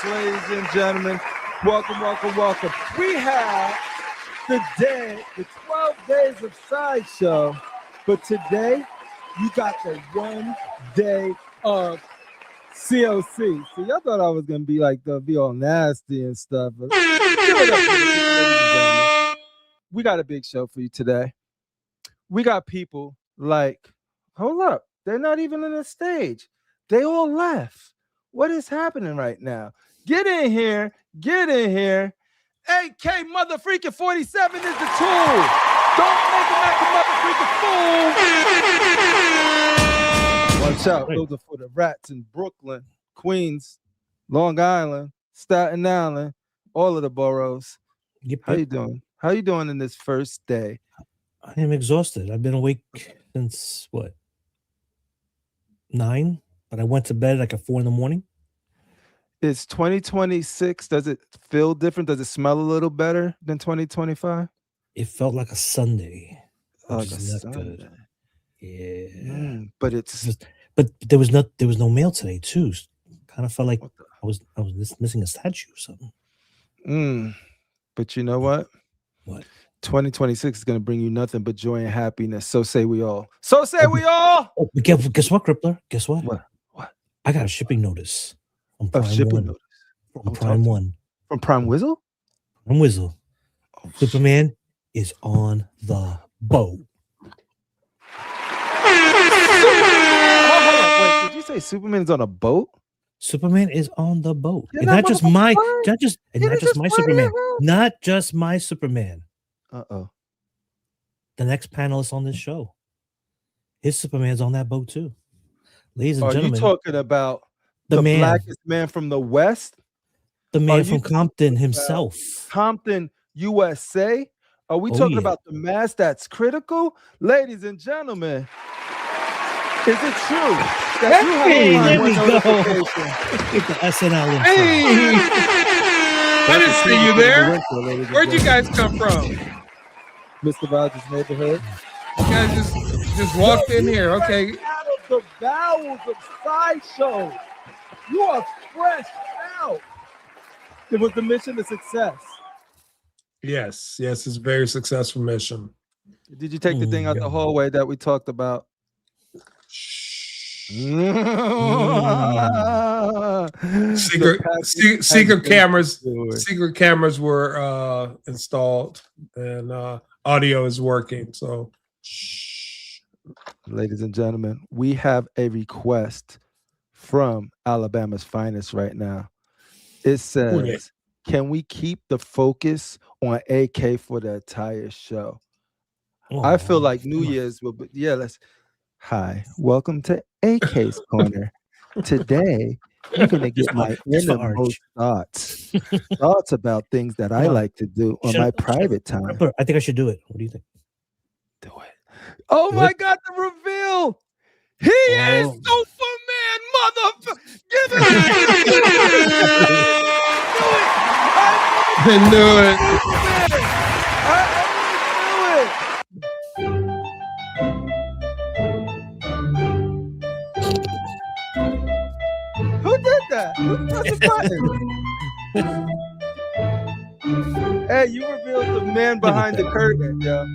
ladies and gentlemen. Welcome. We have the 12 days of Sideshow, but today you got the 1 day of c.O.c. So y'all thought I was gonna be all nasty and stuff. But give it up, ladies and gentlemen. We got a big show for you today. We got people like, hold up, they're not even on the stage. They all left. What is happening right now? Get in here. AK mother freaking 47 is the tool. Don't make him act a mother freaking fool. Watch out. Those are for the rats in Brooklyn, Queens, Long Island, Staten Island, all of the boroughs. How you doing? How you doing in this first day? I am exhausted. I've been awake since, 9? But I went to bed like at 4 in the morning. It's 2026. Does it feel different? Does it smell a little better than 2025? It felt like a Sunday. Like a Sunday. Good. Yeah. But there was no mail today too. Kind of felt like I was missing a statue or something. But you know what? What? 2026 is going to bring you nothing but joy and happiness. So say we all. So say we all. Oh, guess what, Crippler? Guess what? What? I got a shipping notice. From Prime 1. From Prime Whizzle? Prime Whizzle. Oh, Superman is on the boat. Wait, did you say Superman is on a boat? Superman is on the boat. And not just my Superman. Not just my Superman. Uh-oh. The next panelist on this show. His Superman's on that boat too. Ladies and gentlemen. Are you talking about the blackest man from the West? The man from Compton himself. Compton, USA? Are we talking about the mass that's critical? Ladies and gentlemen, is it true that you have a notification? Get the SNL intro. Hey! I didn't see you there. Where'd you guys come from? Mr. Rogers' neighborhood. You guys just walked in here, okay? Out of the bowels of Sideshow. You are fresh out. It was the mission to success. Yes, it's a very successful mission. Did you take the thing out the hallway that we talked about? Secret cameras were installed, and audio is working. So, ladies and gentlemen, we have a request from Alabama's finest right now. It says, can we keep the focus on AK for the entire show? I feel like New Year's will be, let's. Hi, welcome to AK's Corner. Today, you're going to get my innermost thoughts about things that I like to do on my private time. I think I should do it. What do you think? Do it. Oh my God, the reveal. He is Superman, motherfucker. Give it. I knew it. Who did that? Who pressed the button? Hey, you revealed the man behind the curtain, yo.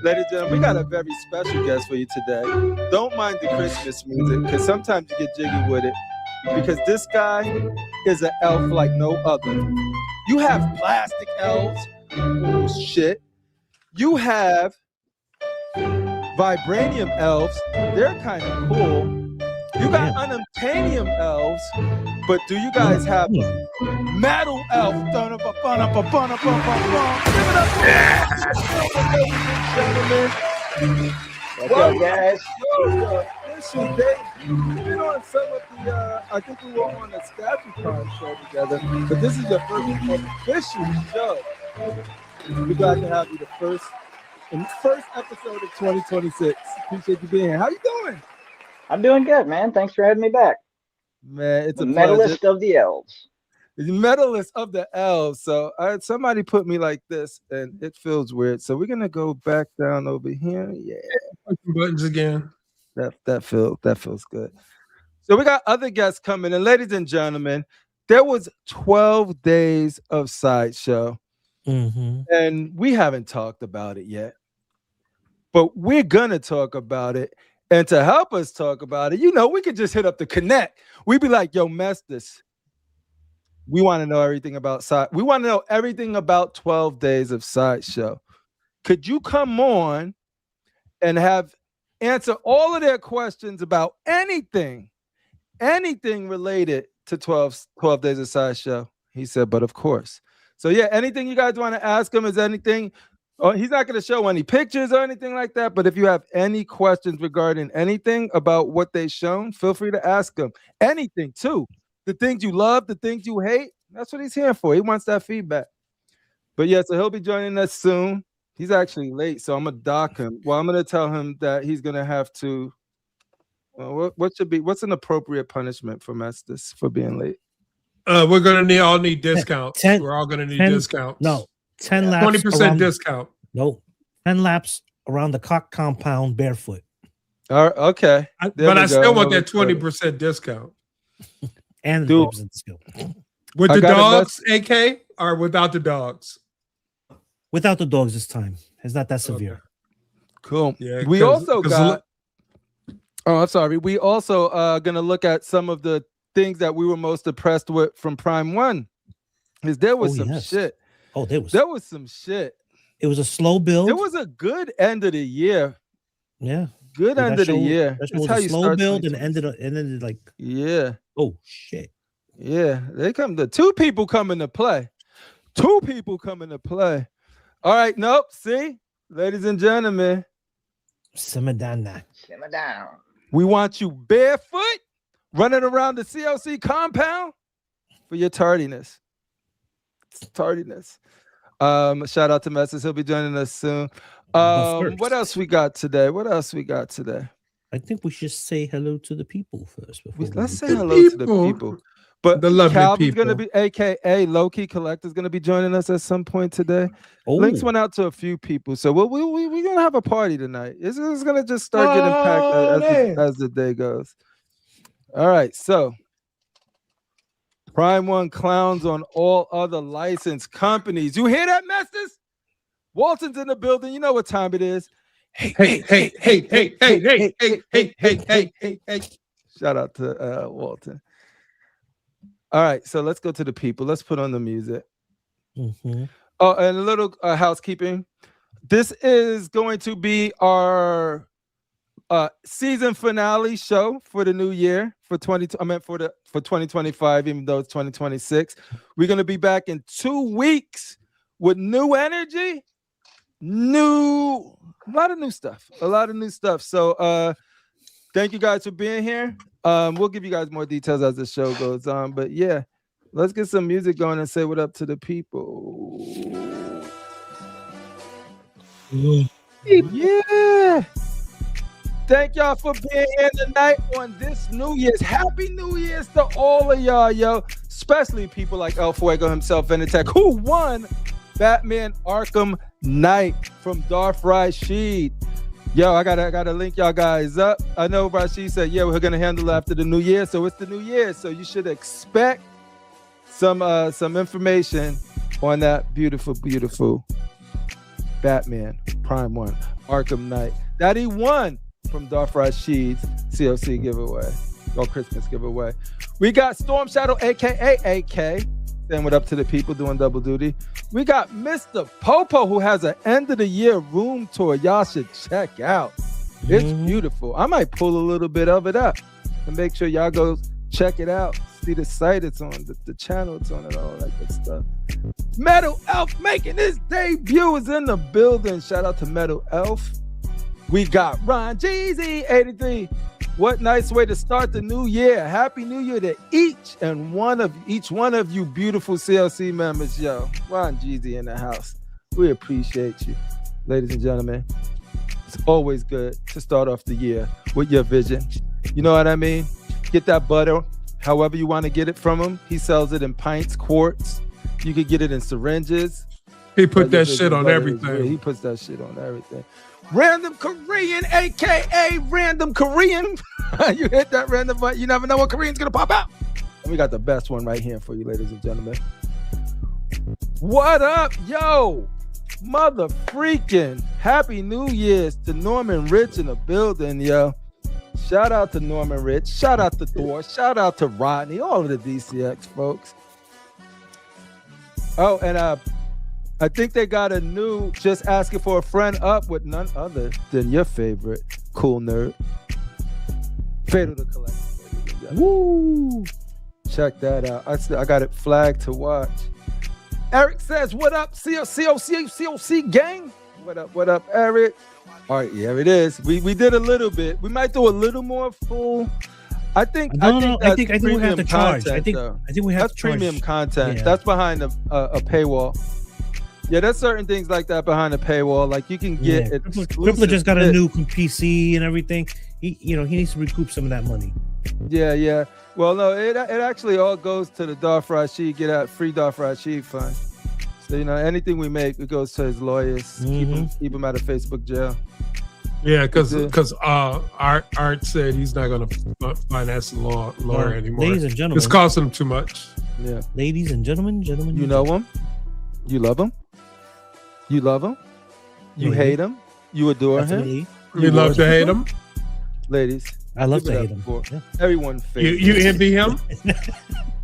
Ladies and gentlemen, we got a very special guest for you today. Don't mind the Christmas music, because sometimes you get jiggy with it. Because this guy is an elf like no other. You have plastic elves. Oh, shit. You have vibranium elves. They're kind of cool. You got unobtainium elves, but do you guys have a metal elf? Give it up, gentlemen. What's up, guys? Listen, Dave, you've been on some of the, I think we were on a StatueCon show together, but this is your first official show. We're glad to have you the first episode of 2026. Appreciate you being here. How you doing? I'm doing good, man. Thanks for having me back. Man, it's a medalist of the elves. Medalist of the elves. So somebody put me like this, and it feels weird. So we're gonna go back down over here. Yeah, buttons again. That feels good. So we got other guests coming in, ladies and gentlemen. there was 12 days of Sideshow, Mm-hmm. and we haven't talked about it yet, but we're gonna talk about it. And to help us talk about it, you know, we could just hit up the Connect. We'd be like, yo, Mestis, we want to know everything about we want to know everything about 12 days of Sideshow. Could you come on and answer all of their questions about anything related to 12 days of Sideshow? He said, but of course. So yeah, anything you guys want to ask him is anything. Oh, he's not going to show any pictures or anything like that, but if you have any questions regarding anything about what they've shown, feel free to ask him. Anything too. The things you love, the things you hate, that's what he's here for. He wants that feedback. But yeah, so he'll be joining us soon. He's actually late, so I'm going to dock him. Well, I'm going to tell him that he's going to have to, what's an appropriate punishment for Mestis for being late? We're going to all need discounts. We're all going to need discounts. No. 10 laps. 20% discount. No, 10 laps around the C.O.c compound barefoot. Okay. But I still want that 20% discount. And with the dogs, AK, or without the dogs? Without the dogs this time. It's not that severe. Okay. Cool. Yeah, we also got. Oh, I'm sorry. We also going to look at some of the things that we were most impressed with from Prime 1. Because there was some shit. Oh, there was some shit. It was a slow build. It was a good end of the year. Yeah. Good end of the year. That's how you slow build and ended like, yeah. Oh shit. Yeah. Two people come into play. All right. Nope. See, ladies and gentlemen. Simmer down. We want you barefoot running around the C.O.c compound for your tardiness. Shout out to Mestis. He'll be joining us soon. What else we got today? I think we should say hello to the people first. Let's say hello to the people. But the lovely Calvin's going to be, AKA Low-Key Collector's going to be joining us at some point today. Oh. Links went out to a few people. So we're going to have a party tonight. It's going to just start getting packed as the day goes. All right. So Prime 1 clowns on all other licensed companies. You hear that, Mestis? Walton's in the building. You know what time it is. Hey. Shout out to Walton. All right, so let's go to the people. Let's put on the music. Mm-hmm. Oh, and a little housekeeping. This is going to be our season finale show for the new year for 2025, even though it's 2026. We're going to be back in 2 weeks with new energy, a lot of new stuff. So thank you guys for being here. We'll give you guys more details as the show goes on, but yeah, let's get some music going and say what up to the people. Yeah. Thank y'all for being here tonight on this New Year's. Happy New Year's to all of y'all, yo. Especially people like El Fuego himself, Venitech, who won Batman Arkham Knight from Darth Rashid. Yo, I gotta link y'all guys up. I know Rashid said, yeah, we're gonna handle it after the new year. So it's the new year. So you should expect some information on that beautiful, beautiful Batman Prime 1 Arkham Knight that he won from Darth Rashid's C.O.c giveaway or Christmas giveaway. We got Storm Shadow, aka AK, saying what up to the people, doing double duty. We got Mr. Popo, who has an end of the year room tour. Y'all should check out. It's beautiful. I might pull a little bit of it up and make sure y'all go check it out. See the site it's on, the channel it's on, and all that good stuff. Metal Elf making his debut is in the building. Shout out to Metal Elf. We got Ron Jeezy 83. What nice way to start the new year. Happy New Year to each one of you beautiful C.O.c members. Yo, Ron Jeezy in the house. We appreciate you. Ladies and gentlemen, it's always good to start off the year with your vision. You know what I mean? Get that butter however you want to get it from him. He sells it in pints, quarts. You could get it in syringes. He put that shit on everything. He puts that shit on everything. Random Korean, aka Random Korean. You hit that random button. You never know what Korean's gonna pop out. We got the best one right here for you, ladies and gentlemen. What up, yo? Mother freaking Happy New Year's to Norman Rich in the building, yo. Shout out to Norman Rich. Shout out to Thor. Shout out to Rodney. All of the DCX folks. Oh, and I think they got a new Just Asking for a Friend up with none other than your favorite cool nerd, Fatal to Collective. Woo! Check that out. I got it flagged to watch. Eric says, what up, C.O.C gang? What up, Eric? All right, yeah, it is. We did a little bit. We might do a little more full. I think we have to charge. I think we have to charge. That's premium content. Yeah. That's behind a paywall. Yeah, there's certain things like that behind a paywall. Like you can get it. Crippler just got a new PC and everything. He needs to recoup some of that money. Yeah. Well, no, it actually all goes to the Darth Rashid free Darth Rashid fund. So anything we make, it goes to his lawyers. Mm-hmm. Keep him out of Facebook jail. Yeah, because Art said he's not going to finance the lawyer anymore. Ladies and gentlemen, it's costing him too much. Yeah, ladies and gentlemen, you know him, you love him, you love him, you hate him, you adore him, you love to hate him, ladies. I love to hate him. Yeah. Everyone, you envy him.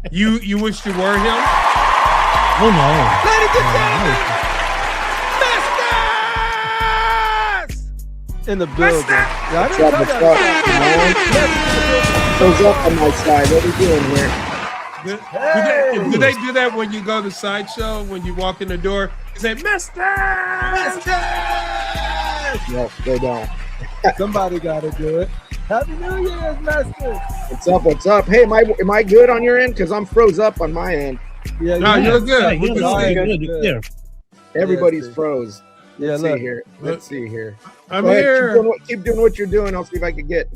you wish you were him. Oh no, ladies and gentlemen, in the building. Yeah, What's up on my side? What are we doing here? Do they do that when you go to Sideshow? When you walk in the door, you say, Mister! No, they don't. Somebody got to do it. Happy New Year's, Master. What's up? Hey, am I good on your end? Because I'm froze up on my end. Yeah, no, you're good. Good. Everybody's froze. Let's see here. I'm here. Keep doing what you're doing. I'll see if I can get.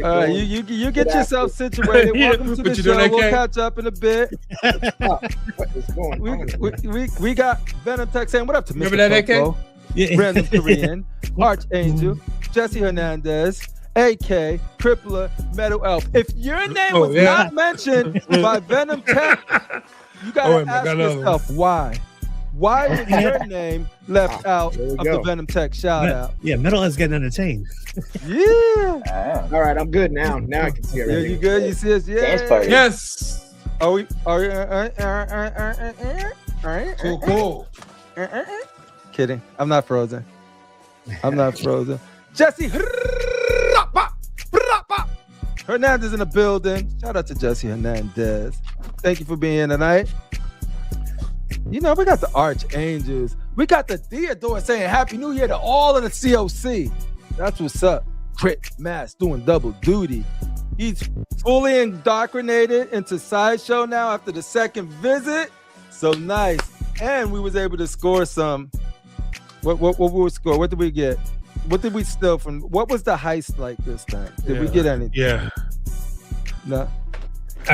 All right, you get yourself situated. Welcome to the show. We'll catch up in a bit. What is going on? We got Venom Tech saying, what up to Mr. Remember that AK? Random Korean, Archangel, Jesse Hernandez, AK, Crippler, Metal Elf. If your name was not mentioned by Venom Tech, you gotta ask yourself why. Why was your name left out of the Venom Tech shout out? Yeah, Metal is getting entertained. Yeah. All right, I'm good now. Now I can see everything. Yeah, you good? You see us? Yeah. Yes. Are we? Cool. Kidding. I'm not frozen. Jesse Hernandez in the building. Shout out to Jesse Hernandez. Thank you for being here tonight. We got the Archangels. We got the Theodore saying Happy New Year to all of the C.O.C. That's what's up. Crit Mass doing double duty. He's fully indoctrinated into Sideshow now after the second visit. So nice. And we was able to score some. What we score? What did we get? What did we steal from? What was the heist like this time? Did we get anything? Yeah. No.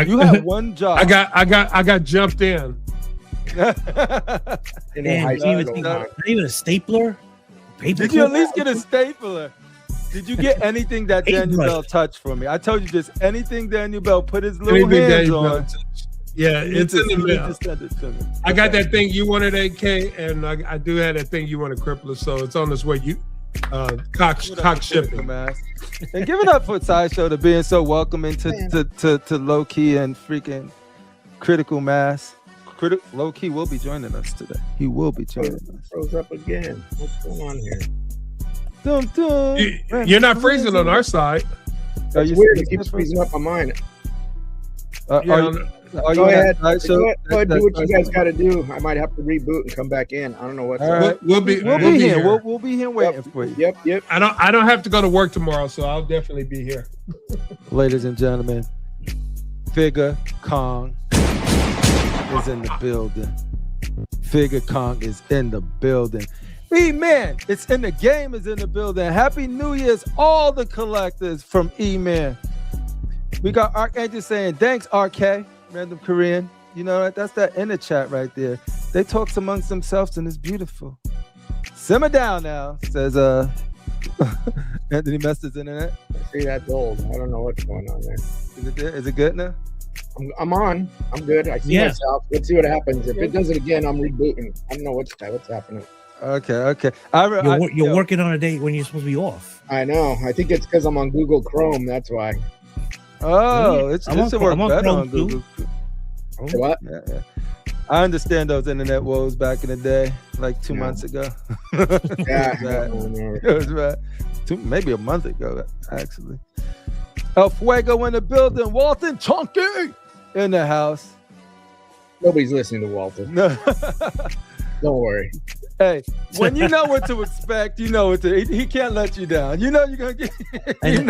You had one job. I got jumped in. Not even a stapler? Did you at least get a stapler? Did you get anything that Daniel Bell touched for me? I told you just anything Daniel Bell put his little hands on. Yeah, it's in the mail. I got that thing you wanted, AK, and I do have that thing you wanted, Crippler. So it's on its way. Cock shipping. And give it up for Sideshow to being so welcoming to Low Key and freaking Critical Mass. Low Key will be joining us today. He will be joining us. Froze up again. What's going on here? You're not freezing on our side. That's weird. It keeps freezing up on mine. Go ahead. Go ahead. Do what you guys got to do. I might have to reboot and come back in. I don't know what's up. We'll be here. We'll be here waiting for you. Yep. I don't have to go to work tomorrow, so I'll definitely be here. Ladies and gentlemen, Figure Kong is in the building. Figure Kong is in the building. E-Man, it's in the game, is in the building. Happy New Year's, all the collectors from E-Man. We got Archangel saying, thanks, RK, Random Korean. You know, that's that inner chat right there. They talk amongst themselves and it's beautiful. Simmer down now, says Anthony Mester's internet. I see that old. I don't know what's going on there. Is it good now? I'm on. I'm good. I see myself. Let's see what happens. If it does it again, I'm rebooting. I don't know what's happening. Okay. You're working on a date when you're supposed to be off. I know. I think it's because I'm on Google Chrome. That's why. Oh, it's a work better on Google. What? Yeah. I understand those internet woes back in the day, like 2 months ago. Yeah, it was bad. Maybe a month ago, actually. El Fuego in the building. Walton Chunky in the house. Nobody's listening to Walton. No. Don't worry. Hey, when you know what to expect, you know what to. He can't let you down. You know you're gonna get. And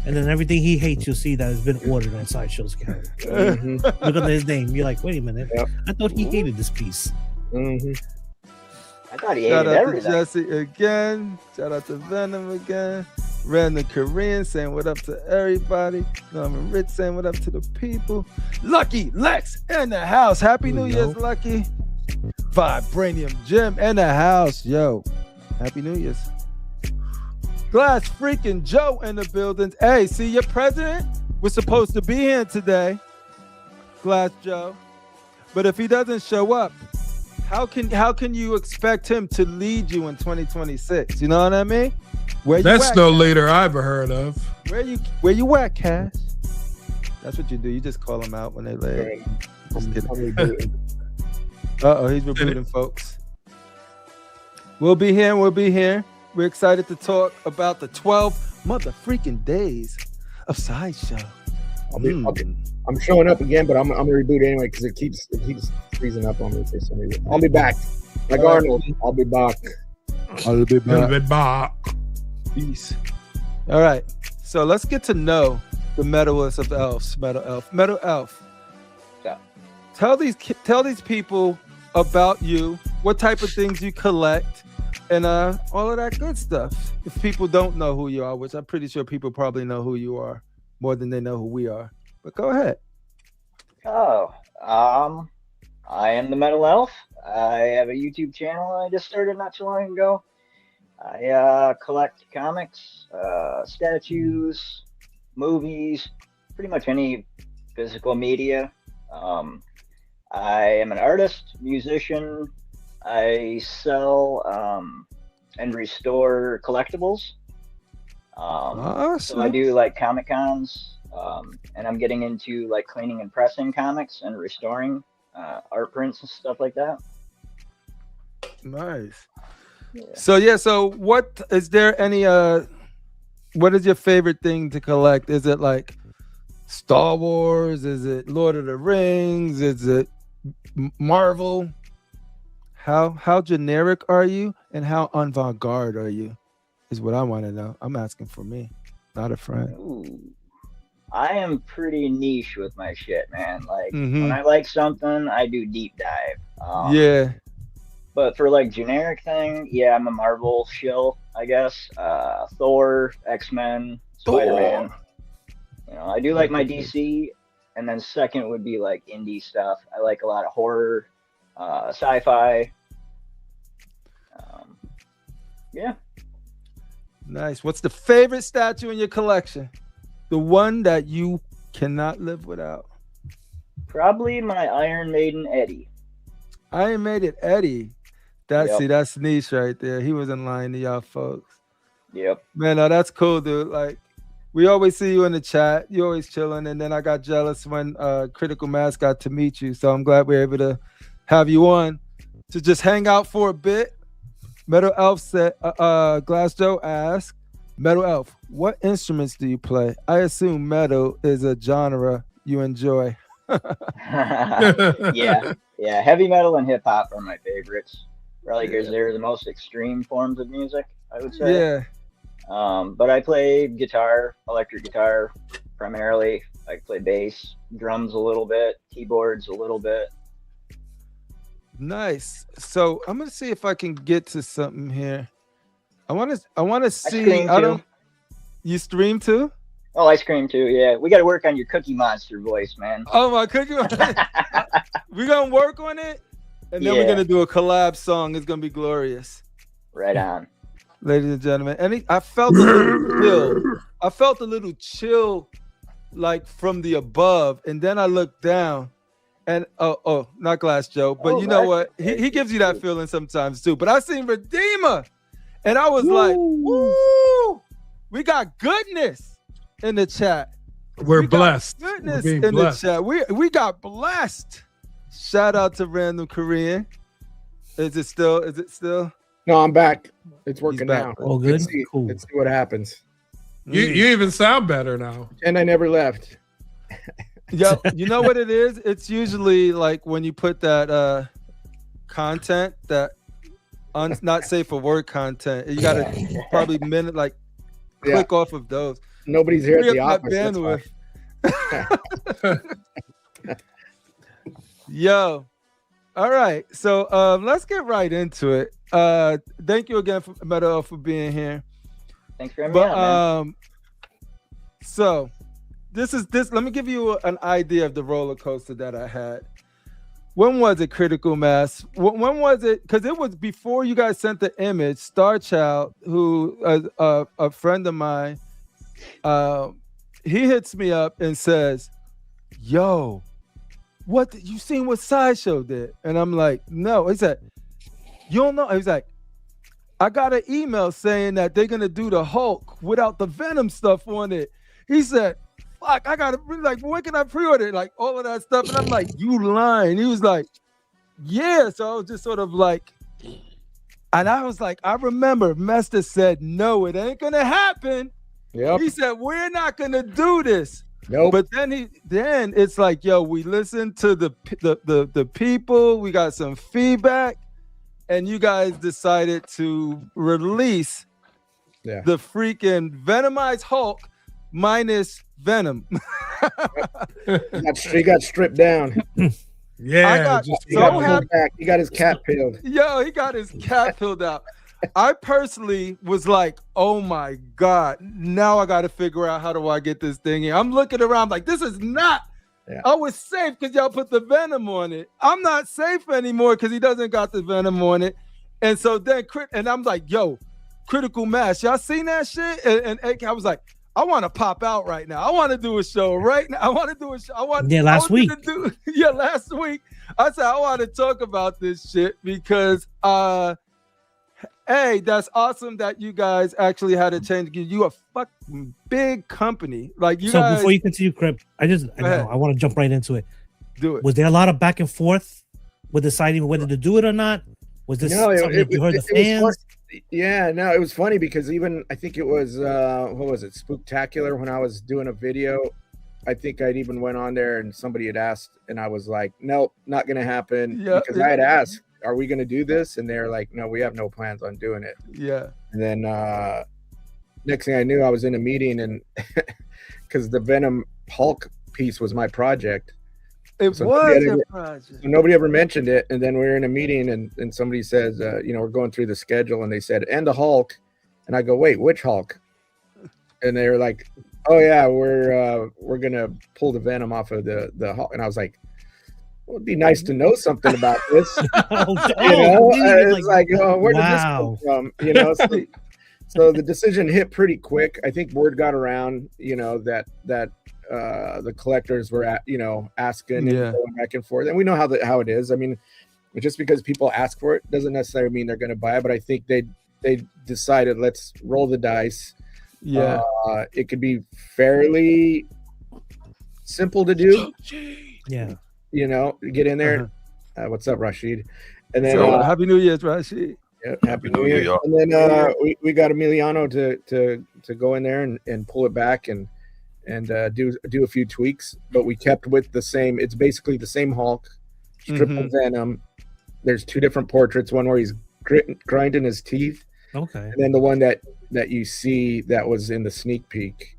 then everything he hates, you'll see that has been ordered on Sideshow's calendar. Look at his name. You're like, wait a minute. Yep. I thought he hated this piece. I thought he hated everything. Shout out to Jesse again. Shout out to Venom again. Random Korean saying what up to everybody. Norman Rich saying what up to the people. Lucky Lex in the house. Happy New Year's, Lucky. Vibranium Jim in the house. Yo, Happy New Year's. Glass freaking Joe in the building. Hey, see, your president was supposed to be here today, Glass Joe. But if he doesn't show up, how can you expect him to lead you in 2026? You know what I mean? That's no leader I've ever heard of. Where you at, Cash? That's what you do. You just call them out when they lay. Just kidding. Uh-oh, he's rebooting, folks. We'll be here. We're excited to talk about the 12 mother-freaking days of Sideshow. I'm showing up again, but I'm gonna reboot anyway because it keeps freezing up on me for some reason. I'll be back. Like Arnold, I'll be back. I'll be back. Peace. All right. So let's get to know the metalist of elves. Metal elf. Yeah. Tell these people about you, what type of things you collect, and all of that good stuff. If people don't know who you are, which I'm pretty sure people probably know who you are more than they know who we are. But go ahead. I am the Metal Elf. I have a YouTube channel I just started not too long ago. I collect comics, statues, movies, pretty much any physical media. I am an artist, musician. I sell and restore collectibles. Awesome. So I do like Comic Cons, and I'm getting into like cleaning and pressing comics and restoring art prints and stuff like that. Nice. Yeah. So what is there any what is your favorite thing to collect? Is it like Star Wars? Is it Lord of the Rings? Is it Marvel? How generic are you and how avant-garde are you? Is what I want to know. I'm asking for me, not a friend. Ooh. I am pretty niche with my shit, man. Like when I like something, I do deep dive. Yeah. But for like generic thing, yeah, I'm a Marvel shill, I guess. Thor, X-Men, Spider-Man. You know, I do like my DC, and then second would be like indie stuff. I like a lot of horror, sci-fi. Yeah. Nice. What's the favorite statue in your collection? The one that you cannot live without? Probably my Iron Maiden Eddie. Iron Maiden Eddie. See, that's niche right there. He was in line to y'all folks. Yep. Man, that's cool, dude. Like, we always see you in the chat. You're always chilling. And then I got jealous when Critical Mass got to meet you. So I'm glad we're able to have you on to just hang out for a bit. Metal Elf said, Glass Joe asked, Metal Elf, what instruments do you play? I assume metal is a genre you enjoy. Yeah. Heavy metal and hip hop are my favorites. Probably because they're the most extreme forms of music, I would say. Yeah. But I play guitar, electric guitar, primarily. I play bass, drums a little bit, keyboards a little bit. Nice. So I'm gonna see if I can get to something here. I want to see. You stream too? Oh, I scream too. Yeah, we got to work on your Cookie Monster voice, man. Oh, my Cookie Monster. We're gonna work on it, and then we're gonna do a collab song. It's gonna be glorious. Right on, ladies and gentlemen. I felt a little chill. I felt a little chill like from the above, and then I looked down, and not Glass Joe, but you know what? He gives you that feeling sometimes too. But I seen Redeemer, and I was like, "Woo, we got goodness in the chat. We're blessed. Goodness We're in blessed. the chat. We got blessed." Shout out to Random Korean. Is it still? No, I'm back. It's working now. All good. Cool. Let's see what happens. You even sound better now. And I never left. Yeah, you know what it is? It's usually like when you put that content that not safe for work content. You gotta probably click off of those. Nobody's here at the office. Yo, all right. So let's get right into it. Thank you again, Metal, for being here. Thanks for having me on, man. So this. Let me give you an idea of the roller coaster that I had. When was it, Critical Mass? When was it? Because it was before you guys sent the image. Starchild, who a friend of mine, he hits me up and says, "Yo, what did you seen what Sideshow did?" And I'm like, "No." He said, "You don't know?" He's like, "I got an email saying that they're gonna do the Hulk without the Venom stuff on it." He said, "Fuck, I gotta when can I pre-order it?" Like all of that stuff. And I'm like, "You lying." He was like, "Yeah." So I was just sort of like, and I was like, I remember Mester said, "No, it ain't gonna happen." Yep. He said, "We're not gonna do this." Nope. But then it's like, yo, we listened to the people, we got some feedback, and you guys decided to release the freaking Venomized Hulk minus Venom. He got stripped down. Yeah, I got so happy. He got his cap peeled. Yo, he got his cap peeled out. I personally was like, oh my God, now I got to figure out how do I get this thing in. I'm looking around like, this is not, I was safe because y'all put the Venom on it. I'm not safe anymore because he doesn't got the Venom on it. And so then, and I'm like, yo, Critical Mass, y'all seen that shit? And I was like, I want to pop out right now. I want to do a show right now. I want to do a show. Last week. Last week. I said, I want to talk about this shit because, hey, that's awesome that you guys actually had a change. You a fucking big company. Like you guys. Before you continue, Crip, I want to jump right into it. Do it. Was there a lot of back and forth with deciding whether to do it or not? Was this something that you heard the fans? It was funny because even I think it was what was it, Spooktacular, when I was doing a video. I think I'd even went on there and somebody had asked, and I was like, nope, not gonna happen. Because I had asked, are we gonna do this? And they're like, no, we have no plans on doing it. Yeah. And then next thing I knew, I was in a meeting, and because the Venom Hulk piece was my project. It was your project. So nobody ever mentioned it. And then we were in a meeting, and somebody says, we're going through the schedule, and they said, and the Hulk. And I go, wait, which Hulk? And they were like, oh yeah, we're gonna pull the Venom off of the Hulk. And I was like, well, it'd be nice to know something about this. It's like, where did this come from? So the decision hit pretty quick. I think word got around, that the collectors were asking and going back and forth, and we know how it is. I mean, just because people ask for it doesn't necessarily mean they're going to buy it. But I think they decided, let's roll the dice. Yeah, it could be fairly simple to do. Yeah, get in there. What's up, Rashid? And then Happy New Year, Rashid. Yeah, Happy New Year. And then we got Emiliano to go in there and pull it back and do a few tweaks, but we kept with the same. It's basically the same Hulk, stripped of Venom. There's two different portraits. One where he's grinding his teeth. Okay. And then the one that you see that was in the sneak peak.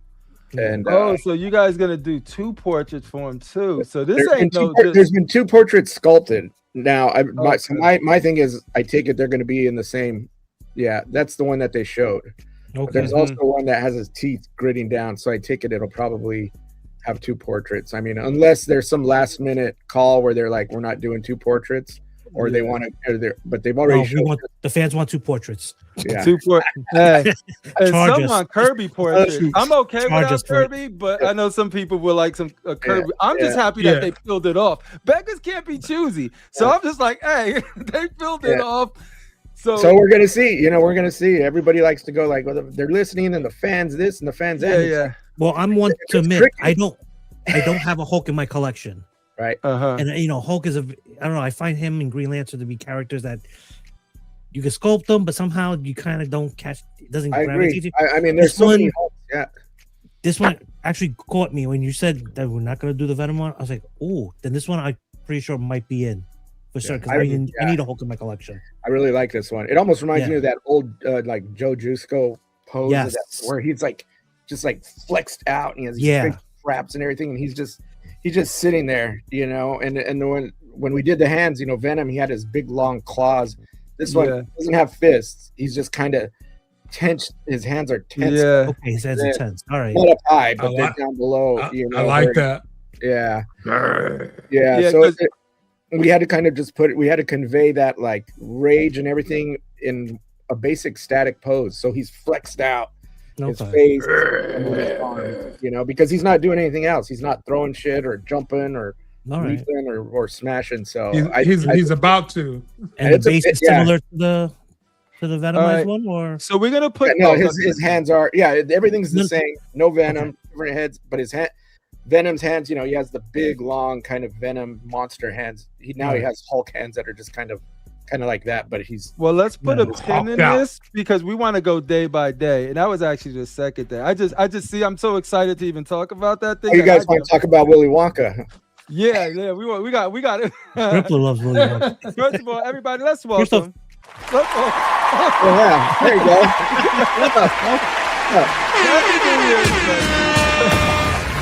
And so you guys gonna do two portraits for him too? So this ain't there's been two portraits sculpted. Now my thing is, I take it they're gonna be in the same. Yeah, that's the one that they showed. Okay. There's also one that has his teeth gritting down, so I take it it'll probably have two portraits. I mean, unless there's some last minute call where they're like, we're not doing two portraits, or they want to, but they've already showed. The fans want 2 portraits. Yeah. Hey, and Charge some us. want Kirby portraits. I'm okay Charge us without for it. Kirby, but I know some people will like some Kirby. I'm just happy that they filled it off. Beggars can't be choosy, so I'm just like, hey, they filled it off. So we're gonna see. We're gonna see. Everybody likes to go like, well, they're listening, and the fans this and the fans that. Yeah. Well, I'm one to admit I don't have a Hulk in my collection. Right. And Hulk is I don't know. I find him and Green Lantern to be characters that you can sculpt them, but somehow you kind of don't catch. It doesn't. I gravitate agree. you. I mean, there's so many Hulks. Yeah. This one actually caught me when you said that we're not going to do the Venom one. I was like, oh, then this one I'm pretty sure might be in for sure because I need a Hulk in my collection. I really like this one. It almost reminds me of that old like Joe Jusko pose where he's like just like flexed out and he has these big straps and everything, and he's just sitting there, and when we did the hands, Venom, he had his big long claws. This one doesn't have fists. He's just kind of tense. His hands are tense. Yeah. Okay, his hands are tense. All right. Not up high, but they're down below. I like that. Yeah. Yeah. So we had to kind of we had to convey that like rage and everything in a basic static pose. So he's flexed out. His face, his arms, because he's not doing anything else. He's not throwing shit or jumping or leaping or smashing. So he's about to. And the base is similar to the Venomized one, or so we're gonna put his hands are everything's the same. No Venom, different heads, but Venom's hands. He has the big long kind of Venom monster hands. He has Hulk hands that are just kind of like that, but let's put a pin in this because we want to go day by day, and that was actually the second day. I just see I'm so excited to even talk about that thing. You guys want to talk about Willy Wonka? Yeah, we got it. Rippler loves Willy Wonka. First of all, everybody, let's welcome. There you go.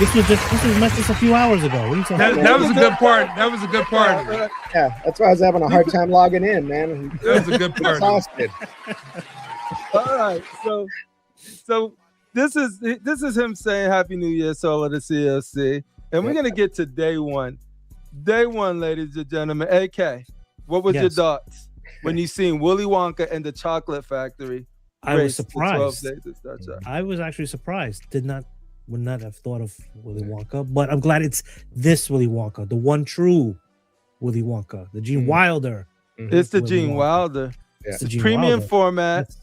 This was just a few hours ago. What are you talking about? That was a good part. That was a good part. Yeah, that's why I was having a hard time logging in, man. That was a good part. Exhausted. All right, so this is him saying Happy New Year, solo to c.O.c. And we're gonna get to day one. Day one, ladies and gentlemen. AK, what was your thoughts when you seen Willy Wonka and the Chocolate Factory? I was surprised. I was actually surprised. Would not have thought of Willy Wonka, but I'm glad it's this Willy Wonka, the one true Willy Wonka, the Gene Wilder. It's the Gene Wilder. Yeah. It's premium format.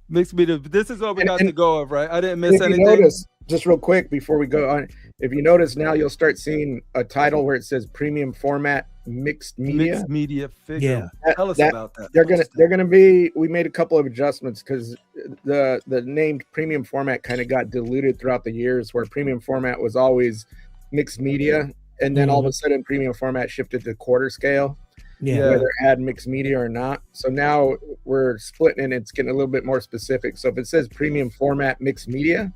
Mixed media. This is what we got to go of, right? I didn't miss anything. Notice, just real quick before we go on, if you notice now, you'll start seeing a title where it says premium format mixed media. Mixed media figure. Tell us about that. They're gonna be. We made a couple of adjustments because the named premium format kind of got diluted throughout the years, where premium format was always mixed media, and then all of a sudden premium format shifted to quarter scale. Whether it had mixed media or not. So now we're splitting and it's getting a little bit more specific. So if it says premium format mixed media,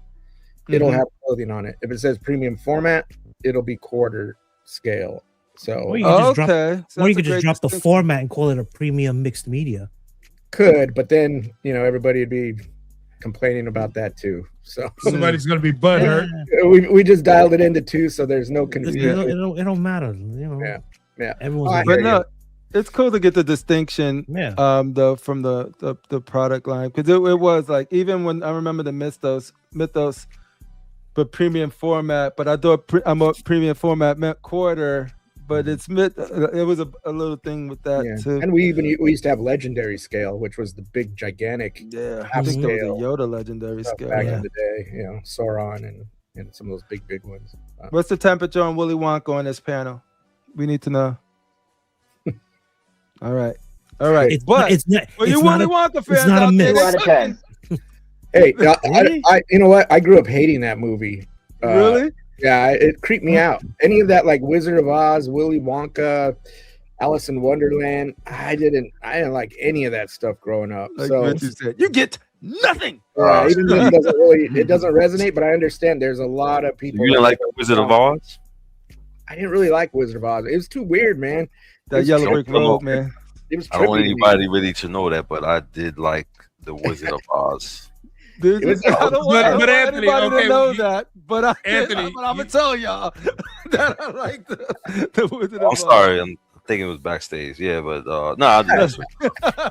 it'll have clothing on it. If it says premium format, it'll be quarter scale. So or you could just drop the format and call it a premium mixed media. Could, but then everybody would be complaining about that too. So somebody's gonna be butthurt. We just dialed it into 2, so there's no confusion. It don't matter. Yeah. Everyone's but no, it's cool to get the distinction. From the product line, because it was like, even when I remember the Mythos, but premium format. But I thought premium format meant quarter. But it was a little thing with that too. And we used to have legendary scale, which was the big gigantic. I think there was a Yoda legendary scale back in the day. Sauron and some of those big ones. What's the temperature on Willy Wonka on this panel? We need to know. All right. It's not Willy Wonka fans out there, 2 out of 10. Hey, I you know what? I grew up hating that movie. Really? Yeah, it creeped me out. Any of that, like Wizard of Oz, Willy Wonka, Alice in Wonderland, I didn't like any of that stuff growing up. Like so you said, you get nothing. Even though it doesn't resonate, but I understand there's a lot of people. You didn't like the Wizard of Oz? I didn't really like Wizard of Oz. It was too weird, man. That yellow brick road, man. It was I don't want anybody really to know that, but I did like the Wizard of Oz. Dude, I don't want Anthony, anybody to know that, but Anthony, I'm gonna tell y'all that I like the Wizard of Oz. I'm sorry, think it was backstage. Yeah, but no, I'll do this one.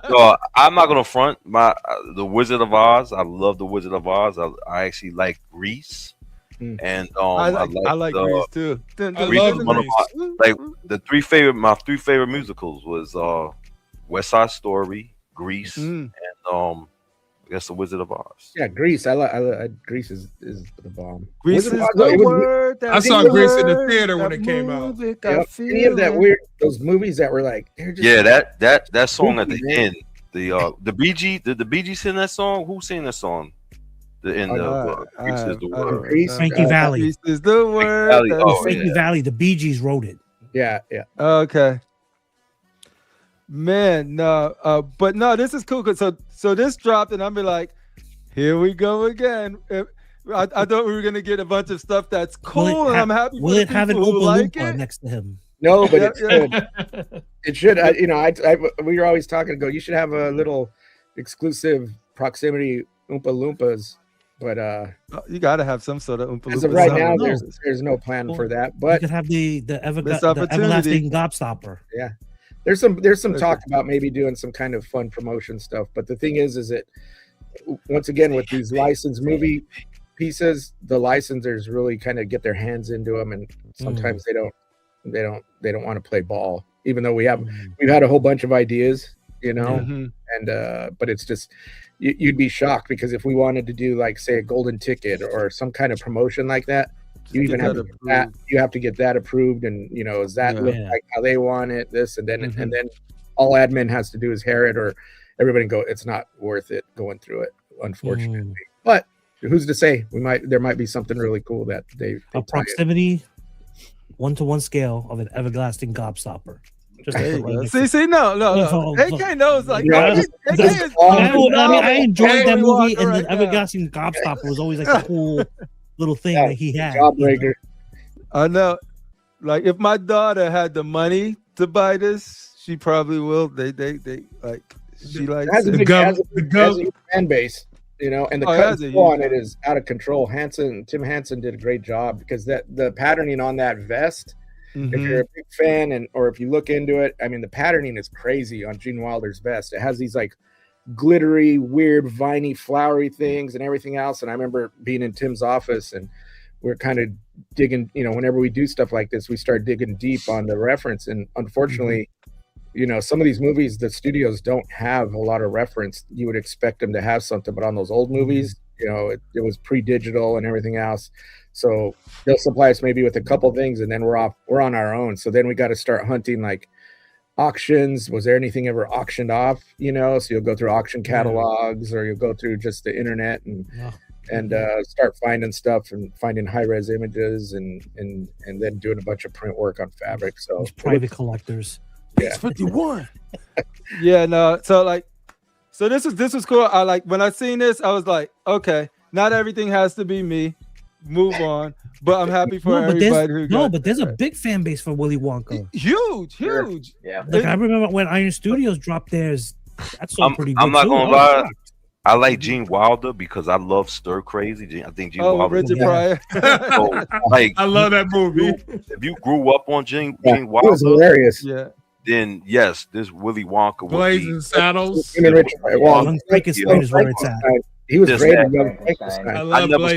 So I'm not gonna front the Wizard of Oz. I love the Wizard of Oz. I actually like Grease, and I like Grease too. I love Grease. My three favorite musicals was West Side Story, Grease, and I guess the Wizard of Oz. Yeah, Grease. I like Grease is the bomb. Grease is the word. I saw Grease in the theater when it came out. Any of that weird those movies that were like they're just that song at the end. The Bee Gees, did the Bee Gees sing that song? Who sang that song? Grease is the word. Frankie Valli. Grease is the word. Frankie Valli. The Bee Gees wrote it. Yeah. Okay. Man, no, but no, this is cool. So this dropped, and I'm be like, here we go again. I thought we were gonna get a bunch of stuff that's cool, and I'm happy. Will it have an Oompa Loompa next to him? No, but it should. It should. We were always talking. You should have a little exclusive proximity Oompa Loompas. But you got to have some sort of Oompa Loompa. As of right now, there's no plan for that. But you could have the everlasting gobstopper. Yeah. There's some talk about maybe doing some kind of fun promotion stuff, but the thing is that once again with these licensed movie pieces, the licensors really kind of get their hands into them, and sometimes they don't want to play ball, even though we've had a whole bunch of ideas, and but it's just you'd be shocked because if we wanted to do like say a golden ticket or some kind of promotion like that. You have to get that approved, and does that look like how they want it? This and then and then all admin has to do is hear it, or everybody go. It's not worth it going through it, unfortunately. But who's to say? There might be something really cool that they a proximity 1-to-1 scale of an everlasting gobstopper. Just see, no. AK knows like. I enjoyed that movie, and the everlasting gobstopper was always like a cool little thing that he had. Jawbreaker. I know. Like if my daughter had the money to buy this, she probably will. They like she likes it. Has a fan base, and the cut on it is out of control. Tim Henson did a great job because the patterning on that vest. If you're a big fan or if you look into it, I mean the patterning is crazy on Gene Wilder's vest. It has these like glittery, weird, viney, flowery things and everything else. And I remember being in Tim's office and we're kind of digging, whenever we do stuff like this, we start digging deep on the reference. And unfortunately, some of these movies, the studios don't have a lot of reference. You would expect them to have something, but on those old movies, it was pre-digital and everything else. So they'll supply us maybe with a couple things and then we're on our own. So then we got to start hunting like auctions. Was there anything ever auctioned off? So you'll go through auction catalogs or you'll go through just the internet and start finding stuff and finding high-res images and then doing a bunch of print work on fabric. So these private collectors. Yeah. 51. Yeah, no. So this was cool. I like when I seen this, I was like, okay, not everything has to be me. Move on, but I'm happy for everybody. But there's a big fan base for Willy Wonka. Huge. Yeah. Like I remember when Iron Studios dropped theirs. That's pretty good. I'm not gonna lie. I like Gene Wilder because I love Stir Crazy. I think Gene Wilder. Richard Pryor. So, I love that movie. If you grew up on Gene Wilder, it was hilarious. Yeah. Then yes, this Willy Wonka. Blazing Saddles. He was great. I never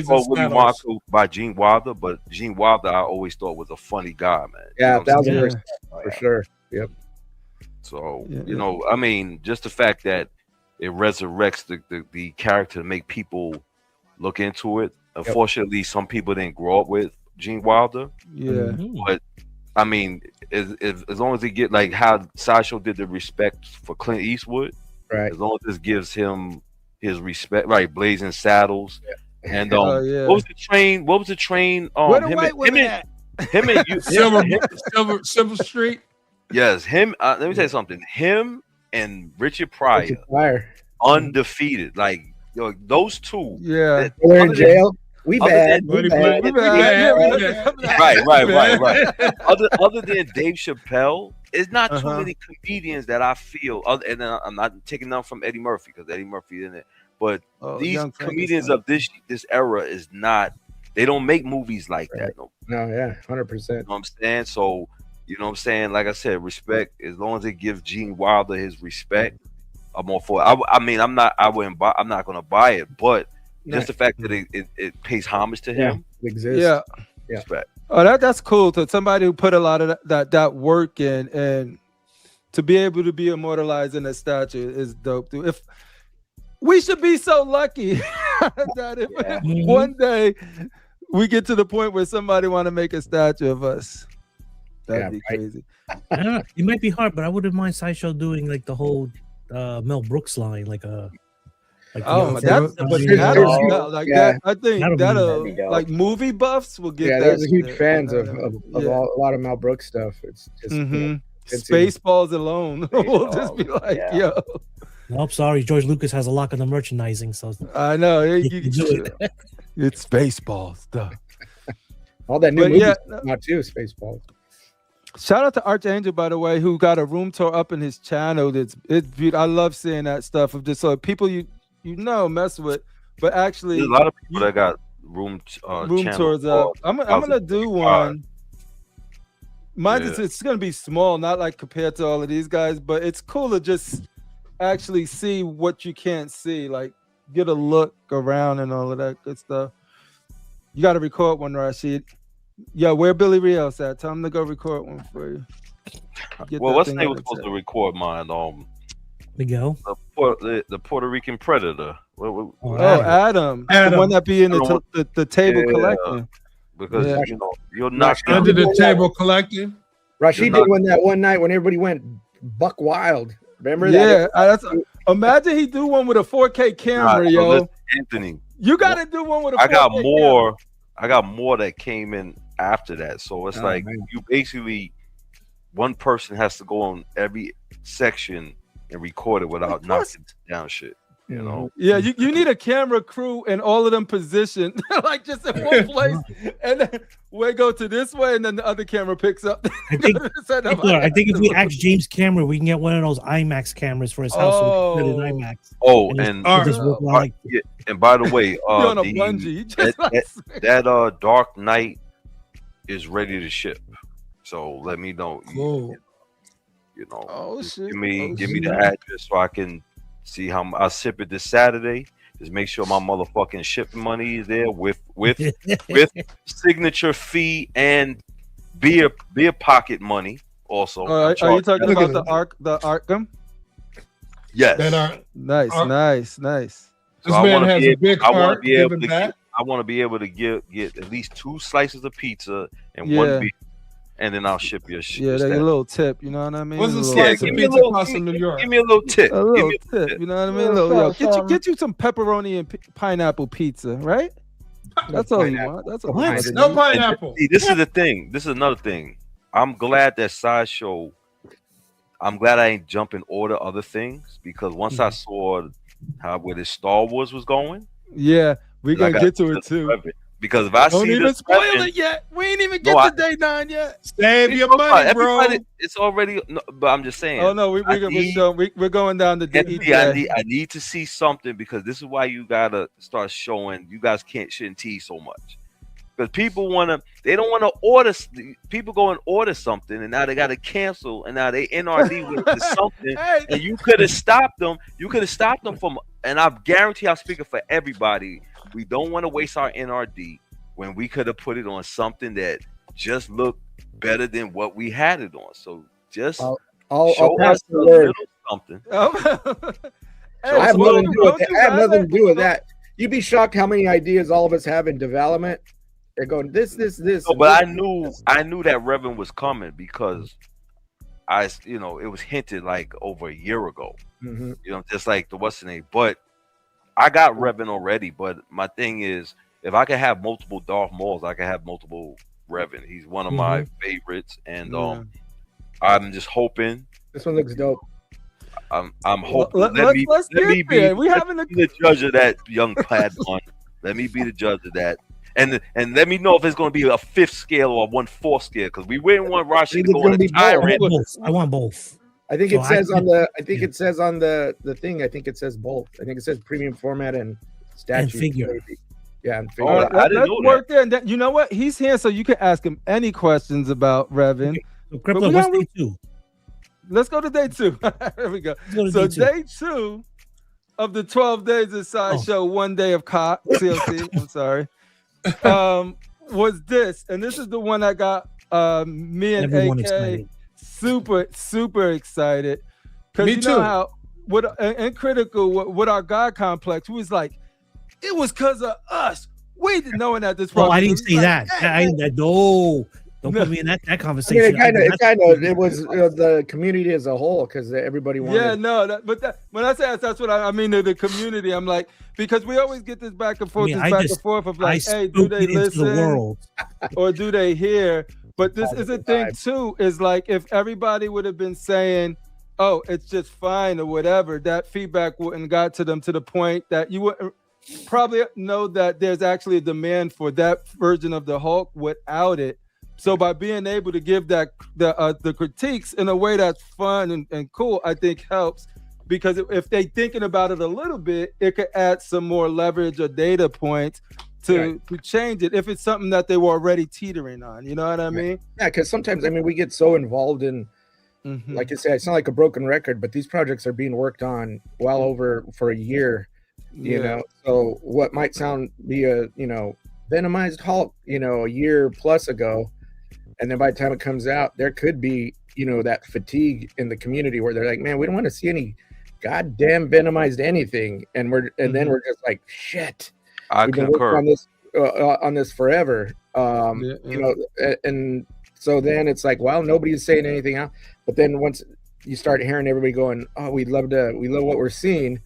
saw Willy Wonka by Gene Wilder, but Gene Wilder I always thought was a funny guy, man. Yeah, 1,000% for sure. Yep. So I mean, just the fact that it resurrects the character to make people look into it. Unfortunately, some people didn't grow up with Gene Wilder. Yeah. But I mean, as long as they get like how Sideshow did the respect for Clint Eastwood, right? As long as this gives him his respect, right? Blazing Saddles, and what was the train? What was the train? Him and Silver Street. Yes, him. Let me tell you something. Him and Richard Pryor, undefeated. Like those two. Yeah, they're in jail. We bad. Right. Other than Dave Chappelle, it's not too many comedians that I feel. And I'm not taking them from Eddie Murphy because Eddie Murphy in it. But these comedians of this era is not. They don't make movies like that. No, yeah, 100%. You know what I'm saying? So You know what I'm saying? Like I said, respect. As long as it gives Gene Wilder his respect, I'm all for it. I mean, I'm not gonna buy it, but just the fact that it pays homage to him. It exists. Yeah. Respect. Oh, that's cool. To somebody who put a lot of that work in, and to be able to be immortalized in a statue is dope, dude. If we should be so lucky that one day we get to the point where somebody want to make a statue of us. That'd be crazy. I don't know. It might be hard, but I wouldn't mind Sideshow doing like the whole Mel Brooks line, like a. Like that. I think that'll like movie buffs will get. Yeah, that there's huge fans of a lot of Mel Brooks stuff. It's just Spaceballs alone. We'll just be like, yo. Nope, sorry. George Lucas has a lock on the merchandising, so I know. It's Spaceballs stuff. All that new movie not too, Spaceballs. Shout out to Archangel, by the way, who got a room tour up in his channel. It's beautiful. I love seeing that stuff of just so people you mess with, but actually there's a lot of people that got room tours up. I'm gonna do one. Mine it's gonna be small, not like compared to all of these guys, but it's cool to just actually see what you can't see, like get a look around and all of that good stuff. You got to record one, Rashid. Yeah, where Billy Rios at? Tell him to go record one for you. Well, what's name was supposed to record mine? Miguel, the Puerto Rican Predator. Adam. The one that be in the table collecting. Because you're not under the table collecting. Rashid did one that one night when everybody went buck wild. Remember that? Yeah, imagine he do one with a 4K camera, yo. Anthony, you got to do one with a 4K I got more. Camera. I got more that came in after that. So it's you basically, one person has to go on every section and record it without knocking down shit. You know? Yeah, you need a camera crew and all of them positioned like just in one place, and then we go to this way, and then the other camera picks up. I think if we ask James Cameron, we can get one of those IMAX cameras for his house. So we put in IMAX. Oh, and by the way, on a bungee. that Dark Knight is ready to ship. So let me know. Cool. You know, oh shit. Give me the address so I can see how I'll ship it this Saturday. Just make sure my motherfucking shipping money is there with signature fee and beer pocket money also. Are you talking about the Arkham? Yes. Nice. This man has a big heart. I want to be able to get at least 2 slices of pizza and 1 beer. And then I'll ship your shit. Yeah, that's a little tip. You know what I mean? What's a slice of pizza cost in New York? Give me a little tip. A little tip. You know what I mean? Get you some pepperoni and pineapple pizza, right? That's all you want. That's all. No pineapple. See, this is the thing. This is another thing. I'm glad that Sideshow. I'm glad I ain't jump in order other things, because once I saw where this Star Wars was going. Yeah, we're gonna get to it too. Because if I don't see even spoil it yet, we ain't even get to day 9 yet. Save your money, bro. It's already. No, but I'm just saying. Oh no, we're going down the Anthony, I need to see something, because this is why you gotta start showing. You guys shouldn't tease so much, because people they don't want to order. People go and order something, and now they got to cancel, and now they NRD with something, and you could have stopped them. You could have stopped them from. And I guarantee I'm speaking for everybody. We don't want to waste our NRD when we could have put it on something that just looked better than what we had it on. So just show us a little something. I have nothing to do with that. You'd be shocked how many ideas all of us have in development. They're going this. No, but I knew that Revan was coming, because it was hinted like over a year ago. Mm-hmm. Just like the what's the name. But I got Revan already. But my thing is, if I could have multiple Darth Mauls, I could have multiple Revan. He's one of my favorites, and I'm just hoping. This one looks dope. I'm hoping. Let me be the judge of that young Padawan. Let me be the judge of that. And let me know if it's going to be a 5th scale or a 1/4 scale, because we wouldn't want Rashid to go on a tyrant. I want both. I think it says on the. I think it says on the thing. I think it says both. I think it says premium format and statue and figure. Yeah, and figure. Let's work there. And you know what? He's here, so you can ask him any questions about Revan. So, Crippler, what's day 2? Let's go to day 2. There we go. So day 2 of the 12 days of Sideshow, 1 day of c.O.c. I'm sorry. Was this, and this is the one that got me and Everyone AK excited. super excited. Because you know how and critical with our God complex, we was like, it was because of us. We didn't know that this. Oh, I didn't say that. No. Don't put me in that conversation. I mean, it was the community as a whole, because everybody wanted. Yeah, no, when I say that's what I mean to the community. I'm like, because we always get this back and forth, of like, hey, do they listen or do they hear? But this is a thing too. Is like if everybody would have been saying, "Oh, it's just fine" or whatever, that feedback wouldn't got to them to the point that you would probably know that there's actually a demand for that version of the Hulk without it. So by being able to give that the critiques in a way that's fun and cool, I think helps, because if they thinking about it a little bit, it could add some more leverage or data points to change it if it's something that they were already teetering on. You know what I mean? Yeah, because sometimes we get so involved in, like I say, I sound like a broken record, but these projects are being worked on well over for a year. You know, so what might be a Venomized Hulk, a year plus ago. And then by the time it comes out, there could be, that fatigue in the community where they're like, man, we don't want to see any goddamn Venomized anything. And then we're just like, shit. I concur on this forever. And so then it's like, well, nobody's saying anything else. But then once you start hearing everybody going, oh, we love what we're seeing,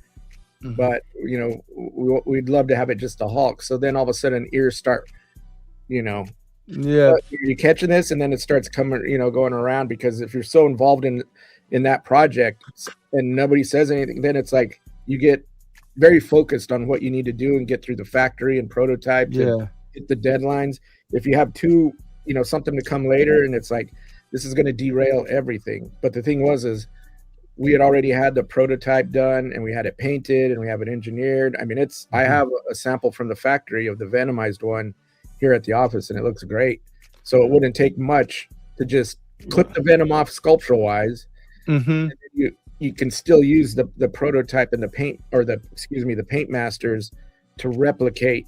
but we'd love to have it just a Hulk. So then all of a sudden ears start, you're catching this, and then it starts coming, going around, because if you're so involved in that project and nobody says anything, then it's like you get very focused on what you need to do and get through the factory and prototype and hit the deadlines. If you have something to come later, and it's like, this is going to derail everything. But the thing is we had already had the prototype done, and we had it painted, and we have it engineered. I mean, I have a sample from the factory of the Venomized one here at the office, and it looks great. So it wouldn't take much to just clip the Venom off sculptural wise. And then you can still use the prototype and the paint, or the paint masters, to replicate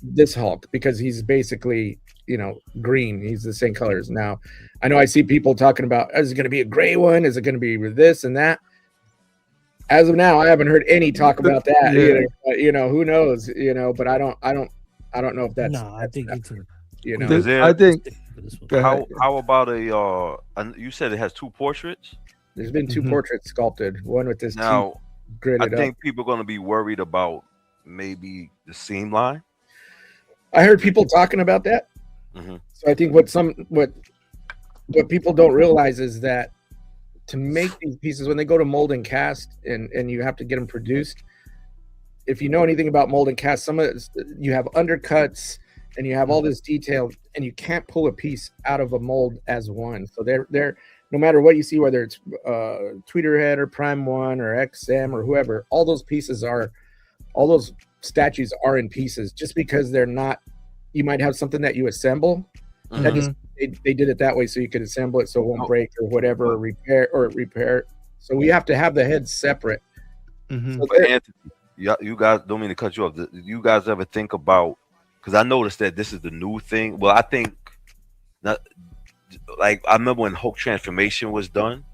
this Hulk, because he's basically green. He's the same colors. Now I know I see people talking about, is it going to be a gray one? Is it going to be with this and that? As of now, I haven't heard any talk about that. Who knows? But I don't know if that's. No, I think it's I think. How about you said it has 2 portraits? There's been 2 portraits sculpted. One with this. Now, I think people are going to be worried about maybe the seam line. I heard people talking about that. So I think what people don't realize is that to make these pieces, when they go to mold and cast, and you have to get them produced, if you know anything about mold and cast, you have undercuts and you have all this detail, and you can't pull a piece out of a mold as one. So they're no matter what you see, whether it's Tweeterhead or Prime One or XM or whoever, all those statues are in pieces, just because they're not. You might have something that you assemble. That they did it that way so you could assemble it so it won't break or whatever, or repair. So we have to have the heads separate. So Anthony, you guys, don't mean to cut you off. Do you guys ever think about, because I noticed that this is the new thing. Well, I think not, like I remember when Hulk Transformation was done,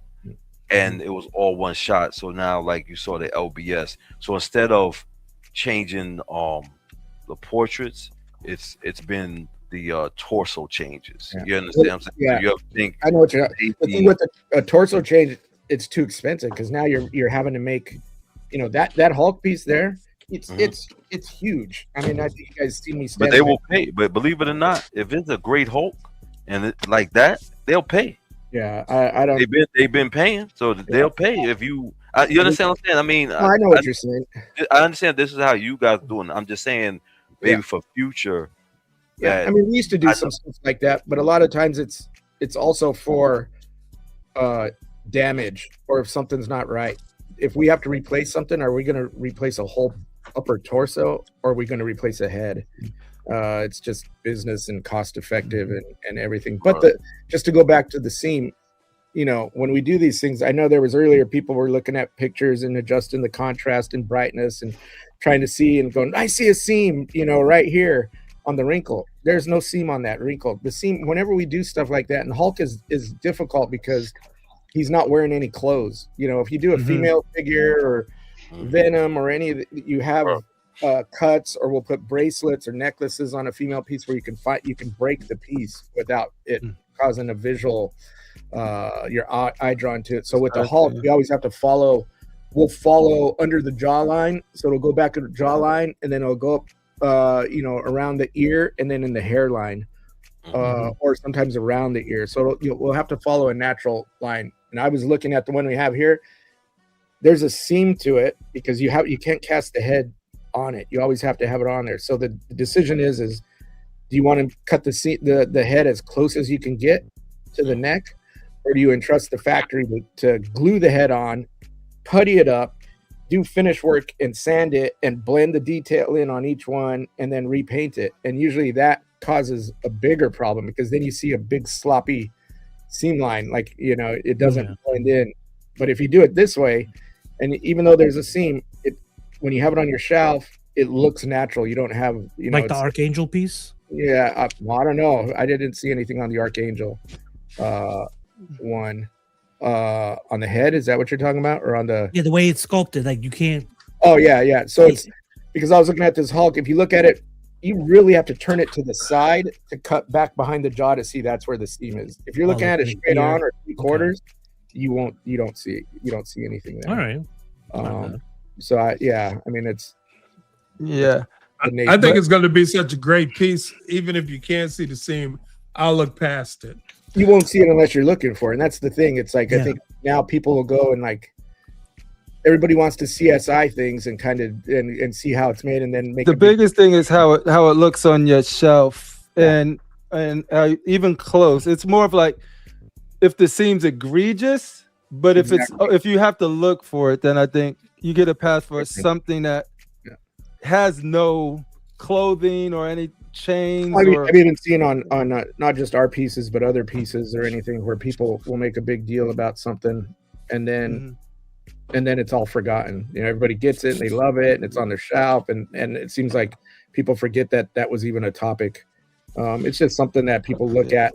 and it was all one shot. So now, like you saw the LBS. So instead of changing the portraits, it's been the torso changes. You understand what I'm saying? Yeah. You ever think? I know what you're. The thing with a torso change, it's too expensive, because now you're having to make, that Hulk piece there. It's huge. I mean, I think you guys see me. But they will pay. But believe it or not, if it's a great Hulk and like that, they'll pay. Yeah, I don't. They've been paying, so they'll pay if you. You understand what I'm saying? I mean, I know what you're saying. I understand this is how you guys doing it. I'm just saying, maybe for future. Yeah, I mean, we used to do some stuff like that, but a lot of times it's also for damage, or if something's not right. If we have to replace something, are we going to replace a whole upper torso, or are we going to replace a head? It's just business and cost effective and everything. But just to go back to the seam, you know, when we do these things, I know there was earlier people were looking at pictures and adjusting the contrast and brightness and trying to see and going, I see a seam, you know, right here on the wrinkle. There's no seam on that wrinkle. The seam, whenever we do stuff like that, and Hulk is difficult because he's not wearing any clothes. You know, if you do a female figure or Venom or any of the, you have cuts, or we'll put bracelets or necklaces on a female piece where you can break the piece without it causing a visual your eye drawn to it. So with the Hulk, we always have to follow. We'll follow under the jawline, so it'll go back to the jawline, and then it'll go up, you know, around the ear, and then in the hairline, or sometimes around the ear. So we'll have to follow a natural line. And I was looking at the one we have here. There's a seam to it because you can't cast the head on it. You always have to have it on there. So the decision is do you want to cut the head as close as you can get to the neck, or do you entrust the factory to glue the head on, putty it up, do finish work and sand it and blend the detail in on each one and then repaint it? And usually that causes a bigger problem because then you see a big sloppy seam line, like, you know, it doesn't blend in. But if you do it this way, and even though there's a seam, when you have it on your shelf, it looks natural. You don't have, you know, like the Archangel piece. Yeah, well, I don't know. I didn't see anything on the Archangel one. On the head, is that what you're talking about, or on the the way it's sculpted, like you can't. Oh yeah. So it's because I was looking at this Hulk. If you look at it, you really have to turn it to the side to cut back behind the jaw to see that's where the seam is. If you're looking at it straight on or 3/4, you don't see anything there. All right. So I mean, it's I think it's going to be such a great piece. Even if you can't see the seam, I'll look past it. You won't see it unless you're looking for it. And that's the thing. It's like, I think now people will go and like, everybody wants to CSI things and kind of and see how it's made and then make the biggest thing is how it looks on your shelf and even close. It's more of like if the seam's egregious, but if you have to look for it, then I think you get a pass for something that has no clothing or any chains. I've even seen on not just our pieces but other pieces or anything where people will make a big deal about something and then it's all forgotten. You know, everybody gets it and they love it and it's on their shelf and it seems like people forget that was even a topic. It's just something that people look at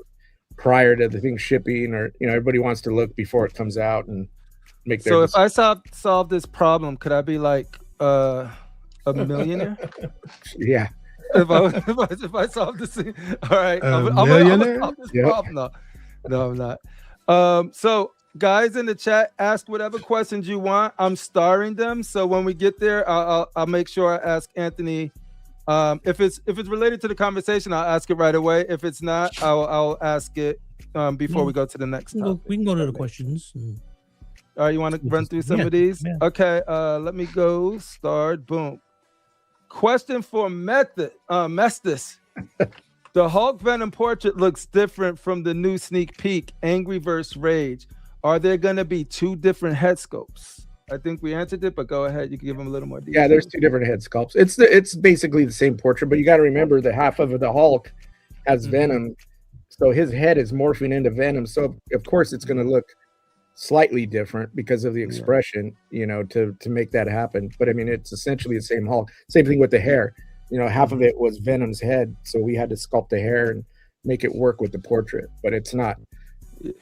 prior to the thing shipping, or you know, everybody wants to look before it comes out and make their if I solve this problem, could I be like a millionaire? Yeah. If I solve this thing, all right, I'm gonna solve this problem. No, I'm not. So guys in the chat, ask whatever questions you want. I'm starring them, so when we get there, I'll make sure I ask Anthony. If it's related to the conversation, I'll ask it right away. If it's not, I'll ask it before we go to the next topic. We can go to the questions. All right, you want to run through some of these? Yeah. Okay, let me go start. Boom. Question for Mestis. The Hulk Venom portrait looks different from the new sneak peek, Angry vs. Rage. Are there going to be two different head sculpts? I think we answered it, but go ahead. You can give them a little more detail. Yeah, there's two different head sculpts. It's basically the same portrait, but you got to remember the half of the Hulk has Venom, so his head is morphing into Venom. So of course it's going to look slightly different because of the expression, you know, to make that happen. But I mean, it's essentially the same Hulk. Same thing with the hair. You know, half of it was Venom's head, so we had to sculpt the hair and make it work with the portrait. But it's not.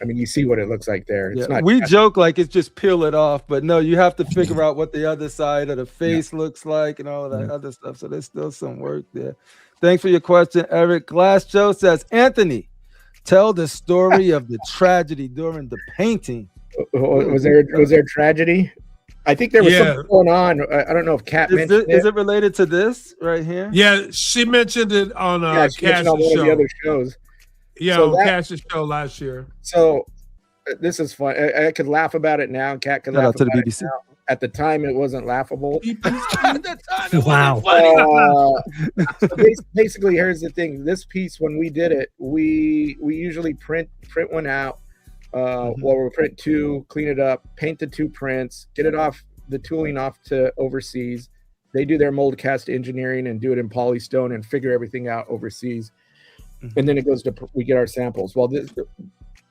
I mean, you see what it looks like there. It's not. We joke like it's just peel it off, but no, you have to figure out what the other side of the face looks like and all of that other stuff. So there's still some work there. Thanks for your question, Eric. Glass Joe says, Anthony, tell the story of the tragedy during the painting. Was there tragedy? I think there was something going on. I don't know if Kat mentioned it. Is it related to this right here? Yeah, she mentioned it on Cash's show. One of the other shows. Yeah, so on Cash's show last year. So this is fun. I could laugh about it now. Kat could laugh about it now. At the time, it wasn't laughable. Wow. Basically, here's the thing. This piece, when we did it, we usually print one out. We'll print two, clean it up, paint the two prints, get it off the tooling off to overseas, they do their mold cast engineering and do it in polystone and figure everything out overseas. And then it goes to, we get our samples. Well,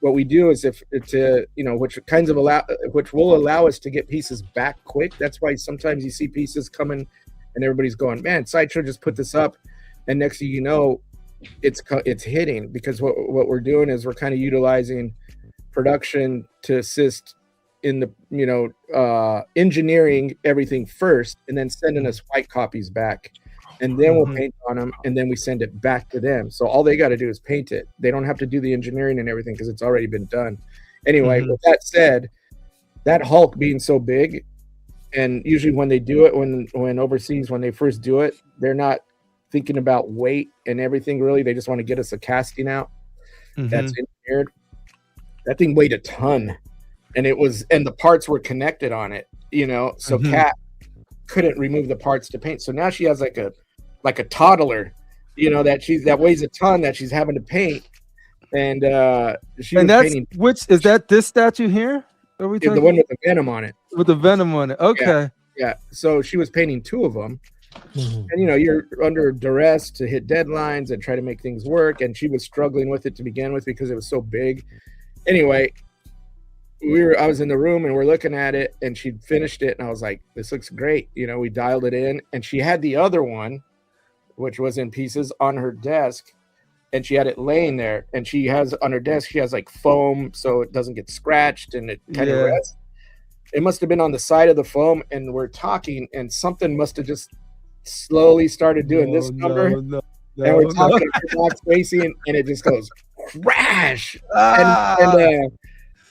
what we do is which will allow us to get pieces back quick. That's why sometimes you see pieces coming and everybody's going, man, Sideshow just put this up. And next thing you know, it's hitting, because what we're doing is we're kind of utilizing production to assist in the, engineering everything first and then sending us white copies back. And then we'll paint on them, and then we send it back to them. So all they got to do is paint it. They don't have to do the engineering and everything because it's already been done. Anyway, with that said, that Hulk being so big, and usually when they do it, when overseas, when they first do it, they're not thinking about weight and everything really. They just want to get us a casting out that's engineered. That thing weighed a ton, and the parts were connected on it, so Kat couldn't remove the parts to paint. So now she has like a toddler, that weighs a ton that she's having to paint. And painting. Which is that this statue here? Are we talking? The one with the venom on it. With the venom on it. Okay. Yeah. So she was painting 2 of them. And you're under duress to hit deadlines and try to make things work. And she was struggling with it to begin with because it was so big. Anyway, I was in the room and we're looking at it, and she finished it, and I was like, this looks great. We dialed it in, and she had the other one, which was in pieces, on her desk, and she had it laying there, and she has on her desk, she has like foam so it doesn't get scratched and it kind of rests. It must have been on the side of the foam, and we're talking, and something must have just slowly started doing this number. And we're talking, box facing, and it just goes crash. And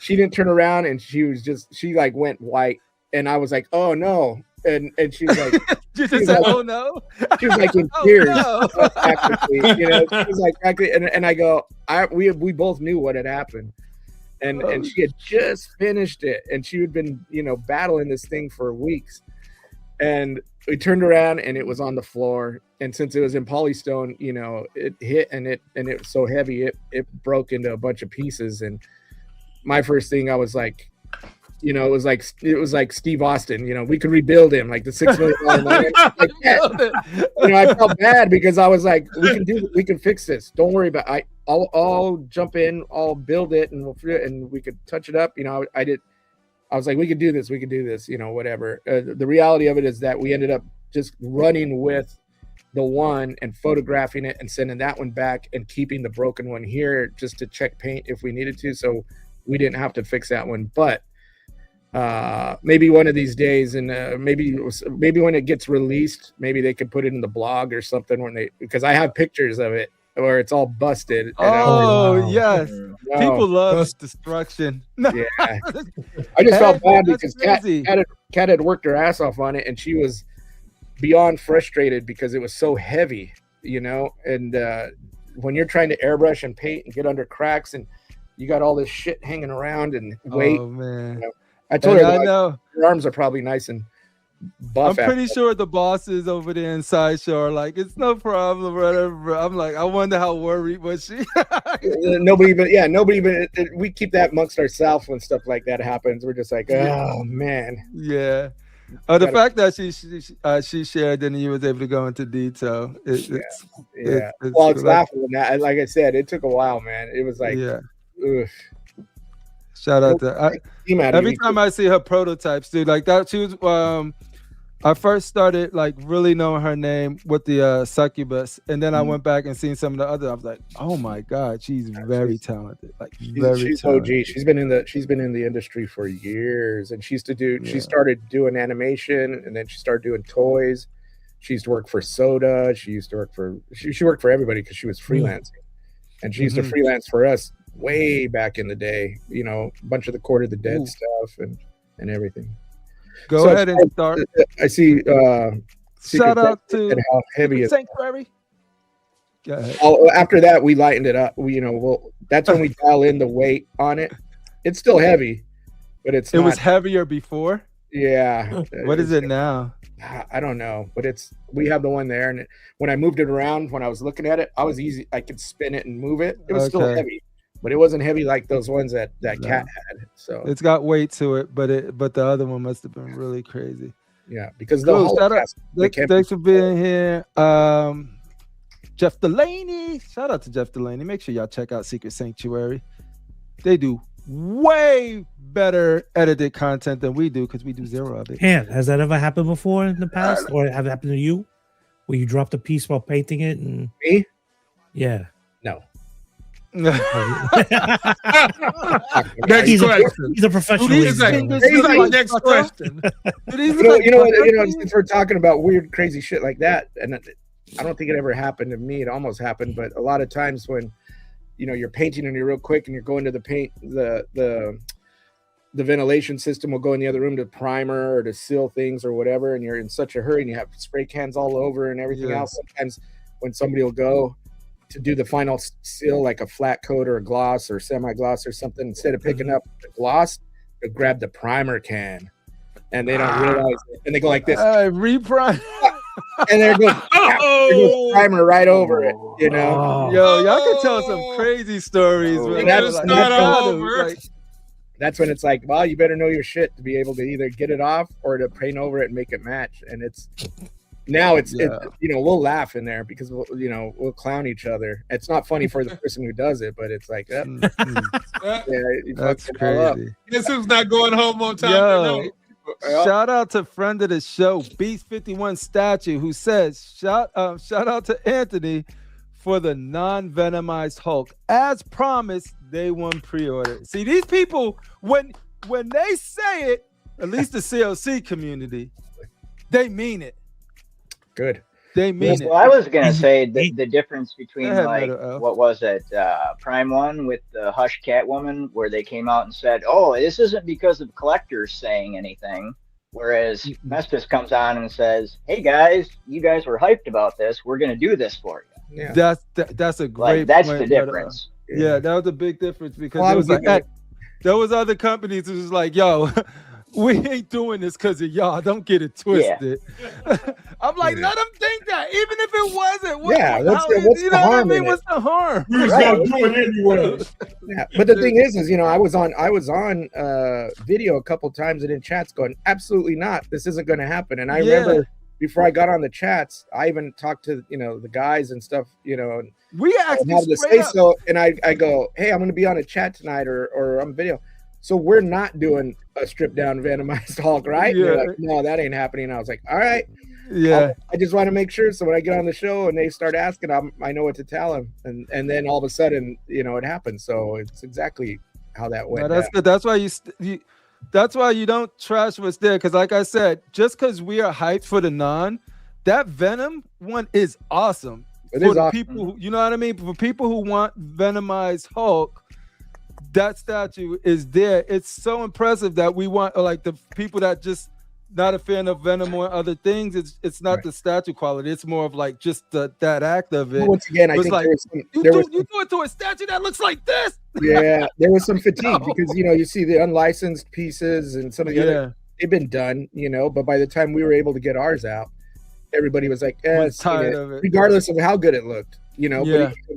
she didn't turn around, and she like went white, and I was like, oh no. And she was like, oh no. She was like in tears, practically, she was like practically, and I go, we both knew what had happened, and she had just finished it, and she had been battling this thing for weeks, and we turned around and it was on the floor, and since it was in polystone, it hit, and it was so heavy it broke into a bunch of pieces. And my first thing, I was like, it was like Steve Austin, we could rebuild him, like the $6 million man. I felt bad because I was like, we can fix this. Don't worry about it. I'll jump in, I'll build it, and we could touch it up. I was like, we could do this, whatever. The reality of it is that we ended up just running with the one and photographing it and sending that one back and keeping the broken one here just to check paint if we needed to. So we didn't have to fix that one, but maybe one of these days, and maybe when it gets released, maybe they could put it in the blog or something because I have pictures of it where it's all busted. Yes. Wow. People love destruction. Yeah. I just felt bad because Kat had worked her ass off on it, and she was beyond frustrated because it was so heavy, and when you're trying to airbrush and paint and get under cracks, and you got all this shit hanging around and weight. Oh man. I told her that your arms are probably nice and buff. I'm pretty sure the bosses over there in Sideshow are like, it's no problem, whatever. I'm like, I wonder how worried was she? Nobody even, we keep that amongst ourselves when stuff like that happens. We're just like, oh man. Yeah. The fact that she shared and you was able to go into detail. It's laughable. Like I said, it took a while, man. It was like, ugh. Shout out to every time I see her prototypes, dude, like that. She was I first started like really knowing her name with the succubus, and then I went back and seen some of the other. I was like, oh my god, she's very talented. Like she's talented. OG. She's been in the industry for years, and she started doing animation, and then she started doing toys. She used to work for Soda. She worked for everybody because she was freelancing, and she used to freelance for us way back in the day, a bunch of the Court of the Dead stuff and everything. Go ahead and start. I see. Shout out to how heavy Sanctuary. Go ahead. After that, we lightened it up. That's when we dial in the weight on it. It's still heavy, but it was heavier before. Yeah. What is it now? I don't know, but we have the one there, and when I moved it around, when I was looking at it, I was easy. I could spin it and move it. It was still heavy. But it wasn't heavy like those ones that Kat had. So it's got weight to it, but the other one must have been really crazy. Yeah, because cool. Thanks for being here. Jeff Delaney. Shout out to Jeff Delaney. Make sure y'all check out Secret Sanctuary. They do way better edited content than we do because we do zero of it. Yeah, has that ever happened before in the past, or have it happened to you, where you dropped a piece while painting it? And me? Yeah. No. Next He's question. He's a professional. He's like, next question. You know, since we're talking about weird, crazy shit like that, and I don't think it ever happened to me. It almost happened, but a lot of times when, you know, you're painting and you're real quick and you're going to the paint, the ventilation system will go in the other room to primer or to seal things or whatever, and you're in such a hurry and you have spray cans all over and everything else. Sometimes when somebody will go to do the final seal, like a flat coat or a gloss or semi-gloss or something, instead of picking up the gloss, they grab the primer can, and they don't realize it. And they go like this, reprime, and there goes primer right over it. You know, yo, y'all can tell some crazy stories. That's when it's like, well, you better know your shit to be able to either get it off or to paint over it and make it match. And it's now it's you know, we'll laugh in there because we'll clown each other. It's not funny for the person who does it, but it's like that's crazy. Guess who's not going home on time? Shout out to friend of the show, Beast 51 Statue, who says shout out to Anthony for the non-venomized Hulk. As promised, day one pre-order. See, these people, when they say it, at least the C.O.C community, they mean it. Good. They mean it. Well, I was gonna say the difference between what was it, Prime One with the Hush Catwoman, where they came out and said, "Oh, this isn't because of collectors saying anything," whereas Mestis comes on and says, "Hey guys, you guys were hyped about this. We're gonna do this for you." Yeah, that's a great. That's the difference. Yeah, that was a big difference because there was other companies who was like, "Yo, we ain't doing this because of y'all. Don't get it twisted." Yeah. I'm like, let them think that, even if it wasn't. What's the harm? What's the harm? We're just gonna do it anyway. Yeah, but the thing is, you know, I was on video a couple times and in chats going, absolutely not. This isn't going to happen. And I remember before I got on the chats, I even talked to the guys and stuff. And we actually had to say so. And I go, hey, I'm going to be on a chat tonight or on video. So we're not doing a stripped down venomized Hulk, right? Yeah. They're like, no, that ain't happening. And I was like, all right. Yeah. I just want to make sure. So when I get on the show and they start asking, I know what to tell them. And then all of a sudden, it happens. So it's exactly how that went. No, that's good. That's why that's why you don't trash what's there. Because like I said, just because we are hyped for the that Venom one is awesome. It is awesome. People, you know what I mean? For people who want venomized Hulk, that statue is there. It's so impressive that we want, like, the people that just not a fan of Venom or other things. It's not the statue quality. It's more of like just that act of it. Once again, I think like, you do it to a statue that looks like this. Yeah, there was some fatigue because you see the unlicensed pieces and some of the other, they've been done, but by the time we were able to get ours out, everybody was like, tired of it, regardless of how good it looked,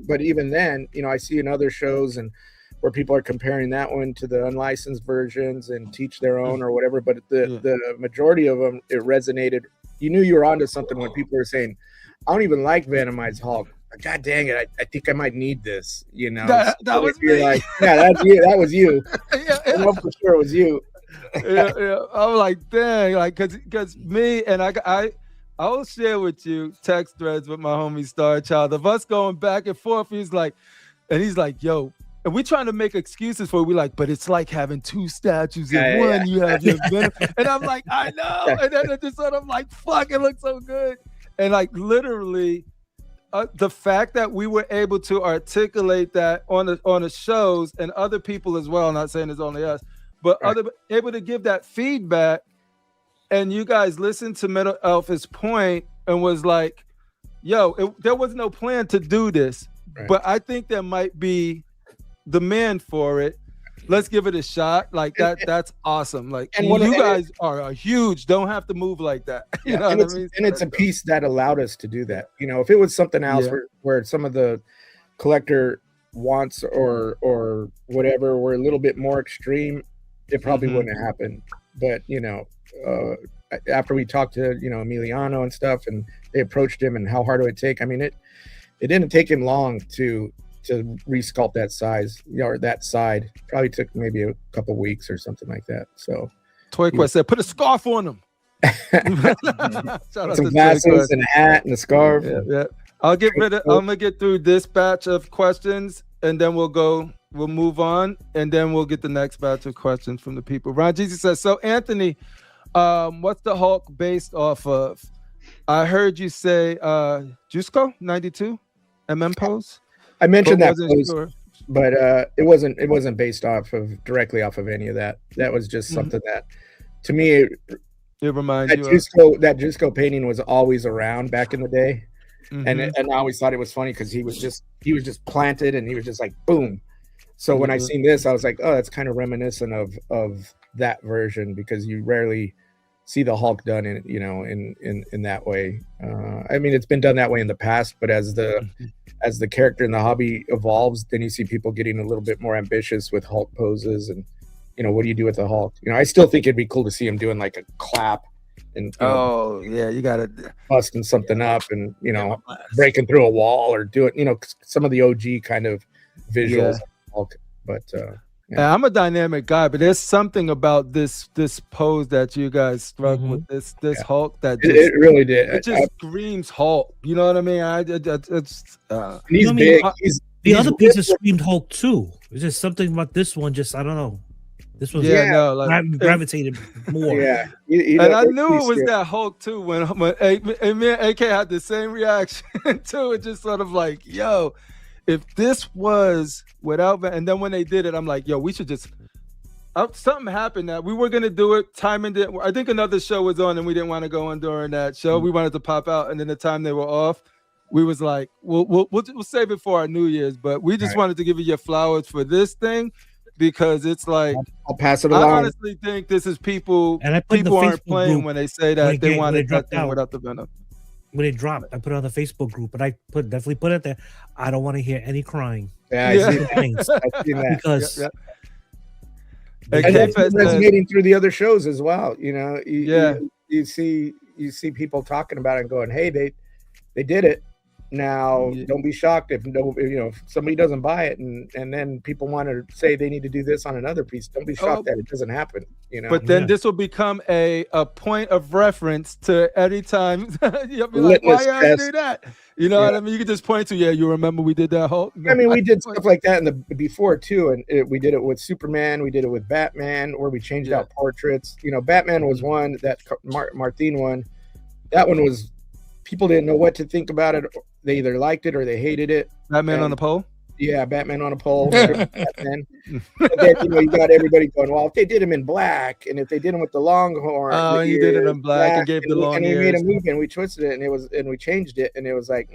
But even then, I see in other shows and where people are comparing that one to the unlicensed versions and teach their own or whatever. But the majority of them, it resonated. You knew you were onto something when people were saying, I don't even like Venomized Hulk. God dang it. I think I might need this, That was me. Like, yeah, that's you. That was you. I know for sure it was you. Yeah. I'm like, dang, like, cause me and I will share with you text threads with my homie Star Child of us going back and forth. He's like, yo, and we trying to make excuses for it. We like, but it's like having two statues in one. Yeah. You have your Venom. And I'm like, I know. And then at the sort I'm like, fuck, it looks so good. And like literally, the fact that we were able to articulate that on the shows and other people as well, not saying it's only us, but able to give that feedback. And you guys listened to Metal Alpha's point and was like, yo, there was no plan to do this, but I think there might be demand for it. Let's give it a shot. Like that's awesome. Like, and you guys are huge. Don't have to move like that. You know what I mean? And it's a piece that allowed us to do that. If it was something else where some of the collector wants or whatever were a little bit more extreme, it probably wouldn't have happened. But after we talked to, you know, Emiliano and stuff, and they approached him and how hard it would take. I mean, it didn't take him long to resculpt that size, you know, or that side. Probably took maybe a couple weeks or something like that. So Toy Quest said, put a scarf on him. Some glasses and a hat and a scarf. Yeah. I'm gonna get through this batch of questions, and then we'll move on, and then we'll get the next batch of questions from the people. Ron Jeezy says, so Anthony, what's the Hulk based off of? I heard you say c.O.c 92 pose. I mentioned that pose, sure. But it wasn't based directly off of any of that. That was just something that, to me, it reminds you that c.O.c painting was always around back in the day. And I always thought it was funny because he was just planted, and he was just like boom. So when I seen this, I was like, oh, that's kind of reminiscent of that version, because you rarely see the Hulk done in that way. I mean, it's been done that way in the past, but as the character in the hobby evolves, then you see people getting a little bit more ambitious with Hulk poses, and you know, what do you do with the Hulk? You know, I still think it'd be cool to see him doing like a clap. And you gotta busting something up, and you know, breaking through a wall, or doing, you know, some of the OG kind of visuals. But I'm a dynamic guy, but there's something about this pose that you guys struck with this Hulk that it really did. It just screams Hulk. You know what I mean? He's big. The other pieces screamed Hulk too. It's just something about this one. Just I don't know. This was gravitated more. Yeah, and I knew it was that Hulk too when me and AK had the same reaction to it. Just sort of like, yo, if this was without, and then when they did it, I'm like, yo, we should just. Something happened that we were gonna do it. Timing did. I think another show was on, and we didn't want to go on during that show. We wanted to pop out, and then the time they were off, we was like, we'll save it for our New Year's. But we just wanted to give you your flowers for this thing. Because it's like, I'll pass it along. I honestly think this is people aren't playing when they say that they wanted that thing without the venom. When it dropped, I put it on the Facebook group, but I definitely put it there. I don't want to hear any crying. Yeah, I see that. Because and that's resonating through the other shows as well. You know, you see people talking about it and going, hey, they did it. Now, don't be shocked if somebody doesn't buy it, and then people want to say they need to do this on another piece. Don't be shocked that it doesn't happen. You know, but then this will become a point of reference to any time. You'll be like, why you do that? You know what I mean? You can just point to, you remember we did that whole. I mean, we did stuff like that before too, and we did it with Superman. We did it with Batman, where we changed out portraits. You know, Batman was one that Martin one. That one was, people didn't know what to think about it. They either liked it or they hated it. Batman on the pole? Yeah, Batman on a pole. Batman. And then, you got everybody going, well, if they did him in black, and if they did him with the long horn. Oh, you did it in black and gave the long ears. And we made a movie, and we twisted it, and we changed it, and it was like,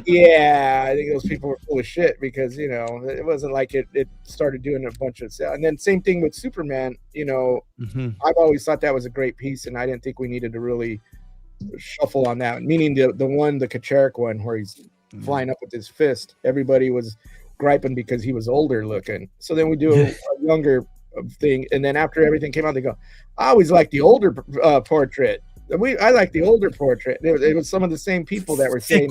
yeah, I think those people were full of shit, because, you know, it wasn't like it started doing a bunch of stuff. And then same thing with Superman, you know, I've always thought that was a great piece, and I didn't think we needed to really shuffle on that, meaning the Kacharik one where he's flying up with his fist. Everybody was griping because he was older looking. So then we do a younger thing, and then after everything came out, they go, I always liked the older portrait. I like the older portrait. It was some of the same people that were saying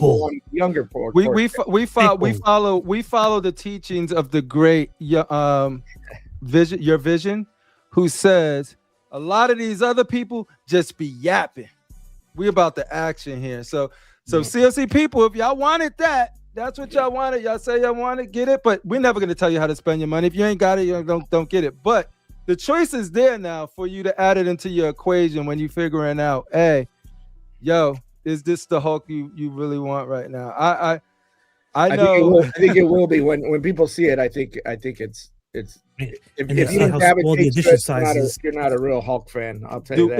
younger portrait. We follow the teachings of the great Vision, who says a lot of these other people just be yapping. We about the action here. So c.O.c people, if y'all wanted that's what y'all wanted. Y'all say y'all want it, get it. But we're never gonna tell you how to spend your money. If you ain't got it, you don't get it. But the choice is there now for you to add it into your equation when you figuring out, hey, yo, is this the Hulk you really want right now? I know. I think it will be when people see it. I think it's. If you don't gravitate to it, you're not a real Hulk fan. I'll tell you that.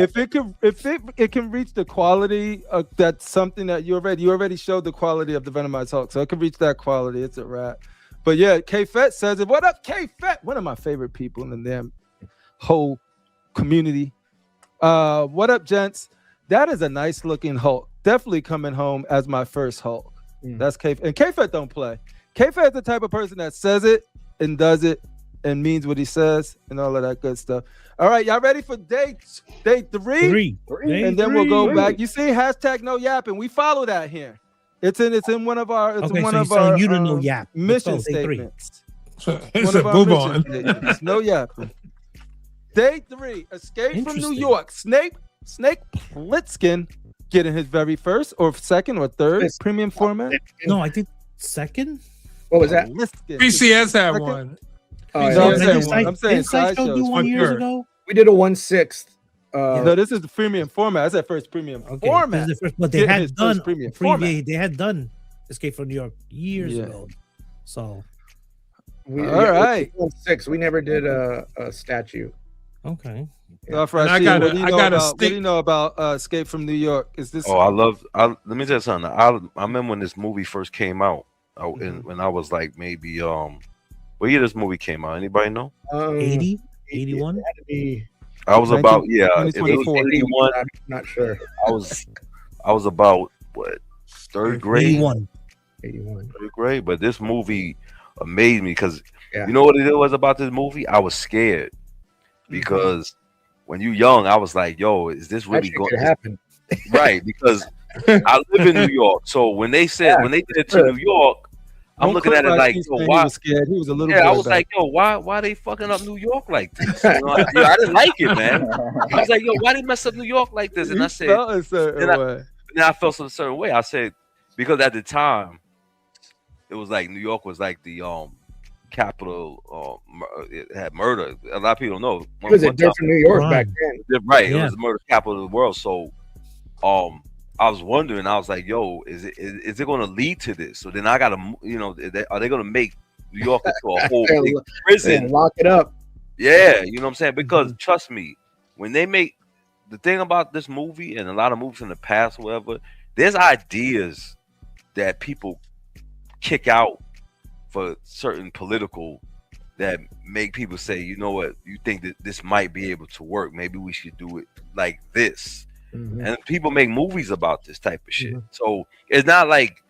If it can reach the quality of that's something that you already showed the quality of the Venomized Hulk, so it can reach that quality. It's a wrap. But yeah, K-Fett says it. What up, K-Fett? One of my favorite people in the damn whole community. What up, gents? That is a nice looking Hulk. Definitely coming home as my first Hulk. That's K-Fett. And K-Fett don't play. K-Fett's the type of person that says it and does it and means what he says and all of that good stuff. All right, y'all ready for day three? And then we'll go back. You see, hashtag no yapping. We follow that here. It's in one of our you don't know yap. Mission statements. Move on. No yapping. Day 3, Escape from New York. Snake Plissken getting his very first or second or third premium format. No, I think second. What was that? PCS had one. I'm saying Sideshow do 1 years ago. We did a 1/6. No, this is the premium format. That's that first premium format. But they had done premium format. They had done Escape from New York years ago. So, all right, 1/6. We never did a statue. Okay. What do you know about Escape from New York? Is this? Let me tell you something. I remember when this movie first came out. When I was like maybe what year this movie came out? Anybody know? 80, 81. I was about if it was 81. I'm not sure. I was about what, third grade? 81. Third grade. But this movie amazed me because you know what it was about this movie? I was scared because when you're young, I was like, "Yo, is this really going to happen?" Right? Because I live in New York, so when they did it to New York. I'm looking at it like, yo, why? He was scared. He was a little. I was like, yo, why they fucking up New York like this? You know, I didn't like it, man. I was like, yo, why they mess up New York like this? And I said, then I felt a certain way. I said, because at the time, it was like New York was like the capital. It had murder. A lot of people don't know. It was a different New York back then, right? It was the murder capital of the world. So, I was wondering. I was like, "Yo, is it going to lead to this?" So then I got to, are they going to make New York into a whole big prison? Lock it up. Yeah, you know what I'm saying? Because trust me, when they make the thing about this movie and a lot of movies in the past, whatever, there's ideas that people kick out for certain political that make people say, you know what, you think that this might be able to work? Maybe we should do it like this. And people make movies about this type of shit. So it's not like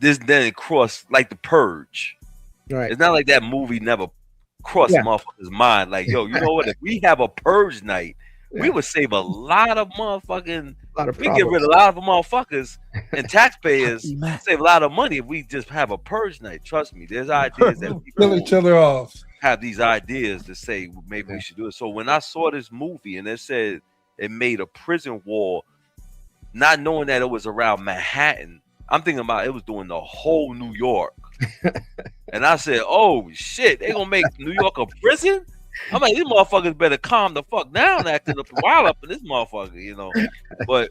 this then crossed like The Purge. Right. It's not like that movie never crossed motherfuckers' mind. Like, yo, you know what? If we have a purge night, we would save a lot of motherfucking. We get rid of a lot of motherfuckers and taxpayers. Save a lot of money if we just have a purge night. Trust me, there's ideas that kill each other off. Have these ideas to say maybe we should do it. So when I saw this movie and it said it made a prison wall, not knowing that it was around Manhattan, I'm thinking about it was doing the whole New York. And I said, oh shit, they gonna make New York a prison? I'm like, these motherfuckers better calm the fuck down, acting up wild up in this motherfucker, But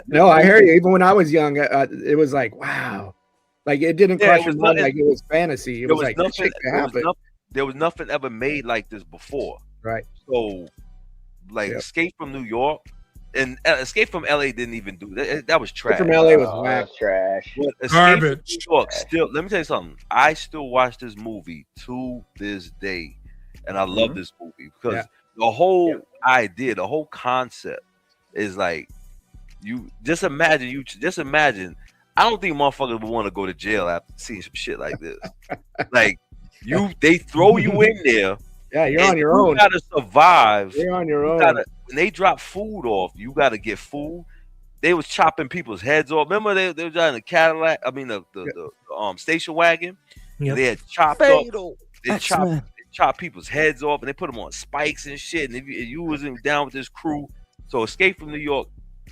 no, I hear you. Even when I was young, it was like, wow, like it didn't cross your mind like it was fantasy. It was like nothing, there was nothing ever made like this before, right? So, like Escape from New York and Escape from LA didn't even do that. That was trash. Escape from LA was whack, trash, garbage. New York, still, let me tell you something. I still watch this movie to this day. And I love this movie because the whole idea, the whole concept is like, you just imagine. I don't think motherfuckers would want to go to jail after seeing some shit like this. Like they throw you in there. Yeah, you're on your own. You gotta survive. You're on your own. When they drop food off, you gotta get food. They was chopping people's heads off. Remember they were driving the Cadillac. I mean the station wagon. Yep. They had chopped up. They chop people's heads off and they put them on spikes and shit. And if you wasn't down with this crew, so Escape from New York,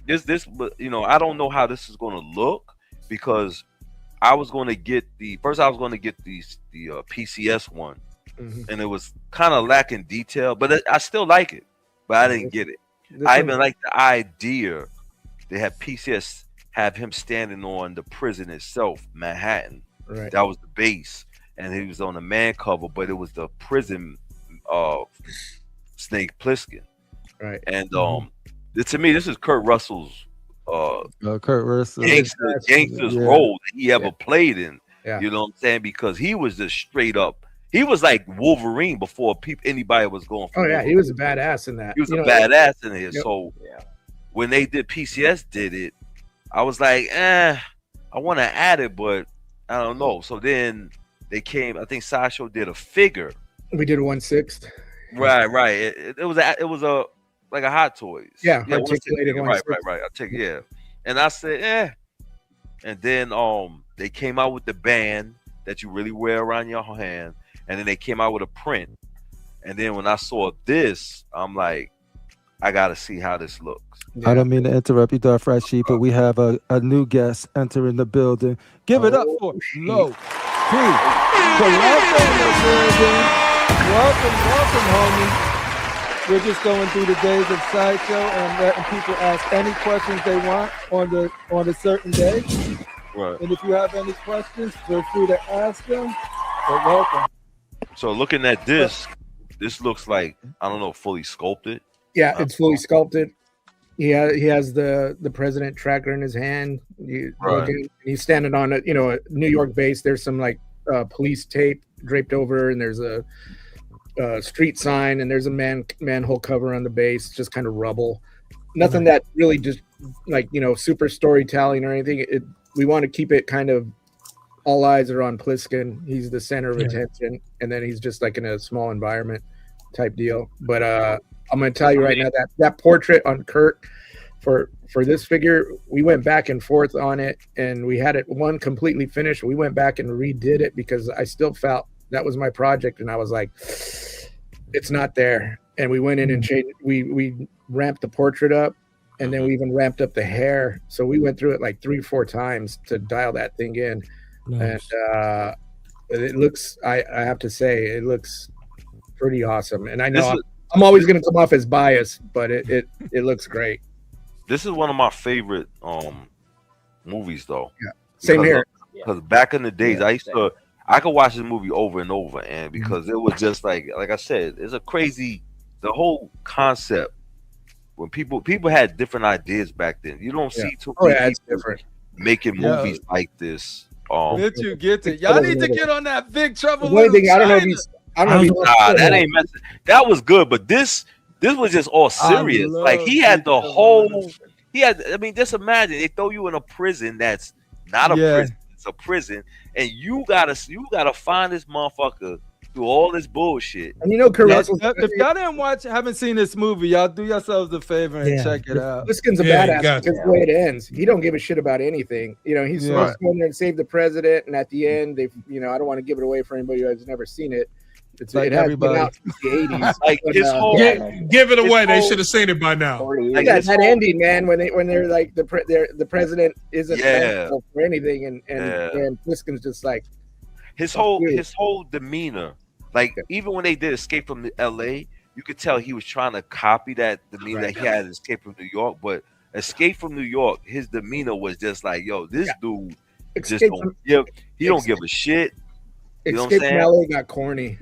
this I don't know how this is going to look because I was going to get the PCS one, and it was kind of lacking detail, but I still like it, but I didn't get it. I even like the idea they have PCS have him standing on the prison itself, Manhattan. Right. That was the base. And he was on the man cover, but it was the prison Snake Plissken. Right. And to me, this is Kurt Russell's gangster's role that he ever played in. Yeah. You know what I'm saying? Because he was just straight up. He was like Wolverine before anybody was going for Wolverine. He was a badass in that. He was a badass in here. Yep. So when they did PCS did it, I was like, I want to add it, but I don't know. So then they came. I think Sideshow did a figure. We did a 1/6. Right. It was a like a Hot Toys. Yeah, articulated right. I take and I said, and then they came out with the band that you really wear around your hand, and then they came out with a print, and then when I saw this, I'm like, I gotta see how this looks. Yeah. I don't mean to interrupt you, Darth Rat Sheep, but we have a new guest entering the building. Give it up for Low P. Welcome, homie. We're just going through the days of Sideshow and letting people ask any questions they want on a certain day. Right. And if you have any questions, feel free to ask them. But welcome. So looking at this looks like, I don't know, fully sculpted. Yeah, it's fully sculpted. He has the president tracker in his hand. He's standing on a New York base. There's some like police tape draped over, and there's a street sign, and there's a manhole cover on the base, just kind of rubble. Nothing that really just like super storytelling or anything. We want to keep it kind of all eyes are on Pliskin. He's the center of attention, and then he's just like in a small environment type deal. But I'm going to tell you right now that portrait on Kurt for this figure, we went back and forth on it, and we had it one completely finished. We went back and redid it because I still felt that was my project, and I was like, it's not there. And we went in and changed. We ramped the portrait up, and then we even ramped up the hair. So we went through it like 3-4 times to dial that thing in. Nice. And it looks, I have to say, it looks pretty awesome. And I know I'm always going to come off as biased, but it looks great. This is one of my favorite movies, though. Yeah, same here. Because back in the days, I could watch this movie over and over, and because it was just like I said, it's a crazy. The whole concept when people had different ideas back then. You don't see too many people making movies like this. Did you get it? Y'all need to get on that Big Trouble. I don't know if you. That ain't messing. That was good, but this was just all serious. Like he had the whole. I mean, just imagine they throw you in a prison that's not a prison. It's a prison, and you gotta find this motherfucker through all this bullshit. And if y'all haven't seen this movie, y'all do yourselves a favor and check it out. Pliskin's a badass. That's the way it ends. He don't give a shit about anything. He's supposed to go in there and save the president, and at the end, I don't want to give it away for anybody who has never seen it. It has been out since the 80s. Like his whole, give it away. They should have seen it by now. Like that ending, man, when they're like the president isn't thankful for anything, and Pliskin's just like his whole demeanor. Like even when they did Escape from L.A., you could tell he was trying to copy that demeanor that he had in Escape from New York. But Escape from New York, his demeanor was just like, yo, this dude don't give a shit. You know Escape from L.A. got corny.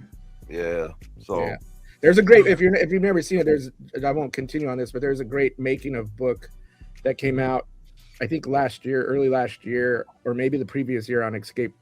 Yeah. So there's a great if you've never seen it, I won't continue on this, but there's a great making of book that came out, I think early last year, or maybe the previous year on Escape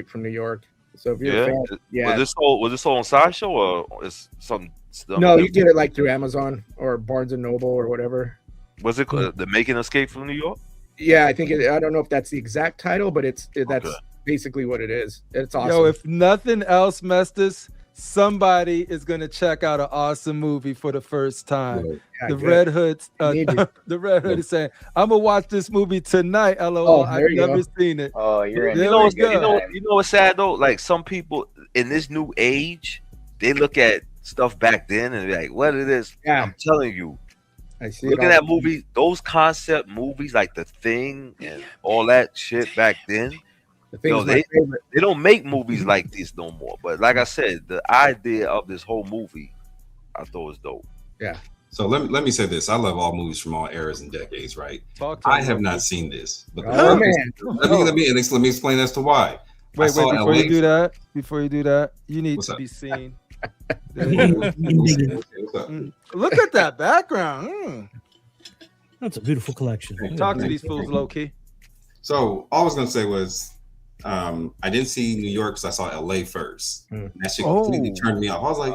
from New York. So if you're a fan, was this all on Sideshow or is something? No, you get it like through Amazon or Barnes and Noble or whatever. Was it the Making Escape from New York? Yeah, I think I don't know if that's the exact title, but that's basically what it is. It's awesome. Yo, if nothing else, Mestis, somebody is gonna check out an awesome movie for the first time. Yeah, the Red Hood, the Red Hood is saying, "I'm gonna watch this movie tonight." LOL. I've never seen it. Oh, you're in. You know what's sad though? Like some people in this new age, they look at stuff back then and be like, "What it is?" Yeah. I'm telling you. I see. Looking at movies, those concept movies like The Thing and all that shit back then. They don't make movies like this no more. But like I said, the idea of this whole movie, I thought was dope. Yeah. So let me say this: I love all movies from all eras and decades. Right? I have not seen this, but let me explain as to why. Wait, before you do that, you need to be seen. Look at that background. That's a beautiful collection. Talk to these fools, low key. So all I was gonna say was, I didn't see New York because I saw LA first. That shit completely turned me off. I was like,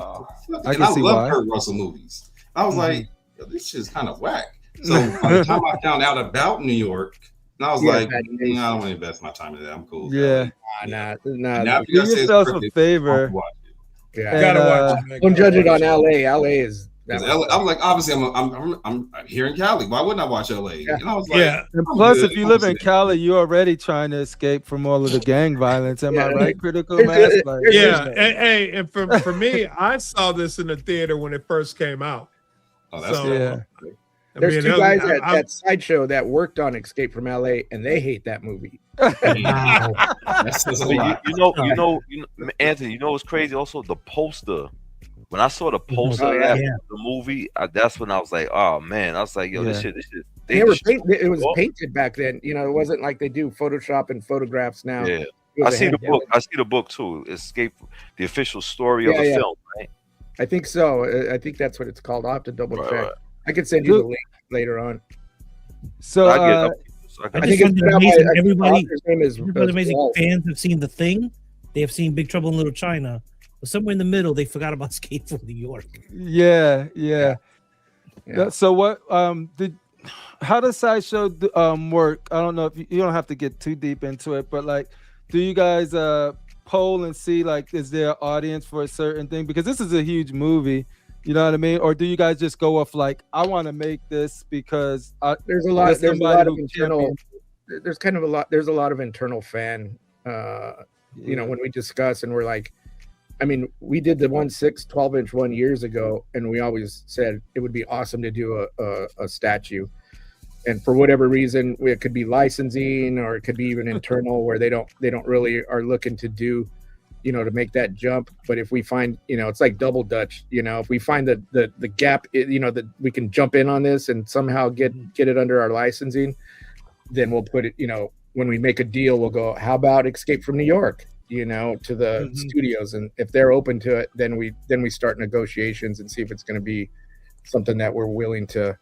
I love Kurt Russell movies. I was like, this shit's kind of whack. So by the time I found out about New York, And I was like, I don't want to invest my time in that. I'm cool. Yeah, nah. Now Do yourself a favor. Yeah, gotta watch it. Don't judge it on LA. LA is. I'm like, obviously, I'm here in Cali. Why wouldn't I watch LA? Yeah. And I was like, and plus, if you live in Cali, you're already trying to escape from all of the gang violence. Am I right, Critical Mass? Like, Hey, and for me, I saw this in the theater when it first came out. Oh, that's so, There's two guys at Sideshow that worked on Escape from LA, and they hate that movie. Wow. You know, Anthony. You know what's crazy? Also, the poster. When I saw the poster of the movie, that's when I was like, "Oh man!" I was like, "Yo, this shit." It was painted back then. You know, it wasn't like they do Photoshop and photographs now. Yeah, I see the book. I see the book too. Escape, the official story of the film, right? I think so. I think that's what it's called. I'll have to double check. Right. I can send you the link later on. So I think it's amazing. Everybody amazing fans have seen The Thing. They have seen Big Trouble in Little China. But somewhere in the middle, they forgot about Escape from New York. Yeah. So what? How does Sideshow work? I don't know if you don't have to get too deep into it, but like, do you guys poll and see like, is there an audience for a certain thing? Because this is a huge movie. You know what I mean? Or do you guys just go off like, I want to make this because there's a lot of internal. There's a lot of internal fan. You know, when we discuss and we're like, I mean, we did the 12-inch one years ago, and we always said it would be awesome to do a statue. And for whatever reason, it could be licensing, or it could be even internal, where they don't really are looking to do, you know, to make that jump. But if we find, you know, it's like double Dutch, you know, if we find the gap, you know, that we can jump in on this and somehow get it under our licensing, then we'll put it, you know, when we make a deal, we'll go, how about Escape from New York, you know, to the studios, and if they're open to it, then we start negotiations and see if it's going to be something that we're willing to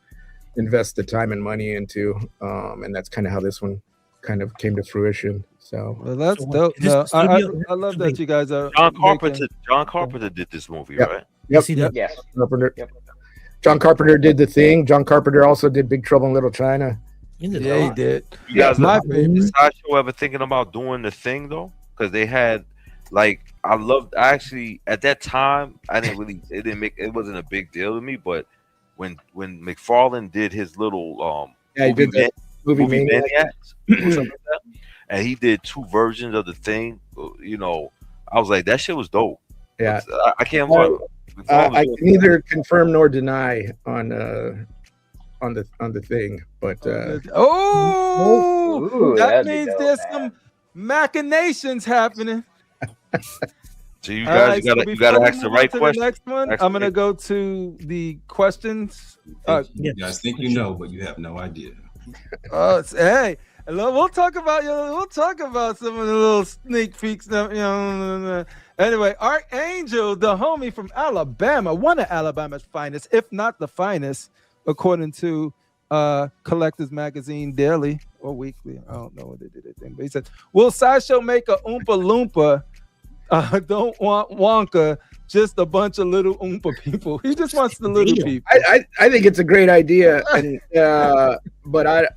invest the time and money into. And that's kind of how this one kind of came to fruition. So that's dope. No, I love that you guys are. John Carpenter did this movie, right? Yep. Yes. John Carpenter did The Thing. John Carpenter also did Big Trouble in Little China. Yeah, he did. You guys Sideshow ever thinking about doing The Thing though? Because they had, like, actually at that time, it wasn't a big deal to me, but when McFarlane did his little movie Maniacs, and he did 2 versions of The Thing, you know, I was like, that shit was dope. Yeah, I can't lie. I can neither confirm nor deny on the Thing, but that means there's some machinations happening. So you guys, you gotta ask the right question. Next one, I'm gonna go to the questions. You guys think you know, but you have no idea. Hey, we'll talk about some of the little sneak peeks. You know. Anyway, Archangel, the homie from Alabama, one of Alabama's finest, if not the finest, according to Collectors Magazine daily or weekly. I don't know what they did. But he said, will Sideshow make a Oompa Loompa? Don't want Wonka, just a bunch of little Oompa people. He just wants the little people. I think it's a great idea, and but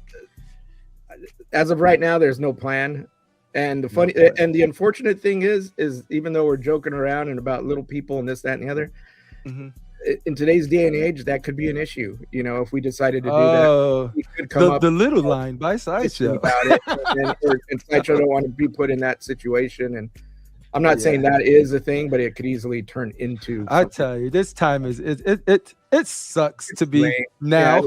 as of right now, there's no plan. And the unfortunate thing is even though we're joking around and about little people and this, that, and the other, in today's day and age, that could be an issue. You know, if we decided to do that, we could come up the little line by Sideshow about it, and Sideshow don't want to be put in that situation. And I'm not saying that is a thing, but it could easily turn into something. I tell you, this time it sucks to be lame. Now.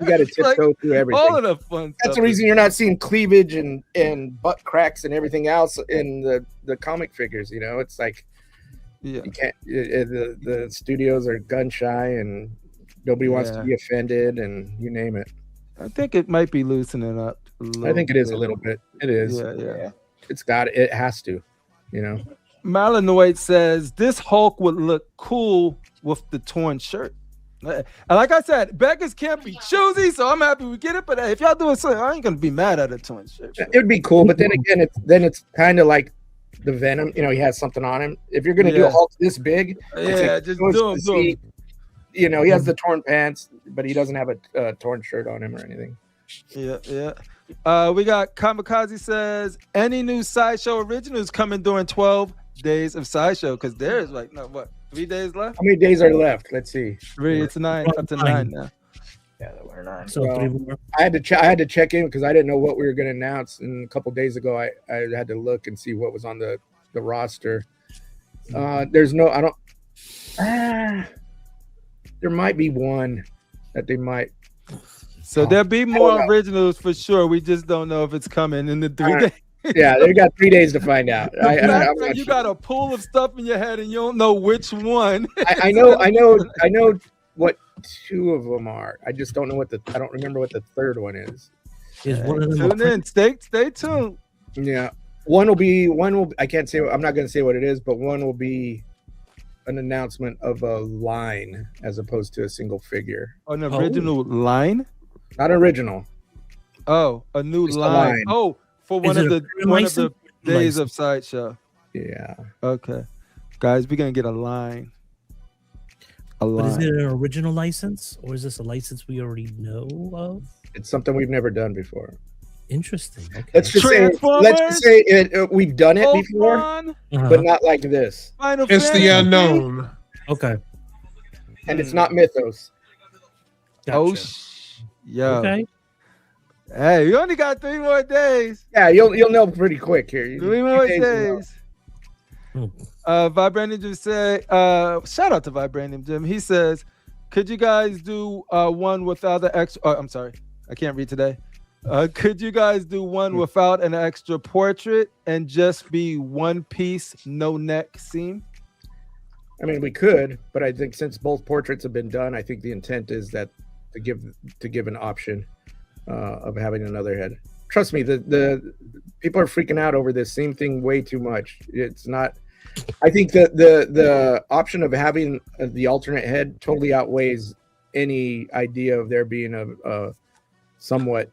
You got to tiptoe through everything. All of the fun. That's the reason you're not seeing cleavage and butt cracks and everything else in the comic figures. You know, it's like you can't. The studios are gun shy and nobody wants to be offended, and you name it. I think it might be loosening up. I think it is a little bit. It is. Yeah. It has to. You know, Malinoid says this Hulk would look cool with the torn shirt. And like I said, beggars can't be choosy, so I'm happy we get it. But if y'all do it, I ain't gonna be mad at a torn shirt. It would be cool, but then again, it's kind of like the Venom. You know, he has something on him. If you're gonna do a Hulk this big, just do him. You know, he has the torn pants, but he doesn't have a torn shirt on him or anything. Yeah. We got Kamikaze says, any new Sideshow originals coming during 12 days of Sideshow? Because there's 3 days left? How many days are left? Let's see. 3. It's 9. Up to 9 now. Yeah, there were 9. So 3 more. I had to check in because I didn't know what we were going to announce. And a couple days ago, I had to look and see what was on the roster. There's no, I don't. There might be one that they might. So there'll be more originals for sure. We just don't know if it's coming in the 3 days. Yeah, they got 3 days to find out. You got a pool of stuff in your head and you don't know which one. I know what 2 of them are. I just don't know I don't remember what the third one is. Is one of them tune in. Stay tuned. Yeah. One will I can't say, I'm not going to say what it is, but one will be an announcement of a line as opposed to a single figure. An original line? Not original. Oh, a new line. Oh, for one of the days of Sideshow. Yeah. Okay. Guys, we're going to get a line. But is it an original license or is this a license we already know of? It's something we've never done before. Interesting. Okay. Let's just say we've done it before, but not like this. It's the unknown. Okay. And it's not Mythos. Gotcha. Yeah. Okay. Hey, you only got 3 more days. Yeah, you'll know pretty quick here. 3 more days. Vibranium just said, shout out to Vibranium Jim. He says, could you guys do one without the extra? I'm sorry, I can't read today. Could you guys do one without an extra portrait and just be one piece, no neck seam? I mean, we could, but I think since both portraits have been done, I think the intent is that to give an option of having another head. Trust me, the people are freaking out over this seam thing way too much. It's not. I think that the option of having the alternate head totally outweighs any idea of there being a somewhat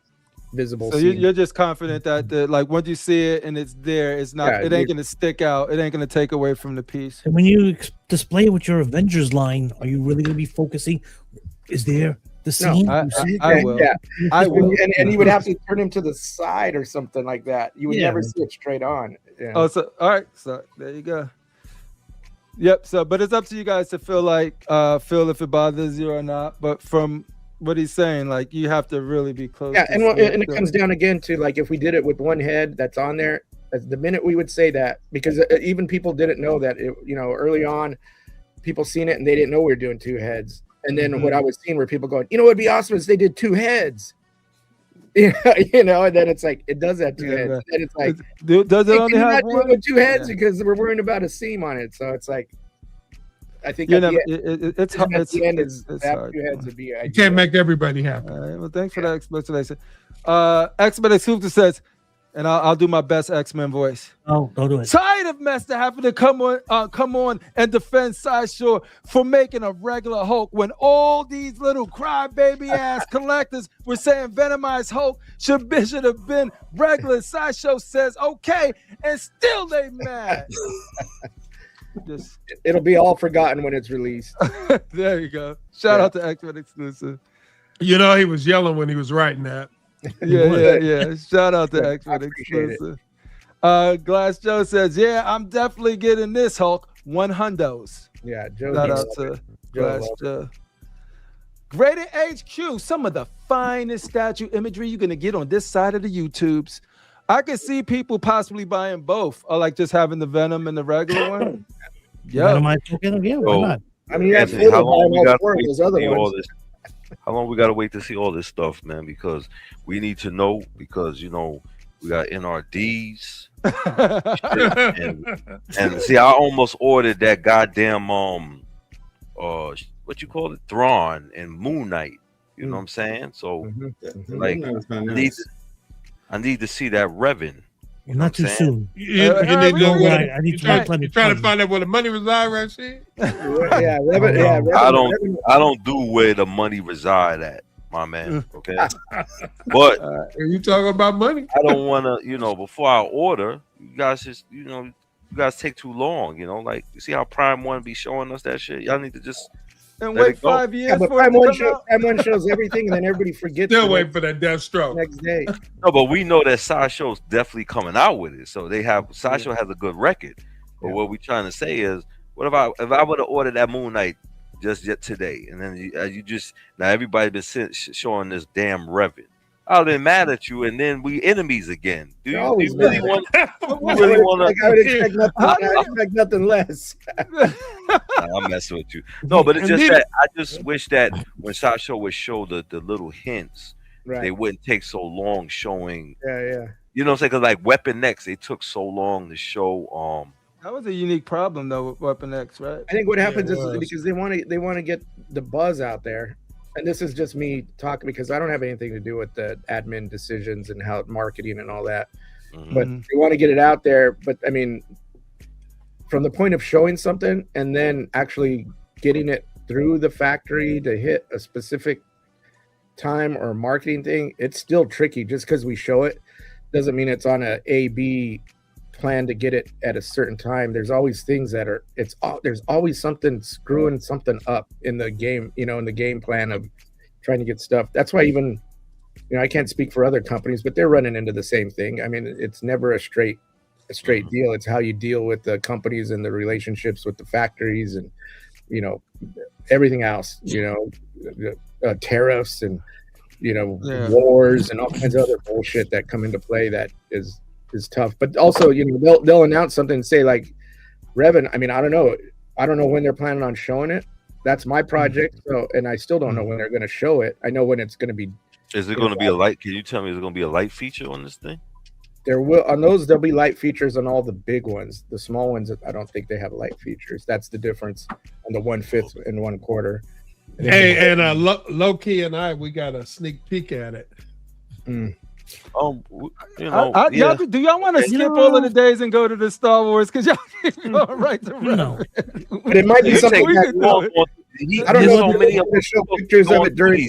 visible. So you're just confident that like once you see it and it's there, it's not. It ain't gonna stick out. It ain't gonna take away from the piece. And when you display it with your Avengers line, are you really gonna be focusing? Is there the scene? No, I will. Yeah, I will. And you would have to turn him to the side or something like that. You would never see it straight on. Yeah. Oh, so all right. So there you go. Yep. So, but it's up to you guys to feel if it bothers you or not. But from what he's saying, like you have to really be close. Yeah, and it comes down again to like if we did it with one head that's on there, the minute we would say that, because even people didn't know that early on, people seen it and they didn't know we were doing 2 heads. And then what I was seeing were people going, what'd be awesome is they did 2 heads. And then it's like it does have 2 heads. And then it's like does it only have one with 2 heads because we're worrying about a seam on it. So it's like I think it's hard. At the end, it's hard. 2 heads would be you can't make everybody happy. All right, well, thanks for that explanation. X-Men Hooper says, and I'll do my best X-Men voice. Oh, don't do it. Tired of Master having to come on and defend Sideshow for making a regular Hulk when all these little crybaby ass collectors were saying Venomized Hulk should have been regular. Sideshow says okay, and still they mad. It'll be all forgotten when it's released. There you go. Shout out to X-Men Exclusive. He was yelling when he was writing that. Yeah. Shout out to X-Men Exclusive. Glass Joe says, yeah, I'm definitely getting this Hulk 1 hundos. Yeah, Joe. Shout out to Glass Joe. Graded HQ, some of the finest statue imagery you're gonna get on this side of the YouTubes. I could see people possibly buying both, or like just having the Venom and the regular one. Yeah, why not? I mean, how long we got to wait to see all this stuff, man? Because we need to know. Because we got NRDs, and see, I almost ordered that goddamn what you call it, Thrawn and Moon Knight. You know what I'm saying? So, like, I need to see that Revan. Well, not too soon. You need to know what I need to trying to find out where the money reside, right? Shit. Revan, I don't do where the money reside at, my man. Okay, but you talking about money? I don't want to. Before I order, you guys just, you guys take too long. Like you see how Prime One be showing us that shit. Y'all need to just and wait 5 years but for it to come out? Prime 1 shows everything, and then everybody forgets. Still waiting for that Deathstroke next day. No, but we know that Sideshow's definitely coming out with it. So Sideshow has a good record. But what we're trying to say is, what if I would have ordered that Moon Knight just yet today, and then you just now everybody been showing this damn Revan. I would have been mad at you, and then we enemies again. Do you really want? I would expect nothing less. I'm messing with you. No, but it's just that I just wish that when Sideshow would show the little hints, they wouldn't take so long showing. Yeah. You know what I'm saying? Because like Weapon X, they took so long to show. That was a unique problem though with Weapon X, right? I think what happens is because they want to get the buzz out there. And this is just me talking because I don't have anything to do with the admin decisions and how marketing and all that. But they want to get it out there. But I mean, from the point of showing something and then actually getting it through the factory to hit a specific time or marketing thing, it's still tricky. Just because we show it doesn't mean it's on a A/B plan to get it at a certain time. There's always things that are there's always something screwing something up in the game, in the game plan of trying to get stuff. That's why even I can't speak for other companies, but they're running into the same thing. I mean, it's never a straight deal. It's how you deal with the companies and the relationships with the factories and everything else, tariffs and wars and all kinds of other bullshit that come into play that is tough. But also, they'll announce something and say like Revan. I mean, I don't know when they're planning on showing it. That's my project. So, and I still don't know when they're going to show it. I know when it's going to be. Is it going to be a light? Can you tell me, is it going to be a light feature on this thing? There'll be light features on all the big ones. The small ones, I don't think they have light features. That's the difference on the 1/5 and 1/4. Hey, and Low-Key and we got a sneak peek at it. Do y'all want to skip all of the days and go to the Star Wars? Because y'all going right to But it might be something I don't know. So many of the show pictures of it during.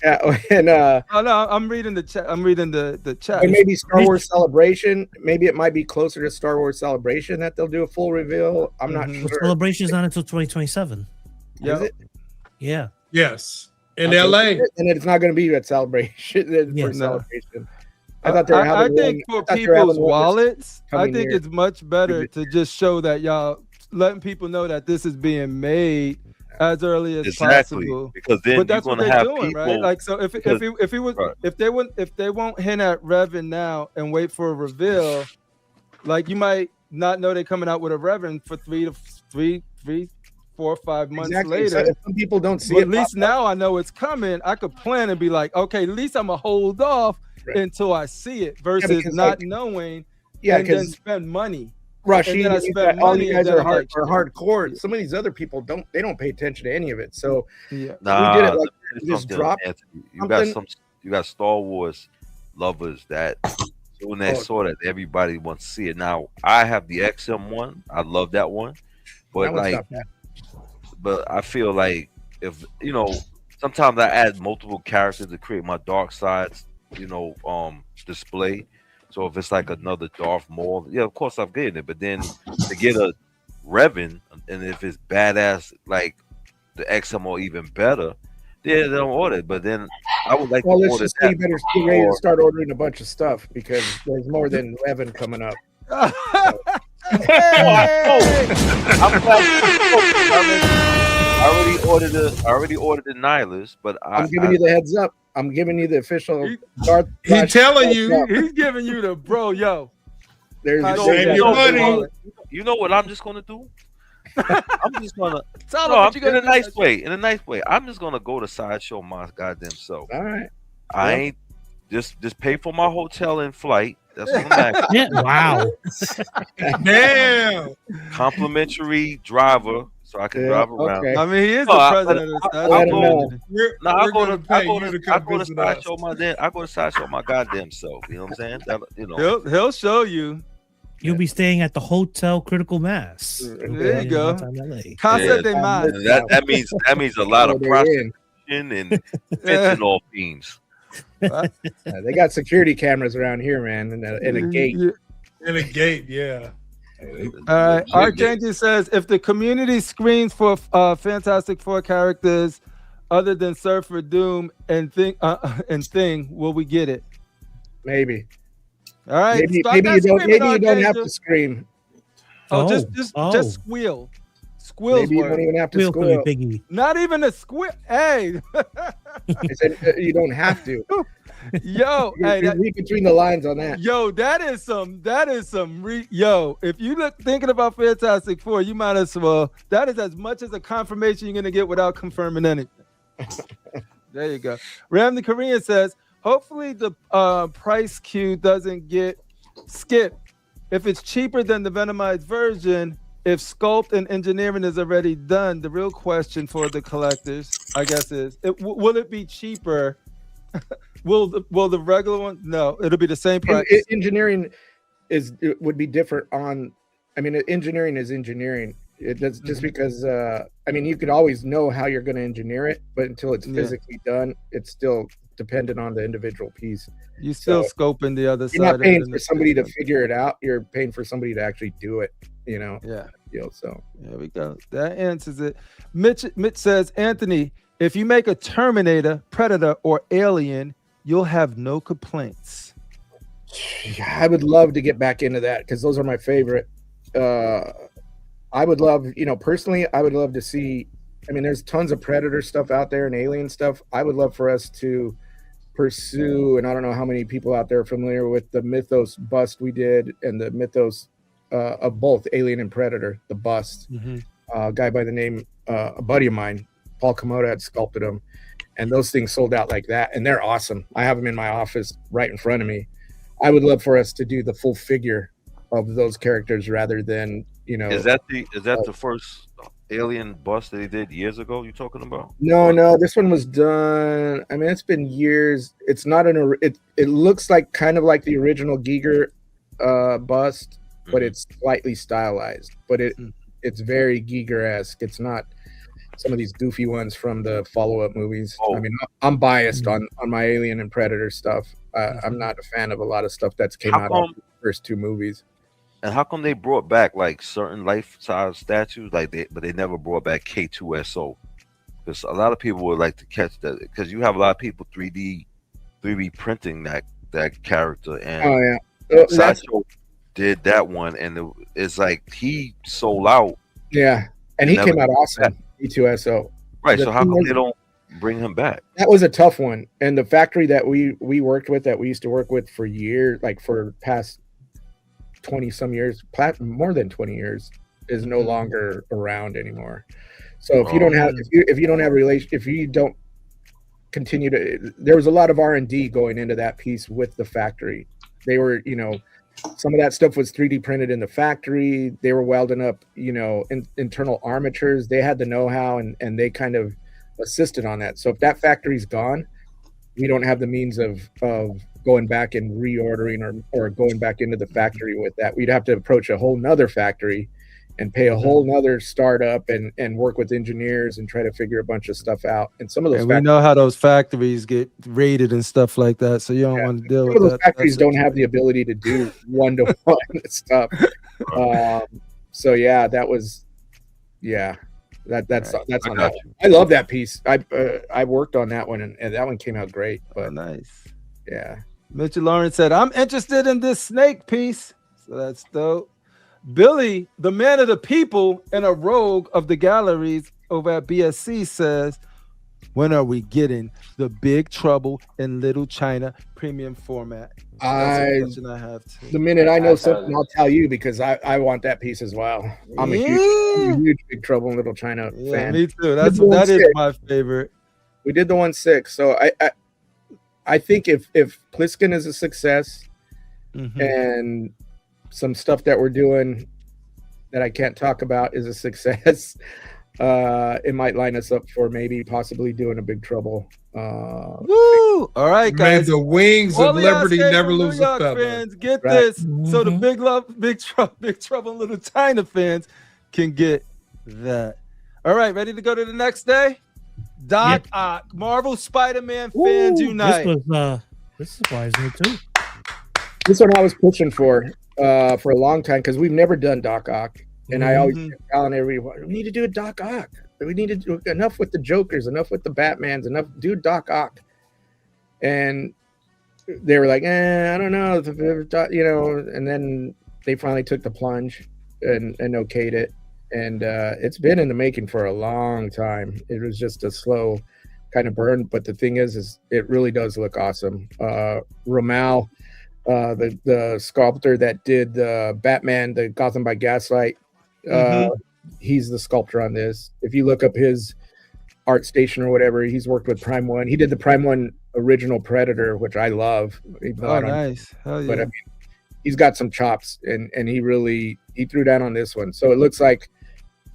Yeah, and no, I'm reading the chat. I'm reading the chat. And maybe Star Wars Celebration. Maybe it might be closer to Star Wars Celebration that they'll do a full reveal. I'm not sure. Celebration is not until 2027. Is it? Yeah. Yes. In LA, and it's not going to be at Celebration. Celebration. I thought I think for people's wallets, I think it's much better to just show that y'all letting people know that this is being made as early as possible. Because then that's what they're doing, right? Like, so if they won't hint at Revan now and wait for a reveal, like you might not know they're coming out with a Revan for 4 or 5 months later. So if some people don't see it. At least now I know it's coming. I could plan and be like, okay, at least I'm gonna hold off until I see it versus not knowing and then spend money. Rashid, all you guys are hardcore. Some of these other people don't pay attention to any of it. So we did it like just drop. You got Star Wars lovers that when they saw that everybody wants to see it. Now I have the XM1. I love that one, but but I feel like if sometimes I add multiple characters to create my dark sides, display. So if it's like another Darth Maul, of course I'm getting it. But then to get a Revan, and if it's badass like the XM or even better, they don't order it. But then I would like to order that. You better be ready to start ordering a bunch of stuff because there's more than Revan coming up. I already ordered the Nihilus, but I'm giving you the heads up. I'm giving you the official. He's telling you. He's giving you the yo. Save your money. You know what I'm just gonna do? I'm just gonna. In a nice way. I'm just gonna go to Sideshow my goddamn self. All right. I ain't just pay for my hotel and flight. That's what I'm asking. Yeah. Wow. Damn. Complimentary driver. So I can drive around. Okay. I mean, he is the president of I go to Sideshow my goddamn self. You know what I'm saying? He'll show you. You'll be staying at the Hotel Critical Mass. There you go. Casa de Mass. That means a lot of prostitution and fentanyl fiends. They got security cameras around here, man, and a gate. In a gate, yeah. All right. Archangel says, if the community screens for Fantastic Four characters other than Surfer, Doom, and Thing, will we get it? Maybe. All right. Maybe you don't have to scream. Just squeal. Squeals. Maybe you don't even have to squeal. Not even a squeal. Hey. I said you don't have to. Yo, read between the lines on that. Yo, that is some. Yo, if you thinking about Fantastic Four, you might as well. That is as much as a confirmation you're gonna get without confirming anything. There you go. Ram the Korean says, hopefully the price queue doesn't get skipped. If it's cheaper than the Venomized version, if sculpt and engineering is already done, the real question for the collectors, I guess, is will it be cheaper? will the regular one? No, it'll be the same price. Engineering would be different on. I mean, engineering is engineering. It does just because. I mean, you could always know how you're going to engineer it, but until it's physically done, it's still dependent on the individual piece. You still scoping the other side. You're not paying for somebody to figure it out. You're paying for somebody to actually do it. You know. Yeah. So there we go. That answers it. Mitch says, Anthony, if you make a Terminator, Predator, or Alien, you'll have no complaints. I would love to get back into that because those are my favorite. I would love, personally, I would love to see. I mean, there's tons of Predator stuff out there and Alien stuff. I would love for us to pursue, and I don't know how many people out there are familiar with the Mythos bust we did and the Mythos of both Alien and Predator, the bust. A guy by the name, a buddy of mine, Paul Komoda, had sculpted them, and those things sold out like that, and they're awesome. I have them in my office right in front of me. I would love for us to do the full figure of those characters rather than, Is that the first Alien bust that he did years ago? You talking about? No, this one was done. I mean, it's been years. It's not it looks like kind of like the original Giger bust, but it's slightly stylized. But it's very Giger-esque. It's not some of these goofy ones from the follow-up movies. I mean, I'm biased on my Alien and Predator stuff. I'm not a fan of a lot of stuff that's came out of the first two movies. And how come they brought back like certain life-size statues, but they never brought back K2SO? Because a lot of people would like to catch that, because you have a lot of people 3D printing that character, and Sideshow did that one, and it's like he sold out. Yeah, and he came out awesome. K2SO. Right. So how come they don't bring him back? That was a tough one, and the factory that we worked with, that we used to work with for years, like for past 20 some years, more than 20 years, is no longer around anymore. So if you don't have if you don't continue to, there was a lot of R&D going into that piece with the factory. They were, some of that stuff was 3D printed in the factory. They were welding up, internal armatures. They had the know-how, and they kind of assisted on that. So if that factory's gone, we don't have the means of going back and reordering or going back into the factory with that. We'd have to approach a whole nother factory and pay a whole nother startup and work with engineers and try to figure a bunch of stuff out. And some of those we know how those factories get rated and stuff like that, so you don't want to deal with that. Some of those factories don't have the ability to do one-to-one stuff. So yeah, that was that's on that. I love that piece. I worked on that one, and that one came out great. But nice. Yeah. Mitchell Lawrence said, I'm interested in this snake piece. So that's dope. Billy, the man of the people and a rogue of the galleries over at BSC, says, when are we getting the Big Trouble in Little China premium format? That's a question I have too. The minute I know something, I'll tell you, because I want that piece as well. I'm a huge Big Trouble in Little China fan. Me too. That is my favorite. We did the 1/6, so I think if Pliskin is a success, and some stuff that we're doing that I can't talk about is a success, it might line us up for maybe possibly doing a Big Trouble. Woo! All right, guys. May the wings of liberty never lose a feather. Fans, get this. So the Big Trouble in Little China fans can get that. All right, ready to go to the next day? Doc Ock, Marvel Spider-Man fans unite. This surprised me too. This one I was pushing for. for a long time because we've never done Doc Ock, and I always kept telling everyone, we need to do a Doc Ock. We need to do enough with the Jokers, enough with the Batmans, enough do Doc Ock. And they were like, I don't know, and then they finally took the plunge and okayed it. And it's been in the making for a long time. It was just a slow kind of burn, but the thing is it really does look awesome. Ramal, the sculptor that did Batman, the Gotham by Gaslight, he's the sculptor on this. If you look up his ArtStation or whatever, he's worked with Prime One. He did the Prime One original Predator, which I love. Nice. Hell yeah. But I mean, he's got some chops, and he threw down on this one. So it looks like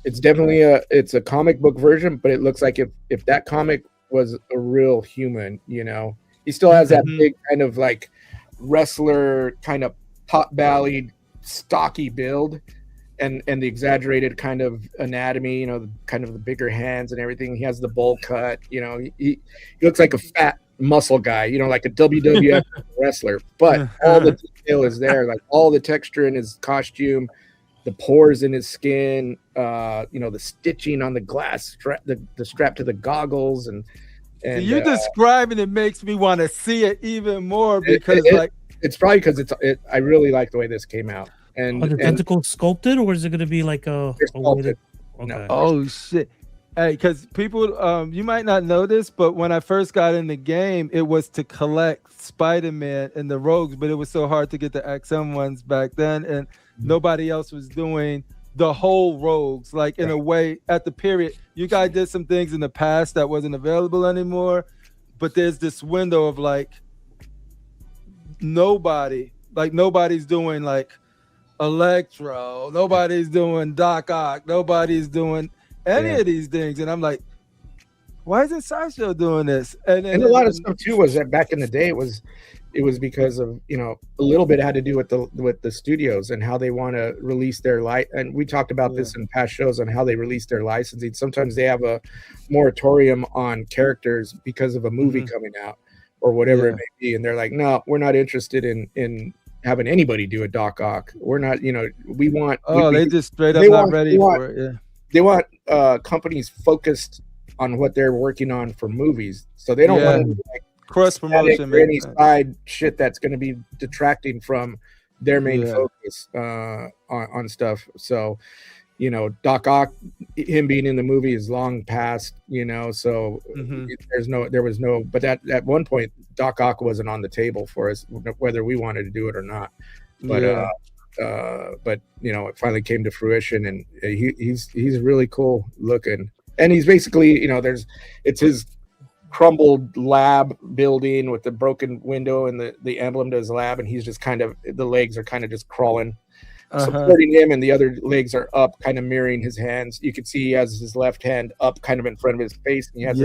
it's definitely it's a comic book version, but it looks like if that comic was a real human, he still has that big kind of like wrestler kind of pot-bellied stocky build and the exaggerated kind of anatomy, kind of the bigger hands and everything. He has the bowl cut, he looks like a fat muscle guy, like a WWF wrestler, but all the detail is there, like all the texture in his costume, the pores in his skin, the stitching on the glass strap, the strap to the goggles, and you describing it makes me want to see it even more because it's probably because I really like the way this came out. And are the tentacles sculpted, or is it going to be like a way to, okay. No. Oh shit! Hey, because people, you might not know this, but when I first got in the game, it was to collect Spider-Man and the Rogues, but it was so hard to get the XM ones back then, and nobody else was doing the whole Rogues. Like in a way, at the period, you guys did some things in the past that wasn't available anymore, but there's this window of like nobody's doing like Electro, nobody's doing Doc Ock, nobody's doing any of these things, and I'm like, why isn't Sideshow doing this? And a lot of stuff too was that back in the day it was because of a little bit had to do with the studios and how they want to release their and we talked about this in past shows on how they release their licensing. Sometimes they have a moratorium on characters because of a movie coming out or whatever it may be, and they're like, no, we're not interested in having anybody do a Doc Ock. We're not, we want. They just straight up not ready for it. Yeah. They want companies focused on what they're working on for movies, so they don't want to like cross promotion or any side shit that's going to be detracting from their main focus on stuff. So, Doc Ock, him being in the movie is long past, so there was no, but at one point Doc Ock wasn't on the table for us, whether we wanted to do it or not. But it finally came to fruition, and he's really cool looking, and he's basically, it's his crumbled lab building with the broken window and the emblem to his lab, and he's just kind of, the legs are kind of just crawling, supporting him, and the other legs are up, kind of mirroring his hands. You can see he has his left hand up kind of in front of his face, and he has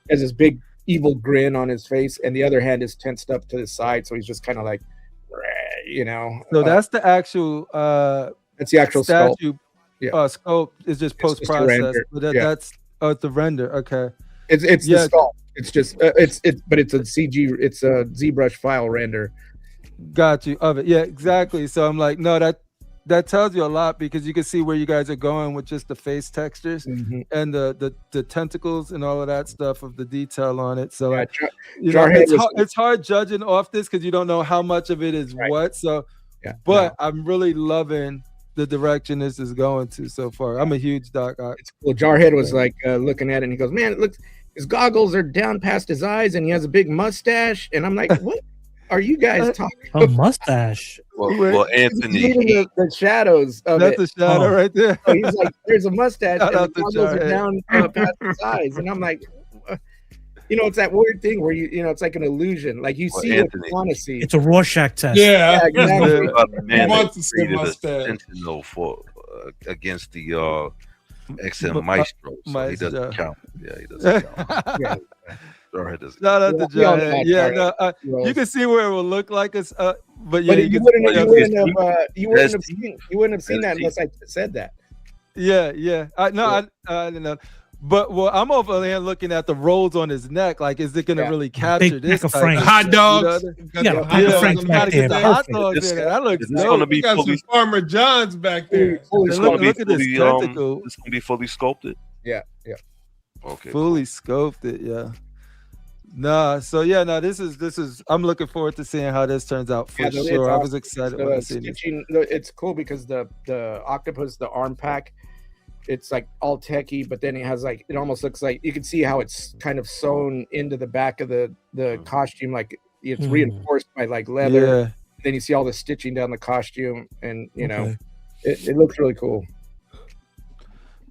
this big evil grin on his face, and the other hand is tensed up to the side, so he's just kind of like, So that's the actual that's the actual statue. Sculpt. Sculpt is just post process, but that's it's the render. Okay, it's the sculpt. It's just but it's a CG. It's a ZBrush file render. Got you of it. Yeah, exactly. So I'm like, no, that tells you a lot, because you can see where you guys are going with just the face textures and the tentacles and all of that stuff of the detail on it. So it's hard judging off this because you don't know how much of it is what. So, I'm really loving the direction this is going to so far. I'm a huge Doc Ock. It's cool. Jarhead was like looking at it and he goes, man, it looks, his goggles are down past his eyes and he has a big mustache. And I'm like, what are you guys talking about? A mustache. Well, Anthony, the shadows of that's it. a shadow right there. So he's like, there's a mustache and the goggles are down past his eyes. And I'm like, it's that weird thing where it's like an illusion. Like you see Anthony, what you want to see. It's a Rorschach test. Yeah, exactly. Man, wants to see mustache for against the XM Maestro, so he doesn't count. Yeah, he doesn't count. Jarhead doesn't. Shout out to Jarhead. Yeah, you can see where it will look like us. But you wouldn't have seen that unless I said that. Yeah. I don't know. But well, I'm over here looking at the rolls on his neck. Like, is it going to really capture this? Hot dogs. Frank back there. Hot dogs in it. That looks dope. We got some Farmer John's back there. Look at this tentacle. It's gonna be fully sculpted. Yeah. Okay. Fully scoped it. Yeah. Nah. So yeah. No. This is. I'm looking forward to seeing how this turns out for sure. I was excited when I seen this. It's cool because the octopus, the arm pack, it's like all techy, but then it has like, it almost looks like you can see how it's kind of sewn into the back of the costume, like it's reinforced by like leather. Yeah. Then you see all the stitching down the costume, and you know, it looks really cool.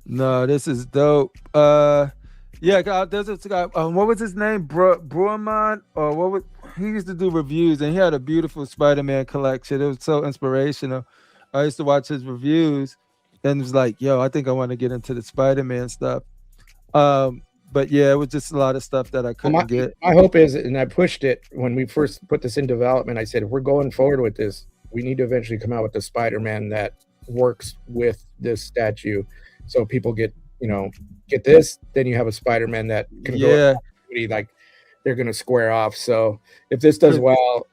No, this is dope. Yeah, there's this guy. What was his name? Bruemont, or what was he used to do reviews, and he had a beautiful Spider-Man collection. It was so inspirational. I used to watch his reviews, and it was like, yo, I think I want to get into the Spider-Man stuff. But yeah, it was just a lot of stuff that I couldn't get. My hope is, and I pushed it when we first put this in development, I said, if we're going forward with this, we need to eventually come out with the Spider-Man that works with this statue. So people get this, then you have a Spider-Man that can go like they're going to square off. So if this does well,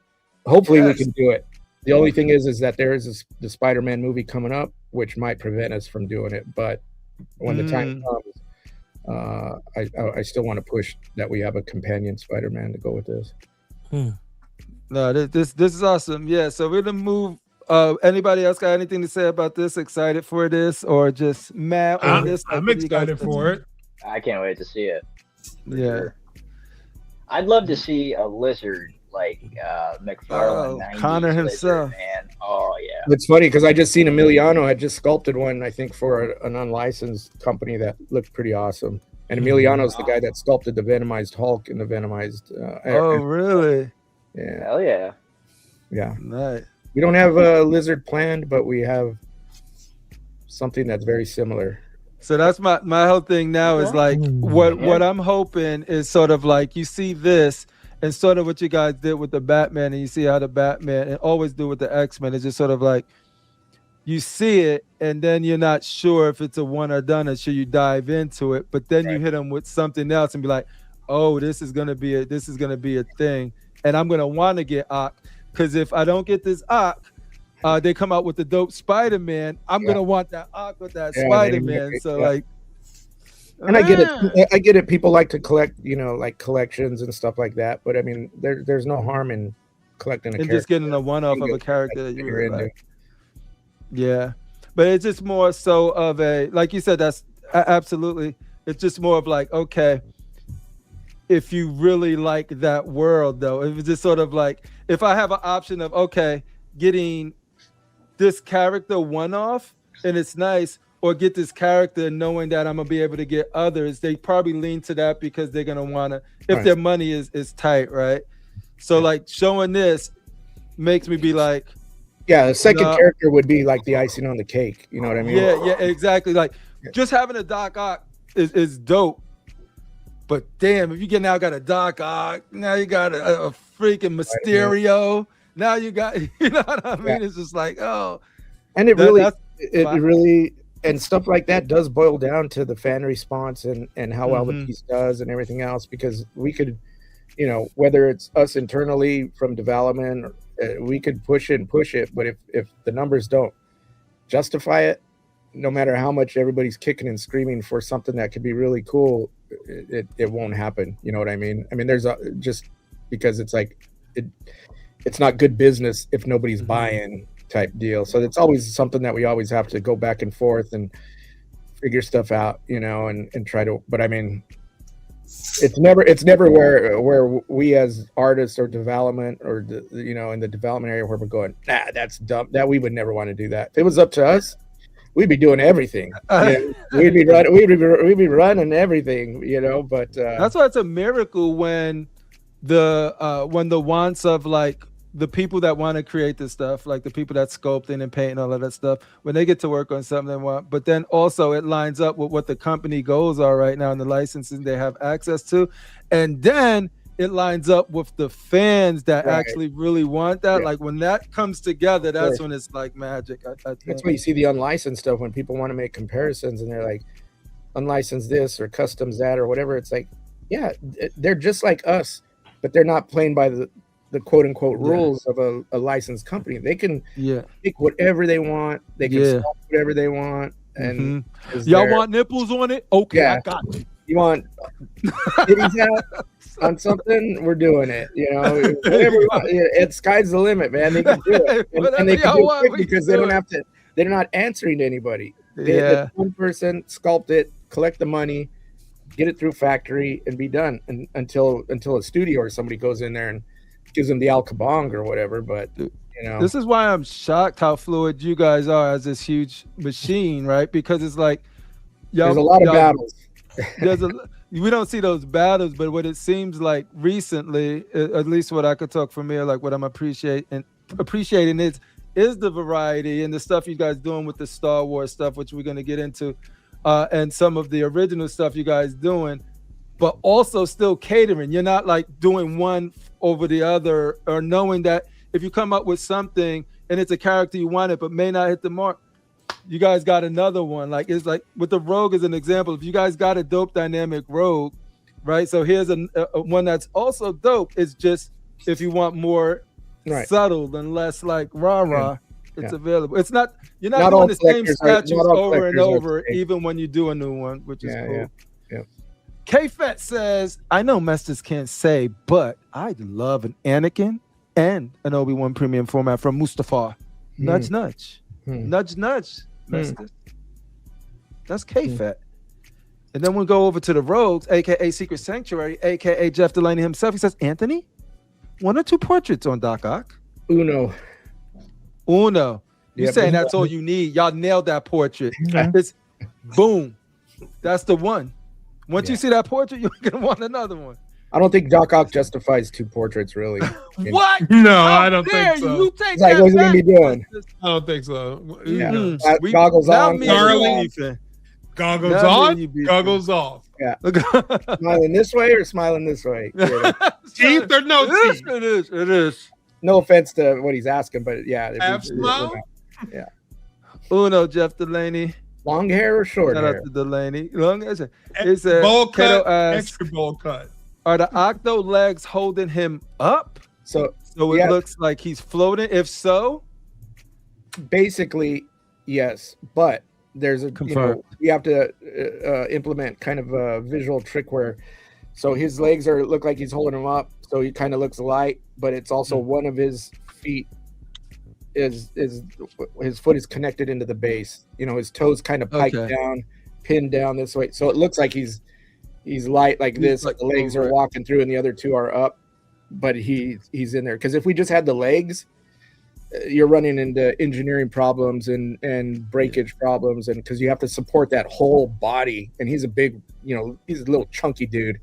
hopefully we can do it. The only thing is that there is the Spider-Man movie coming up, which might prevent us from doing it. But when the time comes, I still want to push that we have a companion Spider-Man to go with this. No, this is awesome. Yeah, so we're gonna move. Anybody else got anything to say about this? Excited for this, or just mad on this? I'm excited for it. I can't wait to see it. Yeah, I'd love to see a lizard like McFarlane. Connor himself. Man. Oh yeah. It's funny because I just seen Emiliano had just sculpted one, I think, for an unlicensed company that looked pretty awesome. And Emiliano's the guy that sculpted the Venomized Hulk and the Venomized. Oh, really? Yeah. Hell yeah. Yeah. Nice. We don't have a lizard planned, but we have something that's very similar. So that's my whole thing now is like what I'm hoping is sort of like you see this and sort of what you guys did with the Batman, and you see how the Batman and always do with the X-Men is just sort of like you see it and then you're not sure if it's a one or done until you dive into it, but then you hit them with something else and be like, oh, this is gonna be a thing, and I'm gonna want to get Ock. Because if I don't get this Ock, they come out with the dope Spider-Man. I'm gonna want that Ock with that Spider-Man. So like, and I get it. I get it. People like to collect, like collections and stuff like that. But I mean, there's no harm in collecting a character. Just getting a one-off of a character that you're into. Like. Yeah, but it's just more so of a, like you said, that's absolutely. It's just more of like, okay, if you really like that world, though, it was just sort of like, if I have an option of, okay, getting this character one-off and it's nice, or get this character knowing that I'm going to be able to get others, they probably lean to that because they're going to want to, if their money is tight, right? So like showing this makes me be like, yeah, the second character would be like the icing on the cake. You know what I mean? Yeah, exactly. Like just having a Doc Ock is dope. But damn, if you now got a Doc Ock, now you got a freaking Mysterio. Now you got, you know what I mean? Yeah. It's just like, oh. And it really, and stuff like that does boil down to the fan response and how well the piece does and everything else. Because we could, whether it's us internally from development, we could push it. But if the numbers don't justify it, no matter how much everybody's kicking and screaming for something that could be really cool, it won't happen. You know what I mean? I mean, there's just because it's like it's not good business if nobody's buying type deal. So it's always something that we always have to go back and forth and figure stuff out, and try to. But I mean, it's never where we as artists or development or in the development area where we're going, nah, that's dumb. That we would never want to do that. If it was up to us, we'd be doing everything. We'd be running everything, But that's why it's a miracle when the wants of like the people that want to create this stuff, like the people that sculpting and painting all of that stuff, when they get to work on something they want, but then also it lines up with what the company goals are right now and the licensing they have access to, and then it lines up with the fans that actually really want that. Like when that comes together, that's when it's like magic. I think. That's when you see the unlicensed stuff when people want to make comparisons and they're like unlicensed this or customs that or whatever. It's like, yeah, they're just like us, but they're not playing by the quote unquote rules of a licensed company. They can pick whatever they want. They can sell whatever they want. And y'all want nipples on it? Okay, I got it. You want titties out on something? We're doing it. You know, whatever we want. It's sky's the limit, man. They can do it, and they can do it quick because they don't have to. They're not answering to anybody. They one person sculpt it, collect the money, get it through factory, and be done. And until a studio or somebody goes in there and gives them the Al Kabong or whatever. But you know, this is why I'm shocked how fluid you guys are as this huge machine, right? Because it's like there's a lot of battles. We don't see those battles, but what it seems like recently, at least what I could talk from here, like what I'm appreciating is the variety and the stuff you guys doing with the Star Wars stuff, which we're going to get into, and some of the original stuff you guys doing, but also still catering. You're not like doing one over the other, or knowing that if you come up with something and it's a character you wanted but may not hit the mark, you guys got another one. Like, it's like with the Rogue as an example, if you guys got a dope dynamic Rogue, right? So here's a one that's also dope. It's just if you want more subtle and less like rah-rah, it's available. It's not, you're not doing the same statues over and over, even when you do a new one, which is cool. Yeah. K-Fat says, I know Masters can't say, but I'd love an Anakin and an Obi-Wan premium format from Mustafar. Nudge, nudge. Nudge, nudge, Masters. That's K-Fat. And then we'll go over to the Rogues, a.k.a. Secret Sanctuary, a.k.a. Jeff Delaney himself. He says, Anthony, 1 or 2 portraits on Doc Ock? Uno. You're saying that's all you need. Y'all nailed that portrait. It's boom. That's the one. Once you see that portrait, you're going to want another one. I don't think Doc Ock justifies 2 portraits, really. What? No, I don't think so. You take like, what's he going to be doing? I don't think so. Yeah. Goggles on. Goggles on, goggles off. Yeah. Smiling this way or smiling this way? Teeth or no teeth? It is. No offense to what he's asking, but yeah. Half smile? Yeah. Uno, Jeff Delaney. Long hair or short hair? Shout out to Delaney. Long hair. It's a bowl cut, extra bowl cut. Are the Octo legs holding him up? So it looks like he's floating. If so, basically, yes. But there's a you have to implement kind of a visual trick where, so his legs look like he's holding him up, so he kind of looks light, but it's also one of his feet is his foot is connected into the base. His toes kind of piked down, pinned down this way, so it looks like he's light like this. Like the legs are walking through, and the other 2 are up, but he's in there. Because if we just had the legs, you're running into engineering problems and breakage problems, and because you have to support that whole body, and he's a big, he's a little chunky dude.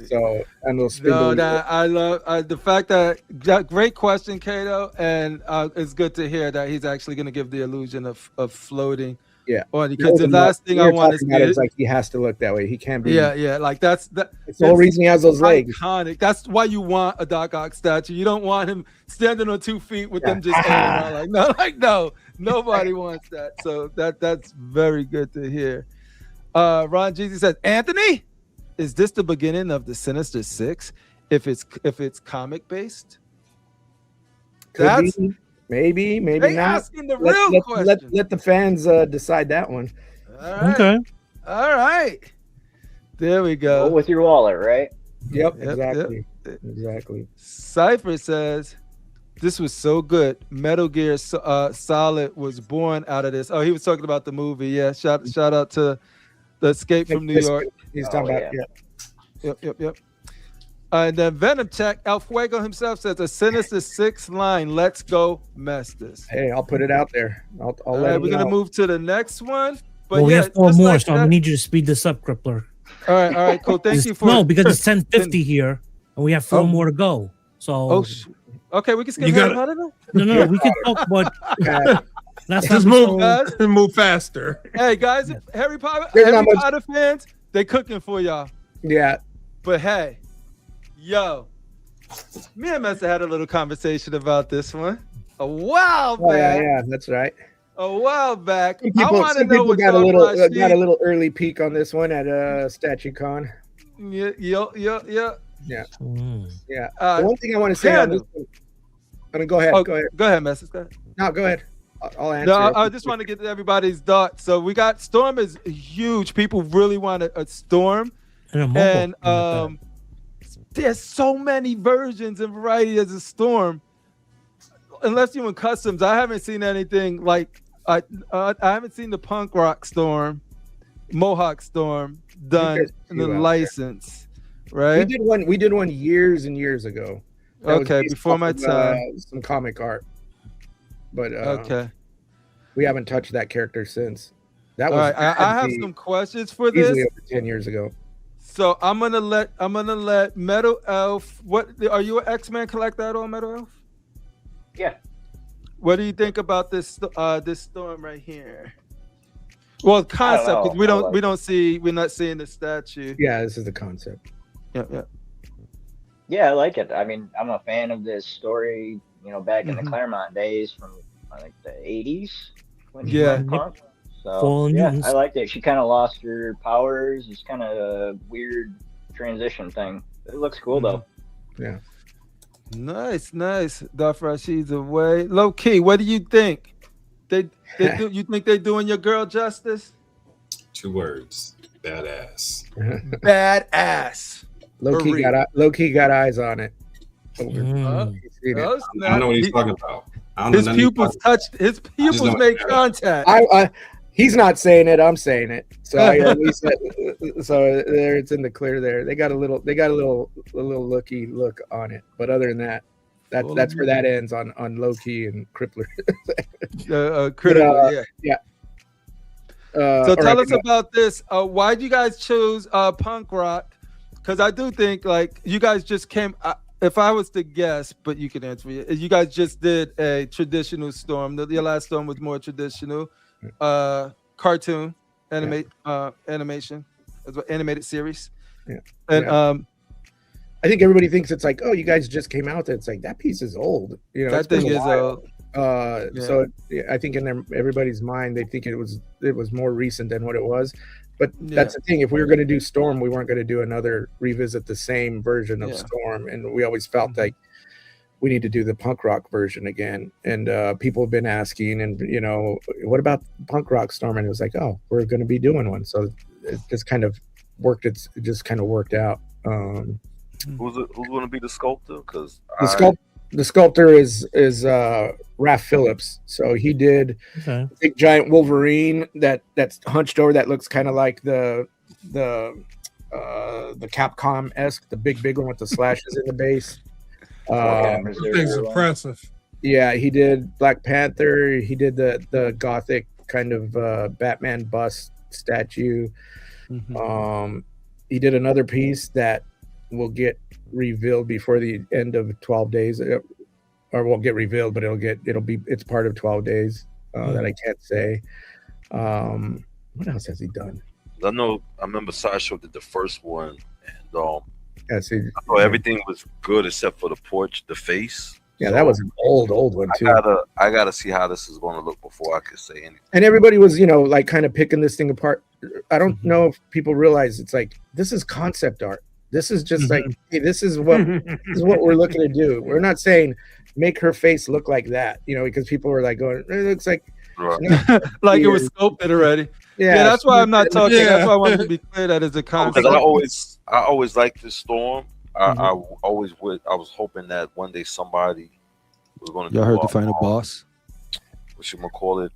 So and those spindly. I love the fact that great question, Kato, and it's good to hear that he's actually going to give the illusion of floating. Yeah, because the last thing I want is like he has to look that way. He can't be. Yeah. Like that's the whole reason he has those legs. Iconic. That's why you want a Doc Ock statue. You don't want him standing on 2 feet with them just hanging out. No, nobody wants that. So that's very good to hear. Ron Jeezy says, Anthony, is this the beginning of the Sinister Six? If it's comic based, Maybe not. Asking the real question. Let the fans decide that one. All right. All right. There we go. Go with your wallet, right? Yep. Exactly. Cypher says, this was so good. Metal Gear Solid was born out of this. Oh, he was talking about the movie. Yeah. Shout out to the Escape from New York. He's talking about Yep. And then Venom Check, El Fuego himself says a Sinister Six line. Let's go, Masters. Hey, I'll put it out there. I'll let him we're going to move to the next one. But we have 4 more, so I'm going to need you to speed this up, Crippler. All right, cool. Thank you for No, because it's 10:50 here, and we have 4 more to go. So okay, we can skip Harry Potter now? No, we can talk about Just move faster. Hey, guys, Harry Potter fans, they cooking for y'all. Yeah. But hey, yo, me and Messa had a little conversation about this one. A while back. Yeah, that's right. a while back. Some people got a little early peek on this one at StatueCon. Yeah. Yeah. The one thing I want to say on this one, I mean, go ahead. Go ahead, Message. Go ahead. No, go ahead. I'll answer. No, I just want to get everybody's thoughts. So we got Storm is huge. People really want a Storm, and there's so many versions and variety as a Storm. Unless you're in customs, I haven't seen anything like I haven't seen the punk rock Storm, Mohawk Storm done in the license, right? We did one years and years ago. Okay, before my time. Some comic art, but okay, we haven't touched that character since. That was. All right, I have some questions for this. Easily over 10 years ago. So I'm gonna let Metal Elf. What are you an X-Men collector at all, Metal Elf? Yeah. What do you think about this Storm right here? Well, concept, because we're not seeing the statue. Yeah, this is the concept. Yeah. Yeah, I like it. I mean, I'm a fan of this story, back in the Claremont days from I think the 80s when she went punk. So I liked it. She kind of lost her powers. It's kind of a weird transition thing. It looks cool though. Yeah. Nice. Darth Rashid's away. Low key, what do you think? You think they're doing your girl justice? 2 words: badass. Badass. Low key got eyes on it. I don't know what he's talking about. His pupils made contact. He's not saying it. I'm saying it. So there, it's in the clear. There, they got a little looky look on it. But other than that, that's where that ends on low key and Crippler. Crippler, yeah. So tell us about this. Why did you guys choose punk rock? Because I do think like you guys just came. If I was to guess, but you can answer me. You guys just did a traditional Storm. Your last Storm was more traditional. Cartoon animation as well, animated series. And I think everybody thinks it's like, oh, you guys just came out. It's like that piece is old. That thing is old. So I think in everybody's mind they think it was more recent than what it was. But that's the thing. If we were going to do Storm, we weren't going to do another revisit the same version of Storm, and we always felt like we need to do the punk rock version again. And people have been asking, and what about punk rock Storm? And it was like, oh, we're going to be doing one. So it just kind of worked. It just kind of worked out. Who's going to be the sculptor? Because the sculptor is Raph Phillips. So he did a big giant Wolverine that's hunched over. That looks kind of like the Capcom-esque, the big one with the slashes in the base. Thing's impressive. Yeah, he did Black Panther. He did the gothic kind of Batman bust statue. He did another piece that will get revealed before the end of 12 days, or won't get revealed, but it's part of 12 days that I can't say. What else has he done? I remember Sideshow did the first one, and I know everything was good except for the face. Yeah, that was an old one too. I gotta see how this is going to look before I could say anything. And everybody was, like kind of picking this thing apart. I don't know if people realize it's like this is concept art. This is just like, hey, this is what we're looking to do. We're not saying make her face look like that, because people were like going, it looks like like it was sculpted already. Yeah, that's why I'm not talking. That's why I wanted to be clear that it's a concept. Because I always liked this Storm. I was hoping that one day somebody was going to. Y'all heard the final boss. What should we call it?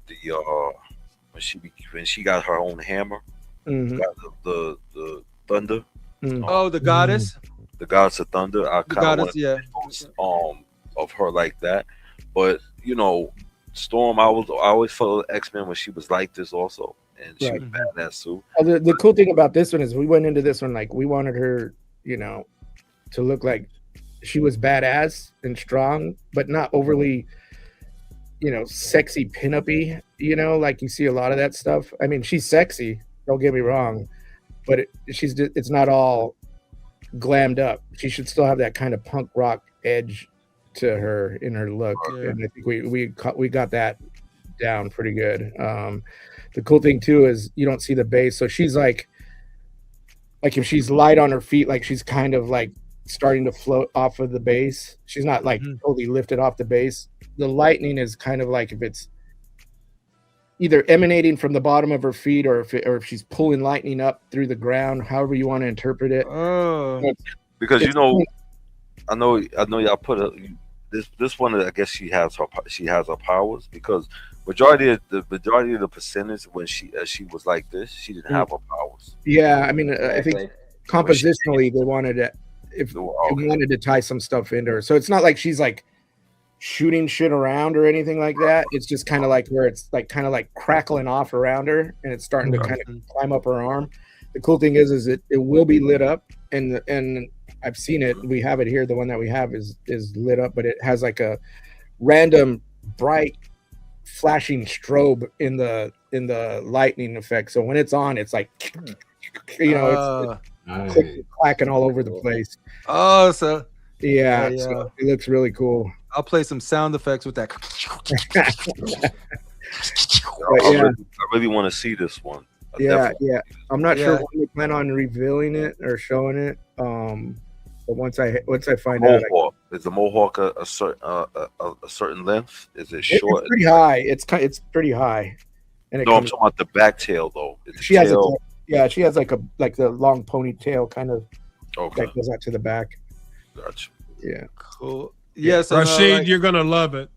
When she got her own hammer, got the thunder. Oh, the goddess. The goddess of thunder. I kind of wanted of her like that, but Storm. I always followed X-Men when she was like this also, and she was badass too. The cool thing about this one is we went into this one like we wanted her, to look like she was badass and strong, but not overly, sexy pinup-y, like you see a lot of that stuff. I mean, she's sexy, don't get me wrong, but it's not all glammed up. She should still have that kind of punk rock edge to her in her look. And I think we got that down pretty good. The cool thing too is you don't see the base, so she's like if she's light on her feet, like she's kind of like starting to float off of the base. She's not like totally lifted off the base. The lightning is kind of like if it's either emanating from the bottom of her feet or if she's pulling lightning up through the ground, however you want to interpret it. Because I know y'all put this one. I guess she has her powers, because majority of the percentage when she was like this, she didn't have her powers. Yeah, I mean, I think compositionally they wanted to wanted to tie some stuff into her, so it's not like she's like shooting shit around or anything like that. It's just kind of like where it's like kind of like crackling off around her and it's starting to kind of climb up her arm. The cool thing is it will be lit up, and I've seen it. We have it here. The one that we have is lit up, but it has like a random bright flashing strobe in the lightning effect. So when it's on, it's like it's clacking all over the place. Oh, so yeah, so it looks really cool. I'll play some sound effects with that. I really want to see this one. Yeah. I'm not sure when we plan on revealing it or showing it. But once I find out, is the mohawk a certain length? Is it short? It's pretty high. It's pretty high. And I'm talking about the back tail though. She has like the long ponytail kind of that goes out to the back. Gotcha. Yeah. Cool. Yes, Rashid, you're gonna love it.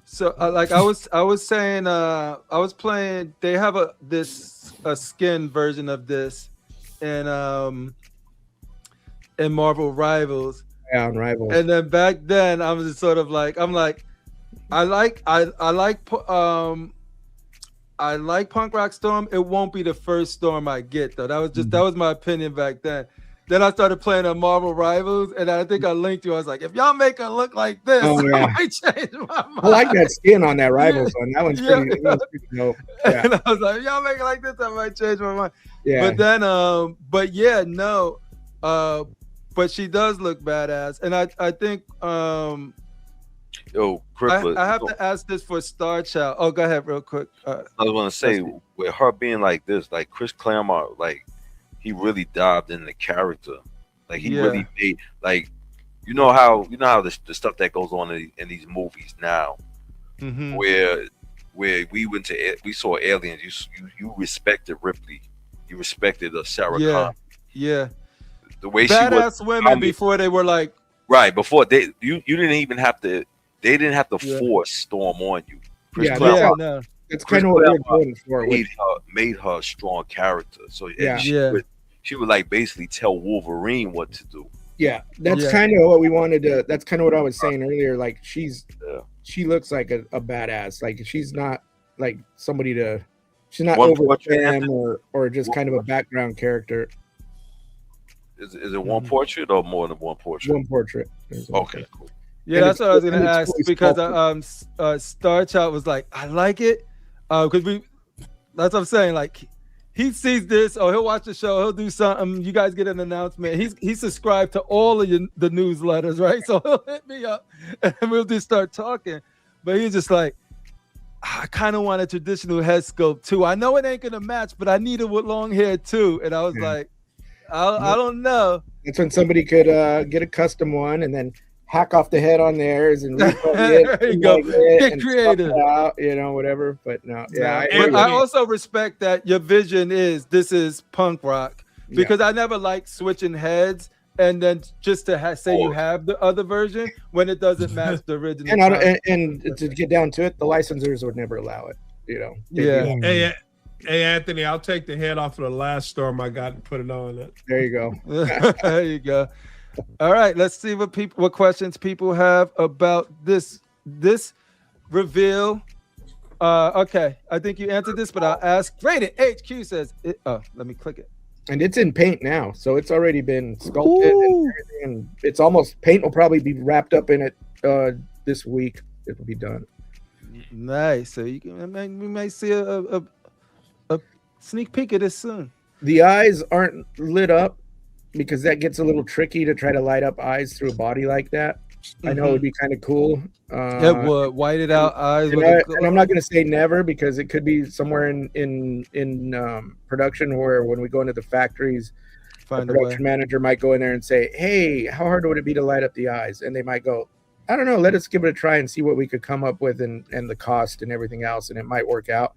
So, like I was saying, I was playing. They have a skin version of this, in Marvel Rivals. Yeah, on Rivals. And then back then, I was just sort of like, I like Punk Rock Storm. It won't be the first Storm I get though. That was my opinion back then. Then I started playing on Marvel Rivals, and I think I linked you. I was like, if y'all make her look like this, I might change my mind. I like that skin on that Rivals one. That one's pretty dope. Yeah. And I was like, if y'all make it like this, I might change my mind. Yeah. But then, but she does look badass. And I think, Crippler, I have to ask this for Star Child. Oh, go ahead real quick. I was going to say, with her being like this, like Chris Claremont, like, he really dived in the character. Like he really made, like, you know how the stuff that goes on in these movies now, where we saw aliens. You respected Ripley, you respected Sarah Connor. Yeah. The way badass she was women before they were like before you didn't even have to. They didn't have to force Storm on you. That's kind of what we're going for. Made her a strong character. So she would like basically tell Wolverine what to do. Yeah, that's kind of what we wanted to. That's kind of what I was saying earlier. Like she looks like a badass. Like she's not like somebody to. She's not over them or just kind of a background character. Is it one portrait or more than one portrait? One portrait. Okay, cool. Yeah, that's what I was gonna ask, because Star Child was like, I like it, because that's what I'm saying. Like, he sees this, or he'll watch the show, he'll do something. You guys get an announcement. He's subscribed to all of the newsletters, right? So he'll hit me up, and we'll just start talking. But he's just like, I kind of want a traditional head sculpt too. I know it ain't gonna match, but I need it with long hair too. And I was like, I don't know. That's when somebody could get a custom one and then hack off the head on theirs and there you go. Get creative, whatever. But no, I also respect that your vision is this is punk rock, because I never liked switching heads and then just to say you have the other version when it doesn't match the original. And to get down to it, the licensors would never allow it. Hey Anthony, I'll take the head off of the last Storm I got and put it on it. There you go. There you go. All right, let's see what questions people have about this reveal. Okay, I think you answered this, but I'll ask. Rated HQ says, let me click it. And it's in paint now, so it's already been sculpted and everything. And it's almost paint will probably be wrapped up in it this week. It'll be done. Nice. So we might see a sneak peek of this soon. The eyes aren't lit up, because that gets a little tricky to try to light up eyes through a body like that. I know it would be kind of cool. It would whited out eyes. And I'm not going to say never, because it could be somewhere in production where when we go into the factories, the production manager might go in there and say, "Hey, how hard would it be to light up the eyes?" And they might go, "I don't know. Let us give it a try and see what we could come up with and the cost and everything else, and it might work out."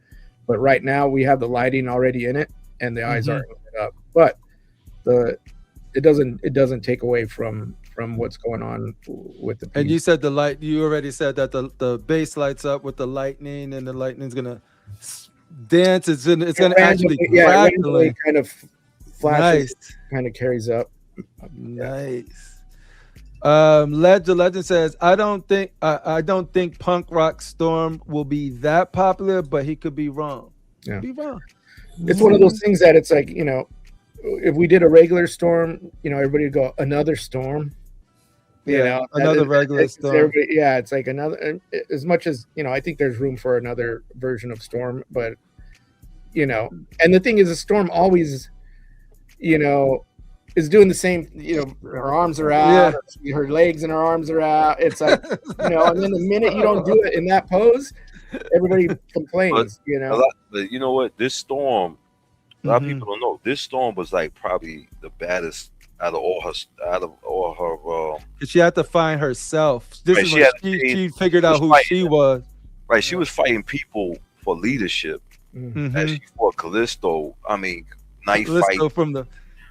But right now we have the lighting already in it, and the eyes aren't lit up. But it doesn't take away from what's going on with the piece. And you said the light. You already said that the base lights up with the lightning, and the lightning's gonna dance. It's gonna actually randomly kind of flashes, kind of carries up. Nice. Legend says, I don't think punk rock Storm will be that popular, but he could be wrong. Yeah, be wrong. It's one of those things that it's like, you know, if we did a regular Storm, you know, everybody would go another Storm. You know, another regular Storm. Yeah, it's like another. As much as, you know, I think there's room for another version of Storm, but you know, and the thing is, a Storm always, you know, is doing the same. You know, her arms are out, her legs and her arms are out. It's like, you know, and then the minute you don't do it in that pose, everybody complains. You know, but you know what? This Storm, a lot of people don't know. This Storm was like probably the baddest out of all her. She had to find herself. This is when she figured out who she was. Right, she was fighting people for leadership. As she fought Callisto. I mean, knife fight from the.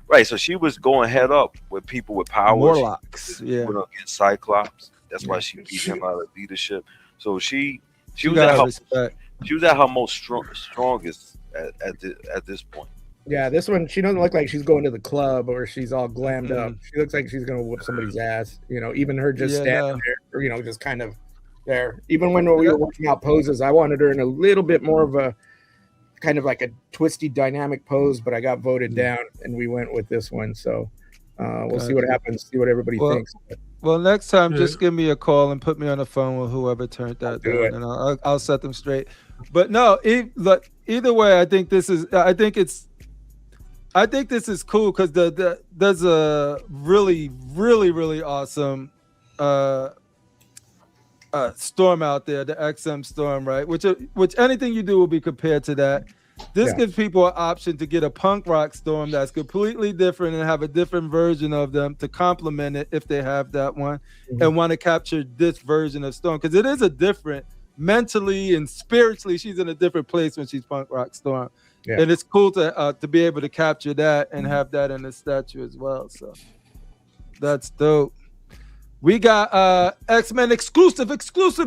Right, so she was going head up with people with power. Warlocks, went against Cyclops. That's why she beat him out of leadership. So she was at her most strongest at this point. Yeah, this one, she doesn't look like she's going to the club or she's all glammed up. She looks like she's going to whoop somebody's ass. You know, even her just standing there, or, you know, just kind of there. Even when we were working out poses, I wanted her in a little bit more of a kind of like a twisty dynamic pose, but I got voted down and we went with this one. So we'll see what happens, see what everybody thinks. Well, next time, just give me a call and put me on the phone with whoever turned that down, and I'll set them straight. But no, either way, I think this is cool because there's a really, really, really awesome Storm out there, the XM Storm, right? Which anything you do will be compared to that. This gives people an option to get a punk rock Storm that's completely different and have a different version of them to complement it if they have that one and want to capture this version of Storm, because it is a different, mentally and spiritually, she's in a different place when she's punk rock Storm. Yeah. And it's cool to be able to capture that and have that in the statue as well. So that's dope. We got X-Men exclusive,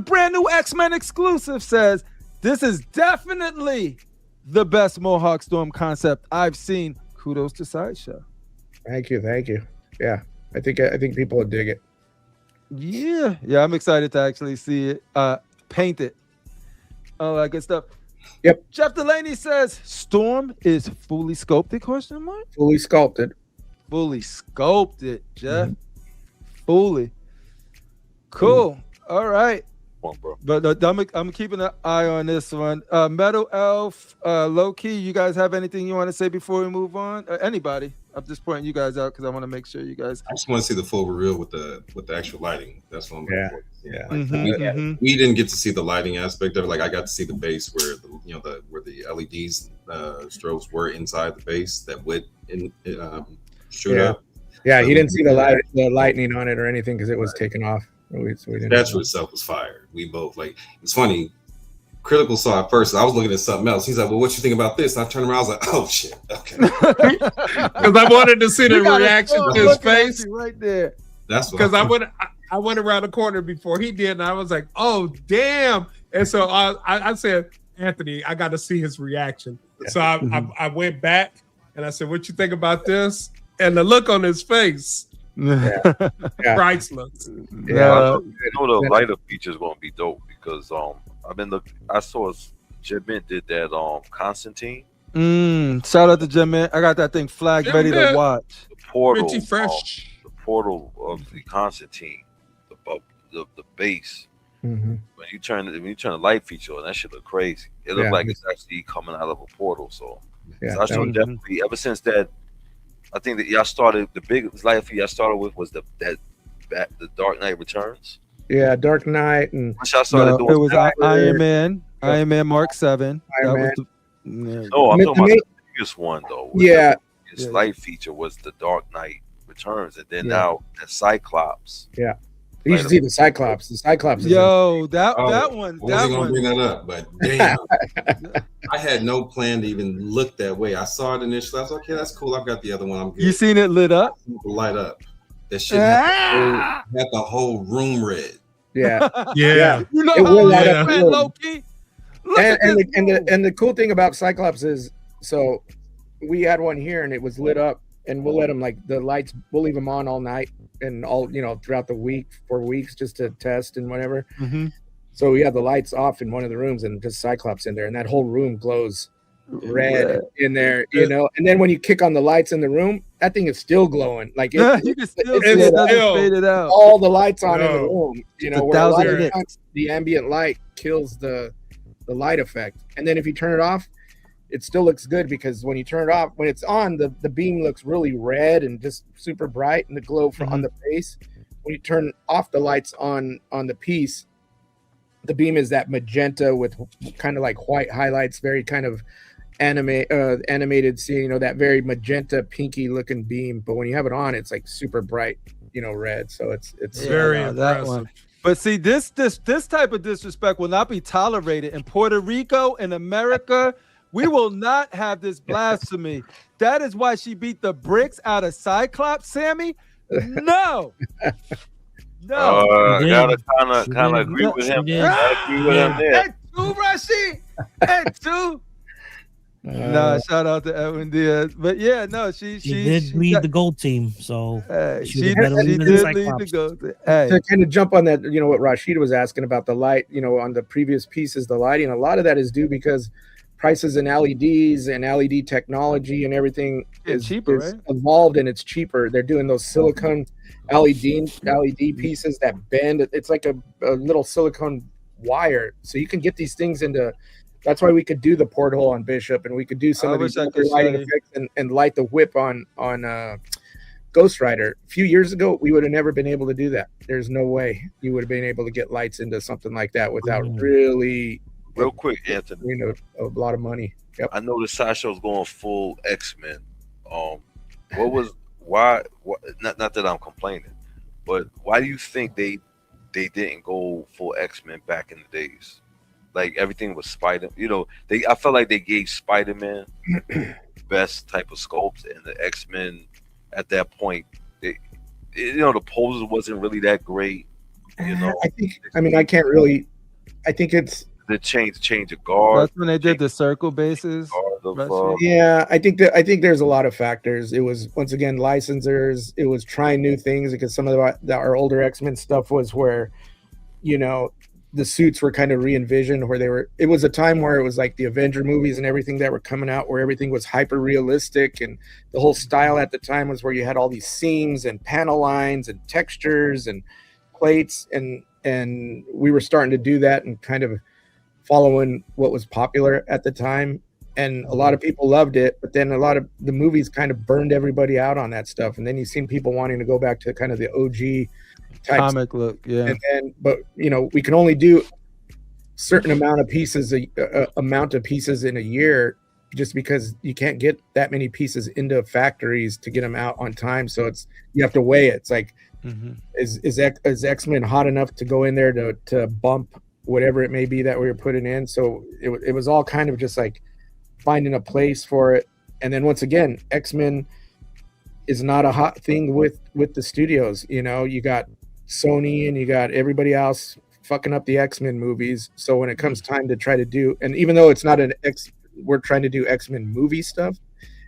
brand new X-Men exclusive says, this is definitely the best Mohawk Storm concept I've seen. Kudos to Sideshow. Thank you. Yeah, I think people will dig it. Yeah, I'm excited to actually see it, paint it, all that good stuff. Yep. Jeff Delaney says Storm is fully sculpted? Question mark. Fully sculpted, Jeff. Fully. Cool. All right. But I'm keeping an eye on this one. Metal Elf, low key. You guys have anything you want to say before we move on? Anybody? I'm just pointing you guys out because I want to make sure you guys. I just want to see the full reveal with the actual lighting. That's what I'm looking for. Yeah. Like, we didn't get to see the lighting aspect of it. Like I got to see the base where where the LEDs strobes were inside the base that would shoot up. Yeah, you didn't see the lightning on it or anything because it was taken off. So we didn't. That itself was fire. We both it's funny. Critical saw it first. I was looking at something else. He's like, "Well, what you think about this?" And I turned around. I was like, "Oh shit, okay." Because I wanted to see the reaction to his face right there. That's what because I went around the corner before he did, and I was like, "Oh damn!" And so I said, "Anthony, I got to see his reaction." Yeah. So I went back and I said, "What you think about this?" And the look on his face. Priceless. The lighter feature is going to be dope because I saw Jim Mint did that Constantine. Shout out to Jim Mint. I got that thing flagged, ready to watch. The portal, fresh. The portal of the Constantine, the base. When you turn the light feature on, that shit look crazy. It looked like it's actually coming out of a portal. So I should definitely ever since that. I think that y'all started the biggest light y'all started with was that the Dark Knight Returns. Yeah, Dark Knight, and which I started doing. It was Iron Man, Iron Man Mark 7. Iron Man. No, I'm talking about the previous one though. Yeah, his light feature was the Dark Knight Returns, and then now the Cyclops. Yeah, you should see the Cyclops. The Cyclops. Yo, that one. I wasn't gonna bring that up, but damn, I had no plan to even look that way. I saw it initially. I was like, okay, that's cool. I've got the other one. I'm good. You seen it lit up? Light up. That shit had the whole room red. Yeah, yeah. You know it how will light light up up low key. And the cool thing about Cyclops is, so we had one here and it was lit up, and we'll let them, like, the lights, we'll leave them on all night and all, you know, throughout the week for weeks just to test and whatever. Mm-hmm. So we have the lights off in one of the rooms and just Cyclops in there, and that whole room glows red in there, you know. And then when you kick on the lights in the room, that thing is still glowing. Like you can still see it doesn't fade it out. All the lights on in the room, you know, where a lot of nits. times the ambient light kills the light effect. And then if you turn it off, it still looks good, because when you turn it off, when it's on, the beam looks really red and just super bright, and the glow on the face. When you turn off the lights on the piece, the beam is that magenta with kind of like white highlights, very kind of animated scene, you know, that very magenta pinky looking beam. But when you have it on, it's like super bright, you know, red. So it's very impressive. That one. But see, this type of disrespect will not be tolerated in Puerto Rico, in America. We will not have this blasphemy. That is why she beat the bricks out of Cyclops, Sammy. No. Gotta kind of agree with him. Gotta agree with him there. And two, Rashid. And two. Nah, shout out to Edwin Diaz. But yeah, no, she did lead the gold team, so she did lead the gold team. To kind of jump on that, you know, what Rashid was asking about the light, you know, on the previous pieces, the lighting, a lot of that is due because prices in LEDs and LED technology and everything is cheaper, right? Evolved, and it's cheaper. They're doing those silicone LED pieces that bend. It's like a little silicone wire, so you can get these things into. That's why we could do the porthole on Bishop, and we could do some of these lighting effects and light the whip on Ghost Rider. A few years ago, we would have never been able to do that. There's no way you would have been able to get lights into something like that without really. Real quick, Anthony. You know, a lot of money. Yep. I know the Sideshow's going full X-Men. Not that I'm complaining, but why do you think they didn't go full X-Men back in the days? Like, everything was Spider. You know, I felt like they gave Spider-Man best type of sculpts, and the X-Men at that point, the poses wasn't really that great. You know, I think it's. The change of guard. That's when they did the circle bases. Yeah, I think there's a lot of factors. It was, once again, licensors. It was trying new things, because some of our older X-Men stuff was where, you know, the suits were kind of re-envisioned, where it was a time where it was like the Avenger movies and everything that were coming out, where everything was hyper realistic, and the whole style at the time was where you had all these seams and panel lines and textures and plates, and we were starting to do that and kind of following what was popular at the time, and a lot of people loved it, but then a lot of the movies kind of burned everybody out on that stuff, and then you've seen people wanting to go back to kind of the OG comic look, yeah. And then, but you know, we can only do certain amount of pieces in a year, just because you can't get that many pieces into factories to get them out on time. So you have to weigh it. It's like, is X-Men hot enough to go in there to bump whatever it may be that we were putting in? So it was all kind of just like finding a place for it. And then once again, X-Men is not a hot thing with the studios. You know, you got Sony and you got everybody else fucking up the X-Men movies. So when it comes time to try to do, and even though it's not we're trying to do X-Men movie stuff,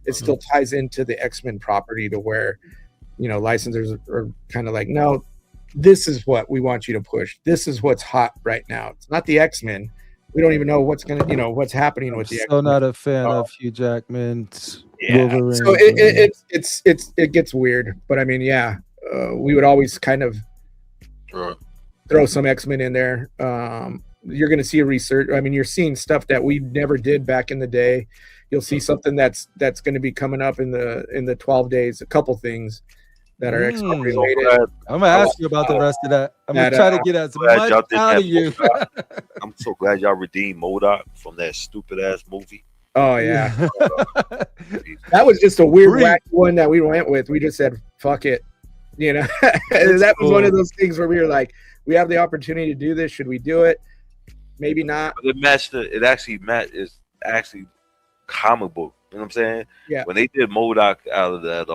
it still ties into the X-Men property, to where, you know, licensors are kind of like, no, this is what we want you to push. This is what's hot right now. It's not the X-Men. We don't even know what's happening with the X-Men. So not a fan of Hugh Jackman's Wolverine. So it gets weird, but I mean, we would always kind of throw some X-Men in there. You're going to see a research. I mean, you're seeing stuff that we never did back in the day. You'll see something that's going to be coming up in the 12 days. A couple things. that are XCOM So related. I'm gonna ask you about the rest of that. I'm gonna try to get as much out of you. I'm so glad y'all redeemed MODOK from that stupid ass movie. Oh yeah, that was just a weird wacky one that we went with. We just said fuck it, you know. That was one of those things where we were like, we have the opportunity to do this. Should we do it? Maybe not. But it actually is actually comic book. You know what I'm saying? Yeah. When they did MODOK out of that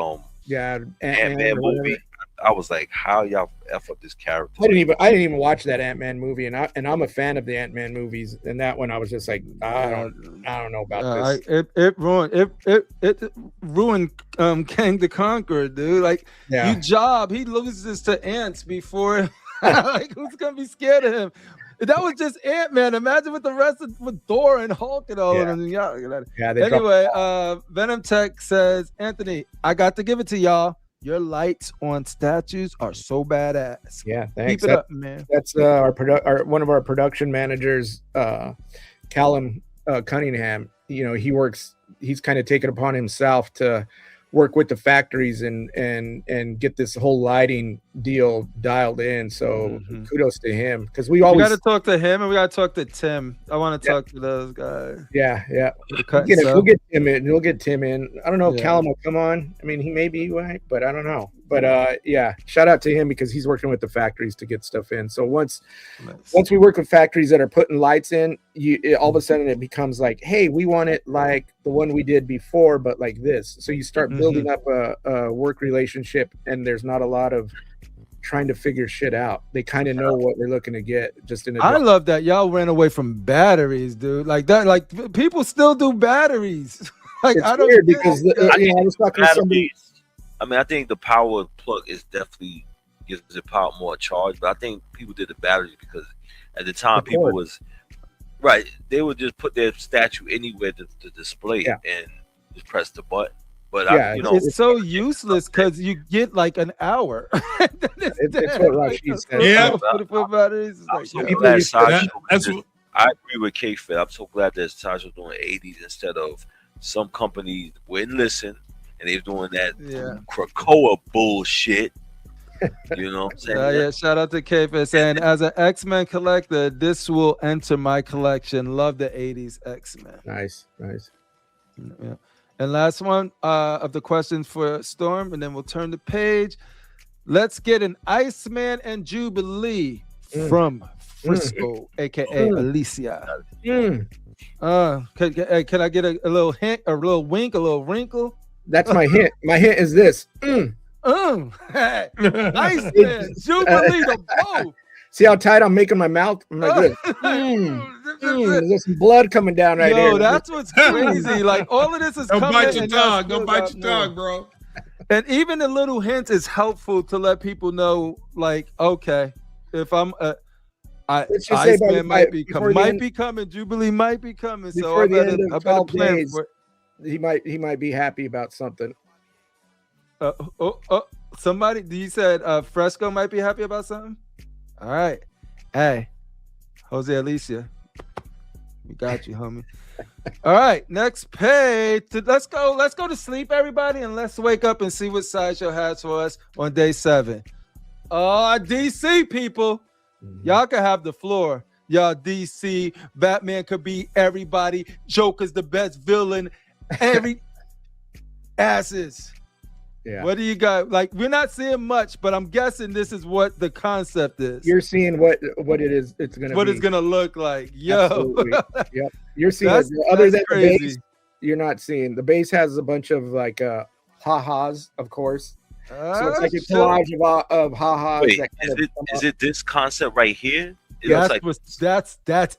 Ant-Man movie, I was like, how y'all F up this character? I didn't even watch that Ant-Man movie, and I'm a fan of the Ant-Man movies. And that one, I was just like, I don't know about this. It ruined Kang the Conqueror, dude. Like he loses to ants before. Like, who's gonna be scared of him? That was just Ant-Man. Imagine with the rest with Thor and Hulk and all of them. Anyway, Venom Tech says, Anthony, I got to give it to y'all. Your lights on statues are so badass. Yeah, thanks. Keep it up, man. That's one of our production managers, Callum Cunningham. You know, he's kind of taken upon himself to work with the factories and get this whole lighting deal dialed in. So kudos to him, because we got to talk to him and we got to talk to Tim. I want to talk to those guys. Yeah. We'll get Tim in. We'll get Tim in. I don't know if Callum will come on. I mean, he may be right, but I don't know. But shout out to him because he's working with the factories to get stuff in. So once we work with factories that are putting lights in, all of a sudden it becomes like, hey, we want it like the one we did before, but like this. So you start building up a work relationship, and there's not a lot of trying to figure shit out. They kind of know what we're looking to get. Just in I love that y'all ran away from batteries, dude. Like that, like people still do batteries. Like it's weird because I was talking to somebody. I mean, I think the power plug is definitely gives the power more charge, but I think people did the batteries because at the time people was right. They would just put their statue anywhere to display and just press the button. But it's so useless because you get like an hour. It's what Rashid said. Yeah, I agree with K-Fed. I'm so glad that Sideshow doing 80s instead of some companies wouldn't listen. And they're doing that Krakoa bullshit. You know what I'm saying? Shout out to K-Fed saying, as an X-Men collector, this will enter my collection. Love the 80s X-Men. Nice. Yeah. And last one of the questions for Storm, and then we'll turn the page. Let's get an Iceman and Jubilee from Frisco, aka Alicia. Mm. Can I get a little hint, a little wink, a little wrinkle? That's my hint. My hint is this. Iceman, Jubilee, the both. See how tight I'm making my mouth? I'm like this. There's some blood coming down right here. Yo, that's what's crazy. Like all of this is coming. Bite your tongue. Don't bite your tongue, bro. And even the little hints is helpful to let people know, like, okay, if I'm Iceman might be coming, Jubilee might be coming. So I better plan for it. He might be happy about something. Somebody, you said Fresco might be happy about something? All right. Hey, Jose Alicia, we got you, homie. All right, next page. Let's go to sleep, everybody, and let's wake up and see what Sideshow has for us on day 7. DC people, y'all can have the floor. Y'all DC, Batman could be everybody. Joker's the best villain. Every asses. Yeah. What do you got? Like, we're not seeing much, but I'm guessing this is what the concept is. You're seeing what it is. It's gonna what it's gonna look like. Yo. Yep. You're seeing other than crazy. The base, you're not seeing. The base has a bunch of like ha-has, of course. So it's like a collage of ha-has. Wait, is it this concept right here? That's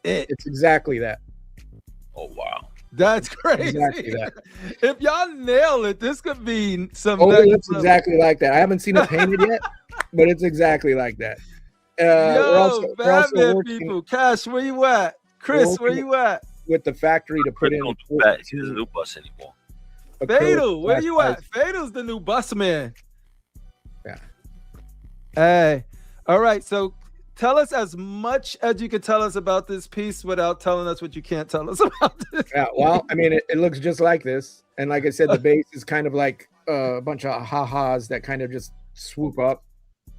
it. It's exactly that. Oh wow. That's crazy. Exactly that. If y'all nail it, this could be some. It's exactly like that. I haven't seen it painted yet, but it's exactly like that. We're also working, people. Cash, where you at? Chris, where you at? With the factory to put in. He doesn't do bus anymore. Fatal, where you at? Fatal's the new bus man. Yeah. Hey, all right. So tell us as much as you can tell us about this piece without telling us what you can't tell us about this. Yeah, well, I mean, it looks just like this. And like I said, the base is kind of like a bunch of ha-has that kind of just swoop up,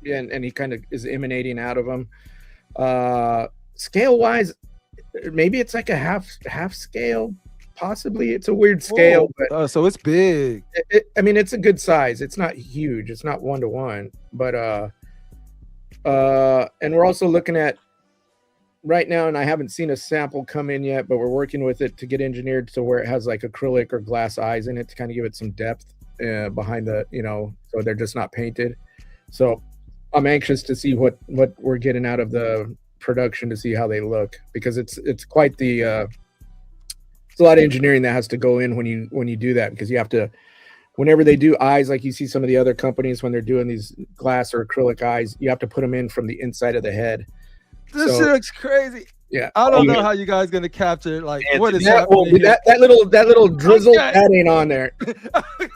and he kind of is emanating out of them. Scale wise, maybe it's like a half scale. Possibly it's a weird scale, but so it's big. I mean, it's a good size. It's not huge. It's not 1-to-1, but and we're also looking at right now, and I haven't seen a sample come in yet, but we're working with it to get engineered to where it has like acrylic or glass eyes in it to kind of give it some depth behind the, so they're just not painted. So I'm anxious to see what we're getting out of the production to see how they look, because it's quite the it's a lot of engineering that has to go in when you do that, because you have to, whenever they do eyes, like you see some of the other companies when they're doing these glass or acrylic eyes, you have to put them in from the inside of the head. This shit looks crazy. Yeah, I don't know how you guys gonna capture it. Like, what is that? That little drizzle, that ain't on there.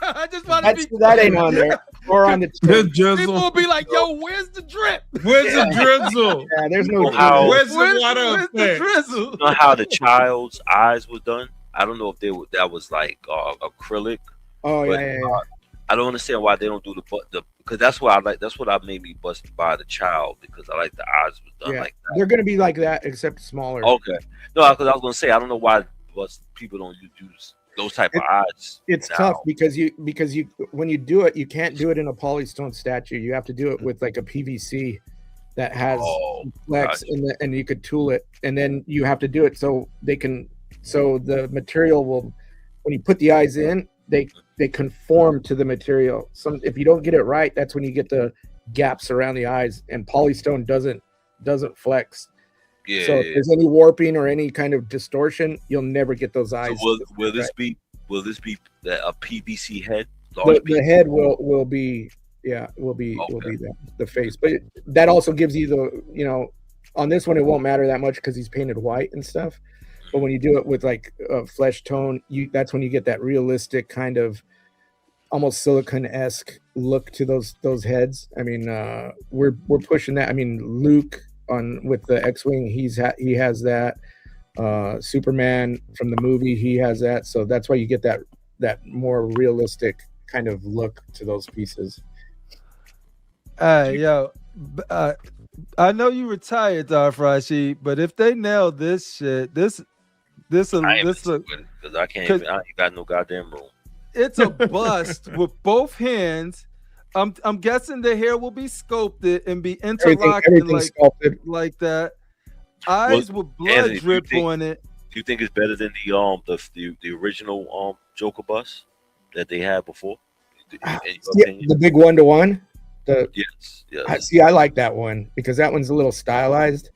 I just want to be. That ain't on there. Or on the drizzle. People will be like, "Yo, where's the drip? Where's the drizzle? Yeah, there's no. Where's the water? Where's the drizzle? You know how the child's eyes were done? I don't know if that was like acrylic. Oh but, yeah. I don't understand why they don't do the because that's what I like. That's what I made me bust by the child, because I like the eyes was done like that. They're gonna be like that except smaller. Okay, no, because I was gonna say I don't know why people don't use those type of eyes. It's tough because you when you do it, you can't do it in a polystone statue. You have to do it with like a PVC that has flex and you could tool it, and then you have to do it so the material will, when you put the eyes in, they conform to the material. If you don't get it right, that's when you get the gaps around the eyes, and polystone doesn't flex. Yeah. So if there's any warping or any kind of distortion, you'll never get those eyes. So will this be a PVC head? The head will be the face, but that also gives you the, on this one it won't matter that much because he's painted white and stuff. But when you do it with like a flesh tone, that's when you get that realistic kind of almost silicone-esque look to those heads. I mean, we're pushing that. I mean, Luke with the X-Wing, he has that. Superman from the movie, he has that. So that's why you get that more realistic kind of look to those pieces. Yo, I know you retired, Darth Rashid, but if they nail this shit, this because I ain't got no goddamn room. It's a bust with both hands. I'm guessing the hair will be sculpted and be interlocking like that. Eyes with blood drip on it. Do you think it's better than the original Joker bust that they had before? The big 1-to-1. Yes. I like that one because that one's a little stylized.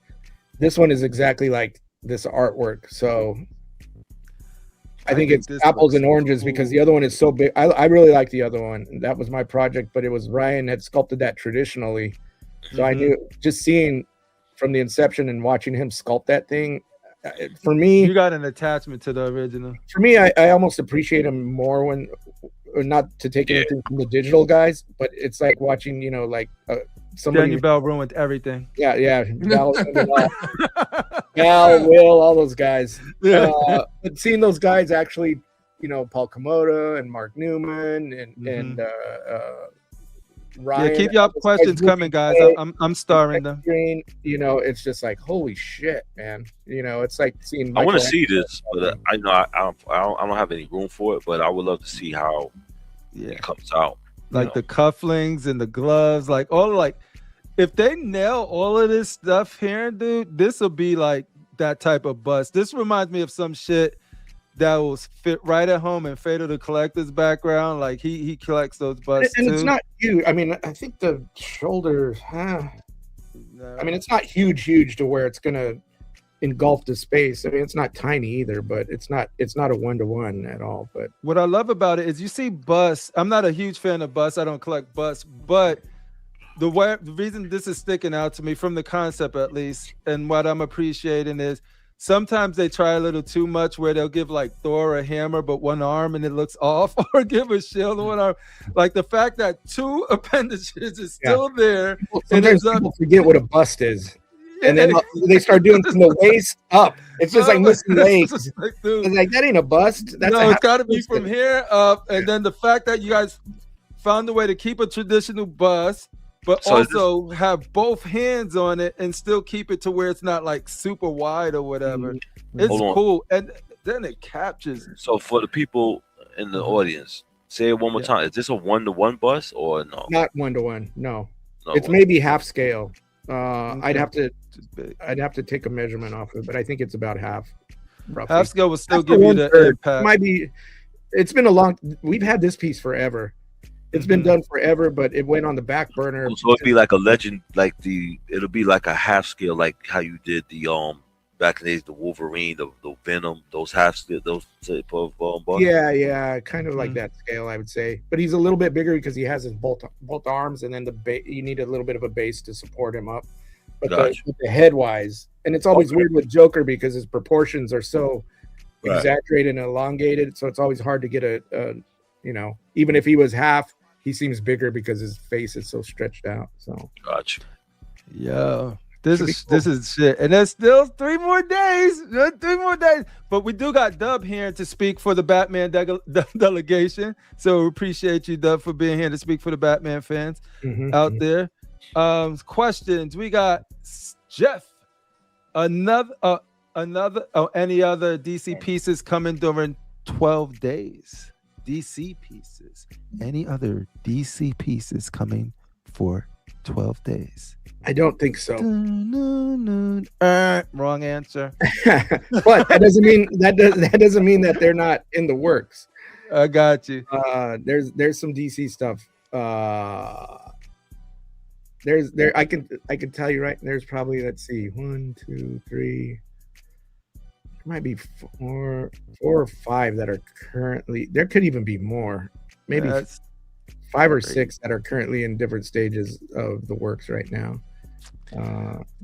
This one is exactly like this artwork. So I think it's apples and oranges because the other one is so big. I really like the other one. That was my project, but it was Ryan had sculpted that traditionally. So I knew, just seeing from the inception and watching him sculpt that thing, for me, you got an attachment to the original. For me, I almost appreciate him more when, not to take anything from the digital guys, but it's like watching, somebody. Daniel Bell ruined everything. Yeah. Val, Will, all those guys. But seeing those guys actually, Paul Komoda and Mark Newman and Ryan. Yeah, keep y'all questions coming, guys. I'm starring them. It's just like, holy shit, man. It's like seeing. I want to see this, but I know I don't have any room for it. But I would love to see how it comes out. Like the cufflinks and the gloves, if they nail all of this stuff here, dude, this will be like that type of bust. This reminds me of some shit that will fit right at home in Fatal the Collector's background. Like he collects those busts and too. It's not huge. I mean, I think the shoulders, I mean, it's not huge to where it's gonna engulf the space. I mean, it's not tiny either, but it's not a 1-to-1 at all. But what I love about it is you see busts. I'm not a huge fan of busts. I don't collect busts, but the reason this is sticking out to me from the concept, at least, and what I'm appreciating is sometimes they try a little too much where they'll give like Thor a hammer but one arm and it looks off, or give a shield one arm. Like the fact that two appendages is still there. Sometimes people forget what a bust is. And then they start doing from the waist up. It's just like missing legs. It's like, that ain't a bust. It's got to be from here up. And then the fact that you guys found a way to keep a traditional bust, but So also have both hands on it and still keep it to where it's not like super wide or whatever. It's Hold on. cool, and then it captures. So for the people in the audience, say it one more time. Is this a 1-to-1 bus or no? Not 1-to-1. No, No, it's one. maybe half scale. I'd have to take a measurement off it, but I think it's about half. Roughly. Half scale will still Half give to you the 1/3. impact. Might be. It's been a long. We've had this piece forever. It's been done forever, but it went on the back burner. So it'd be like a legend, like it'll be like a half scale, like how you did the back in the days, the Wolverine, the Venom, those half scale, those type of buses. Yeah, kind of like that scale, I would say. But he's a little bit bigger because he has his both arms, and then you need a little bit of a base to support him up. But the head wise, and it's always weird with Joker because his proportions are so exaggerated and elongated, so it's always hard to get a even if he was half, he seems bigger because his face is so stretched out. So gotcha. Yeah. This is shit, and there's still 3 more days. 3 more days, but we do got Dub here to speak for the Batman delegation. So we appreciate you, Dub, for being here to speak for the Batman fans out there. Questions? We got Jeff. Any other DC pieces coming during 12 days? DC pieces. Any other DC pieces coming for 12 days? I don't think so. Wrong answer. But that doesn't mean that doesn't mean that they're not in the works. I got you. There's some DC stuff. I can tell you right. There's probably, let's see, 1, 2, 3. There might be 4 or 5 that are currently. There could even be more. Maybe 5 or 6 that are currently in different stages of the works right now.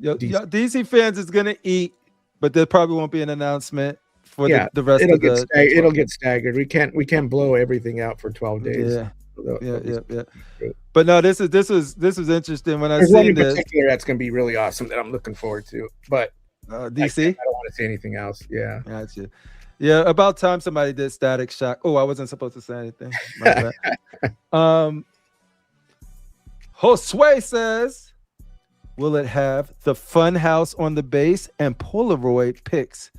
DC fans is gonna eat, but there probably won't be an announcement for the rest of the. It'll get staggered. We can't blow everything out for 12 days. Yeah. But no, this is interesting. When I There's one seen in this, particular that's gonna be really awesome that I'm looking forward to. But DC, I don't want to say anything else. Yeah. Gotcha. Yeah, about time somebody did Static Shock. Oh, I wasn't supposed to say anything. My bad. Josue says, will it have the fun house on the base and Polaroid pics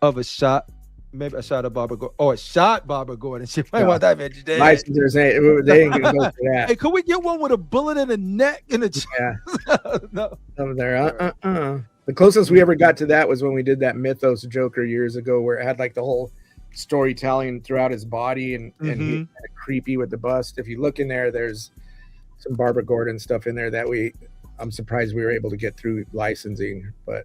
of a shot, maybe a shot of Barbara Gordon, or a shot Barbara Gordon? She might want that bitch dead. Licensors they ain't gonna go for that. Hey, could we get one with a bullet in the neck in the chest? Yeah. No. Over there. The closest we ever got to that was when we did that Mythos Joker years ago, where it had like the whole storytelling throughout his body and he's kind of creepy with the bust. If you look in there, there's some Barbara Gordon stuff in there that I'm surprised we were able to get through licensing, but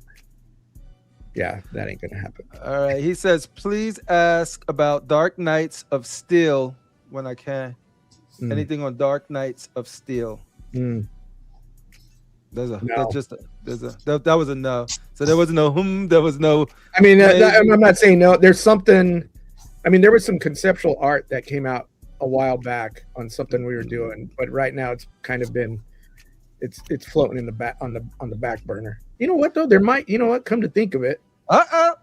yeah, that ain't gonna happen. All right. He says, please ask about Dark Knights of Steel when I can. Anything on Dark Knights of Steel? No. That was a no. So there was no there was no. I mean, I'm not saying no. There's something. I mean, there was some conceptual art that came out a while back on something we were doing, but right now it's kind of been, it's floating in the back on the back burner. You know what though? There might. You know what? Come to think of it. I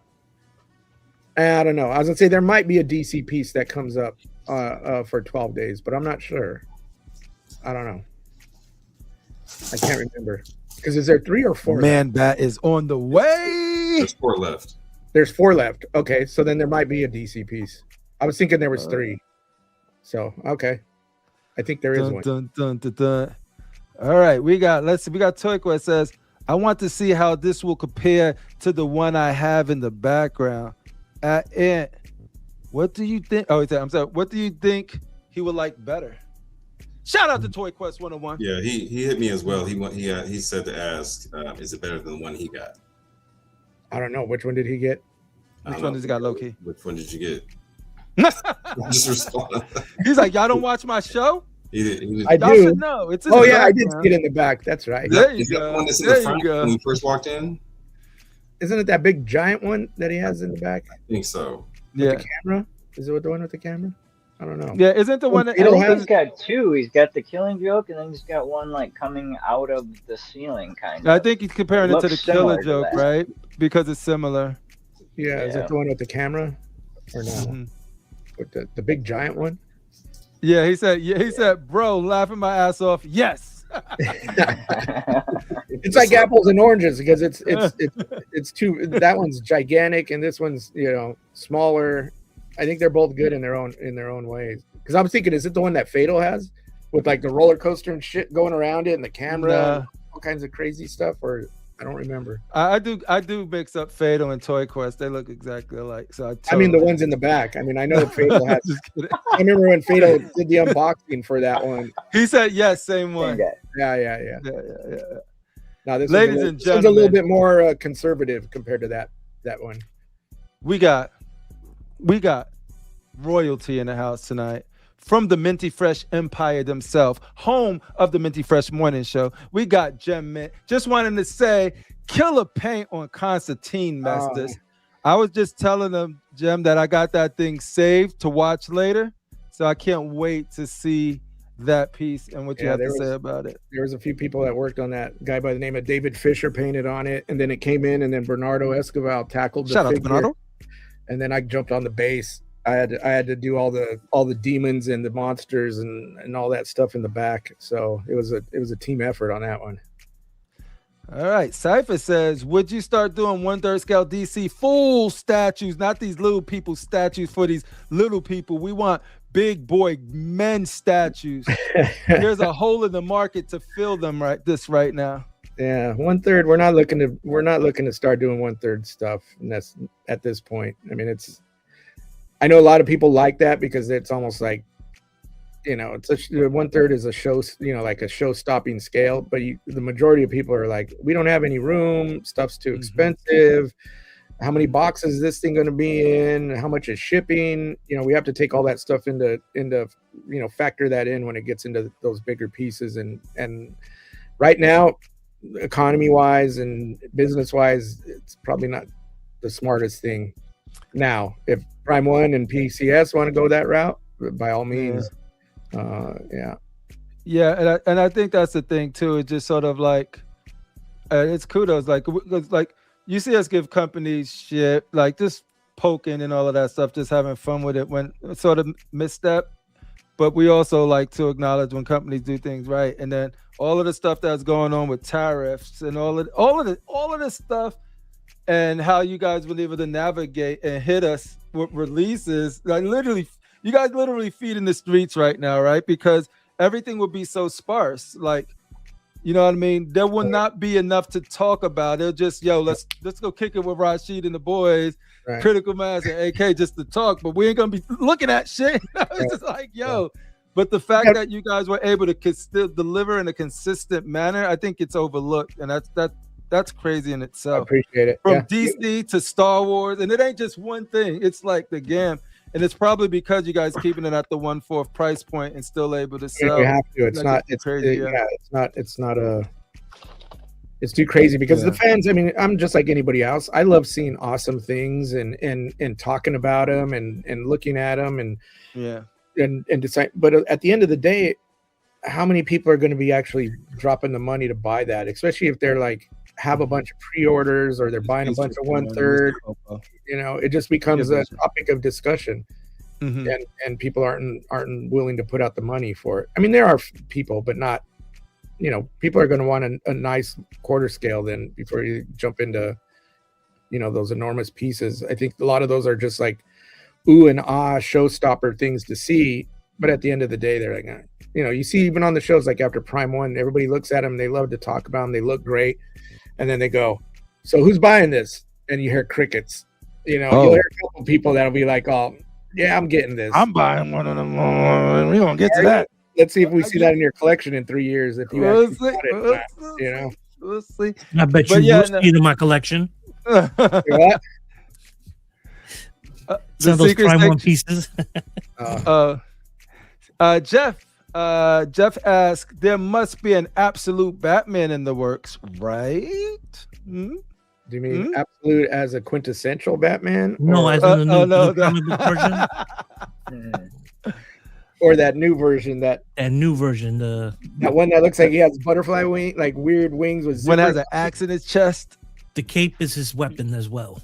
don't know. I was gonna say there might be a DC piece that comes up for 12 days, but I'm not sure. I don't know. I can't remember. Because is there 3 or 4? Man, that is on the way. There's 4 left. There's 4 left. Okay, so then there might be a DC piece. I was thinking there was 3. So okay, I think there is one. All right, we got Toyko. It says, I want to see how this will compare to the one I have in the background. What do you think? Oh, I'm sorry. What do you think he would like better? Shout out to Toy Quest 101. Yeah, he hit me as well. He said to ask, is it better than the one he got? I don't know. Which one did he get? Which one did he got, Loki? Which one did you get? Just respond. He's like, y'all don't watch my show? I do. No, it's I did see it in the back. That's right. There you is go. that the one that's in the front when we first walked in? Isn't it that big giant one that he has in the back? I think so. With the camera? Is it the one with the camera? I don't know. Yeah, isn't the one that he's got 2? He's got the Killing Joke, and then he's got one like coming out of the ceiling, kind of. I think he's comparing it to the Killer Joke, right? Because it's similar. Yeah, is it the one with the camera or no? With the big giant one? Yeah, he said, bro, laughing my ass off. Yes. It's like apples and oranges because it's two. That one's gigantic and this one's smaller. I think they're both good in their own ways. Because I was thinking, is it the one that Fatal has with like the roller coaster and shit going around it and the camera and all kinds of crazy stuff? Or I don't remember. I do mix up Fatal and Toy Quest. They look exactly alike. So I mean the ones in the back. I mean I know Fatal has. I remember when Fatal did the unboxing for that one. He said yes, same one. Yeah. Now this ladies and gentlemen, this one's a little bit more conservative compared to that one. We got royalty in the house tonight. From the Minty Fresh Empire themselves, home of the Minty Fresh Morning Show, we got Gem Mint. Just wanted to say, killer paint on Constantine Masters. I was just telling them, Gem, that I got that thing saved to watch later. So I can't wait to see that piece and what you have to say about it. There was a few people that worked on that. Guy by the name of David Fisher painted on it, and then it came in, and then Bernardo Escobar tackled the Shout out to Bernardo. And then I jumped on the base. I had to do all the demons and the monsters and all that stuff in the back. So it was a team effort on that one. All right. Cypher says, would you start doing 1/3 scale DC full statues, not these little people statues for these little people? We want big boy men statues. There's a hole in the market to fill them right now. Yeah, 1/3. We're not looking to start doing 1/3 stuff. And that's at this point. I mean, I know a lot of people like that because it's almost like, it's 1/3 is a show, like a show-stopping scale. But the majority of people are like, we don't have any room. Stuff's too expensive. How many boxes is this thing going to be in? How much is shipping? We have to take all that stuff into factor that in when it gets into those bigger pieces. And right now, economy-wise and business-wise, it's probably not the smartest thing. Now, if Prime One and PCS want to go that route, by all means, yeah, and I think that's the thing too. It's just sort of like it's kudos. Like you see us give companies shit, like just poking and all of that stuff, just having fun with it when it's sort of misstep. But we also like to acknowledge when companies do things right, and then all of the stuff that's going on with tariffs and all of this stuff. And how you guys were able to navigate and hit us with releases. Like you guys literally feeding the streets right now, right? Because everything would be so sparse. Like, you know what I mean? There will not be enough to talk about. They'll just, let's go kick it with Rashid and the boys, right. Critical Mass and AK just to talk, but we ain't gonna be looking at shit. It's just like, But the fact that you guys were able to still deliver in a consistent manner, I think it's overlooked, and that's crazy in itself. I appreciate it. From DC to Star Wars, and it ain't just one thing. It's like the game, and it's probably because you guys keeping it at the 1/4 price point and still able to sell. You have to. It's not. It's crazy. It's not It's too crazy because the fans. I mean, I'm just like anybody else. I love seeing awesome things and talking about them and looking at them and decide. But at the end of the day, how many people are going to be actually dropping the money to buy that? Especially if they're like, have a bunch of pre-orders or they're buying a bunch of 1/3. It just becomes a topic of discussion, and people aren't willing to put out the money for it. I mean, there are people, but not. People are going to want a nice quarter scale then before you jump into, those enormous pieces. I think a lot of those are just like ooh and ah showstopper things to see, but at the end of the day, they're like, you see even on the shows like after Prime One, everybody looks at them, they love to talk about them, they look great. And then they go, so who's buying this? And you hear crickets. You'll hear a couple people that'll be like, oh, yeah, I'm getting this. I'm buying one of them. We're going to get to that. Let's see if we see that in your collection in 3 years. If you we'll see. I bet you will see it in my collection. What? Some of those Prime One pieces. Jeff asked, there must be an absolute Batman in the works, right? Do you mean absolute as a quintessential Batman? No, as in the comic book version. Or that new version, that new version, that one that looks like he has butterfly wing, like weird wings with one has an axe in his chest. The cape is his weapon as well.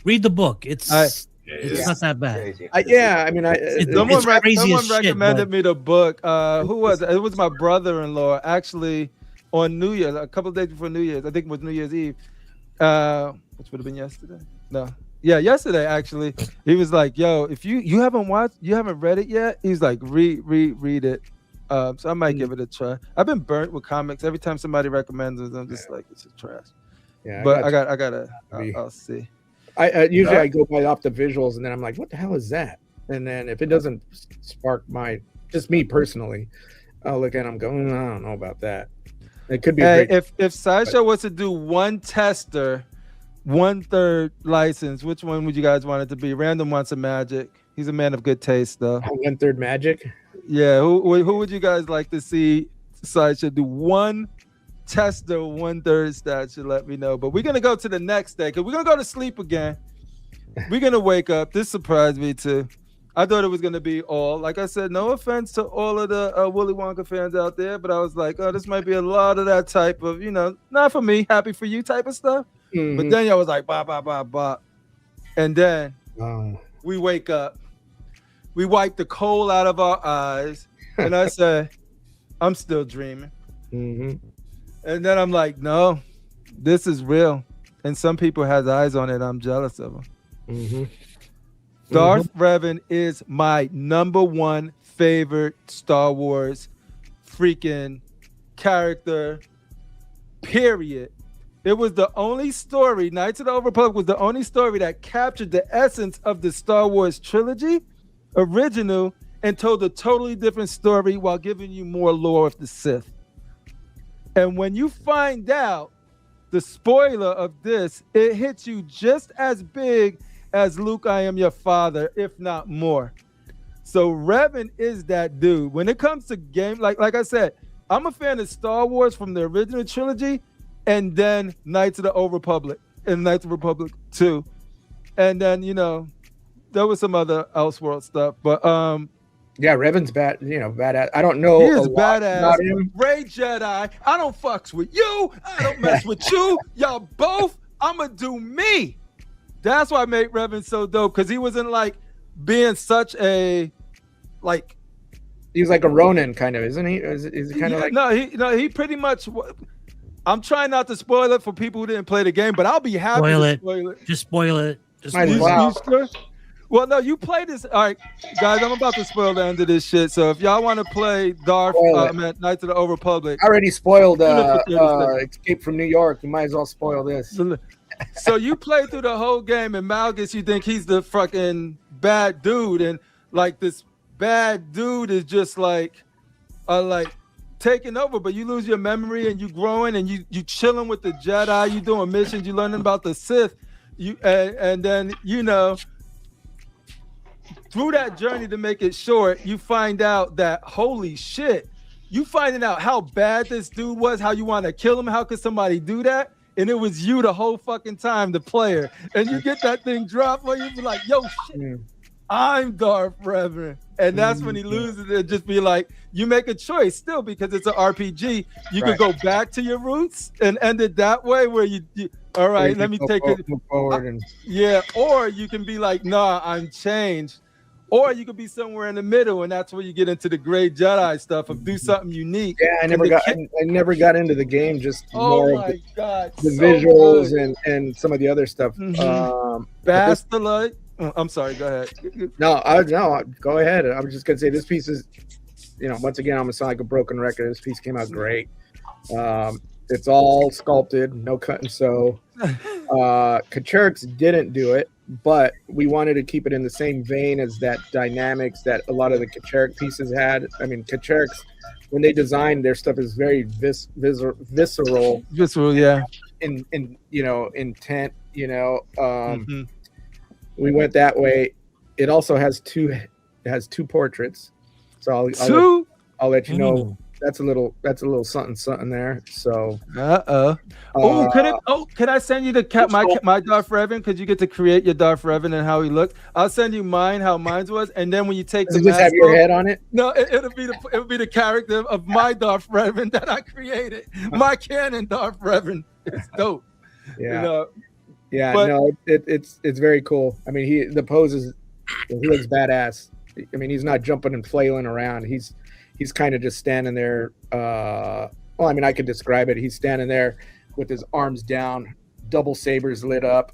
Read the book. It's It's not that bad. Yeah, I mean, someone recommended me the book. Who was it? It was my brother-in-law, actually, on New Year's, a couple of days before New Year's. I think it was New Year's Eve, which would have been yesterday. No, yeah, yesterday actually. He was like, "Yo, if you haven't read it yet," he's like, read it. So I might give it a try. I've been burnt with comics. Every time somebody recommends it, I'm just like, it's trash. Yeah, but I'll see. I usually I go by off the visuals, and then I'm like, what the hell is that? And then if it doesn't spark just me personally, I'll look at them going, I don't know about that. It could be. If Sideshow was to do one tester, 1/3 license, which one would you guys want it to be? Random wants a Magic. He's a man of good taste, though. 1/3 Magic. Yeah. Who would you guys like to see Sideshow do one tester, 1/3 statue? Let me know. But we're gonna go to the next day because we're gonna go to sleep again. We're gonna wake up. This surprised me too. I thought it was gonna be all, like I said, no offense to all of the Willy Wonka fans out there, but I was like, oh, this might be a lot of that type of, not for me, happy for you type of stuff. Mm-hmm. But then I was like, bah. And then we wake up, we wipe the coal out of our eyes, and I said, I'm still dreaming. Mm-hmm. And then I'm like, no, this is real. And some people has eyes on it. I'm jealous of them. Mm-hmm. Darth Revan is my #1 favorite Star Wars freaking character, period. It was the only story, Knights of the Old Republic was the only story that captured the essence of the Star Wars trilogy, original, and told a totally different story while giving you more lore of the Sith. And when you find out the spoiler of this, it hits you just as big as Luke, I am your father, if not more. So Revan is that dude. When it comes to game, like I said, I'm a fan of Star Wars from the original trilogy, and then Knights of the Old Republic and Knights of the Republic 2. And then, there was some other Elseworld stuff, but yeah, Revan's badass. I don't know. He is badass. Ray Jedi. I don't fucks with you. I don't mess with you. Y'all both. I'ma do me. That's why I made Revan so dope, because he wasn't like being such a He's like a Ronin kind of, isn't he? Is he kind of like? No, he pretty much. I'm trying not to spoil it for people who didn't play the game, but I'll be happy to spoil it. Just spoil it. Well, no, you play this. All right, guys, I'm about to spoil the end of this shit. So if y'all want to play Knights of the Old Republic. I already spoiled Escape from New York. You might as well spoil this. So you play through the whole game, and Malgus, you think he's the fucking bad dude, and like this bad dude is just like taking over, but you lose your memory and you growing and you chilling with the Jedi, you doing missions, you learning about the Sith, and then through that journey, to make it short, you find out that holy shit, you finding out how bad this dude was, how you want to kill him, how could somebody do that? And it was you the whole fucking time, the player. And you get that thing dropped where you be like, yo, shit, I'm Darth Revan. And that's when he loses it. Just be like, you make a choice still, because it's an RPG. You could go back to your roots and end it that way, where you all right, let me take it forward. Or you can be like, nah, I'm changed. Or you could be somewhere in the middle, and that's where you get into the great Jedi stuff of do something unique. Yeah, I never got into the game, just more of the visuals and some of the other stuff. I'm sorry, go ahead. No, go ahead. I was just gonna say this piece is, once again, I'm gonna sound like a broken record. This piece came out great. It's all sculpted, no cut and sew. c.O.c didn't do it, but we wanted to keep it in the same vein as that dynamics that a lot of the c.O.c pieces had. I mean, c.O.c, when they designed their stuff, is very visceral. Visceral, yeah. In intent. We went that way. It also has two portraits. So I'll let you know. That's a little something there. So can I send you my Darth Revan? Because you get to create your Darth Revan and how he looked. I'll send you how mine was, and then when you take the mask, have your head on it. No, it'll be the character of my Darth Revan that I created. My canon Darth Revan. It's dope. Yeah. Yeah, But- no, it's very cool. I mean, the pose is, he looks badass. I mean, he's not jumping and flailing around. He's kind of just standing there. Well, I mean, I could describe it. He's standing there with his arms down, double sabers lit up,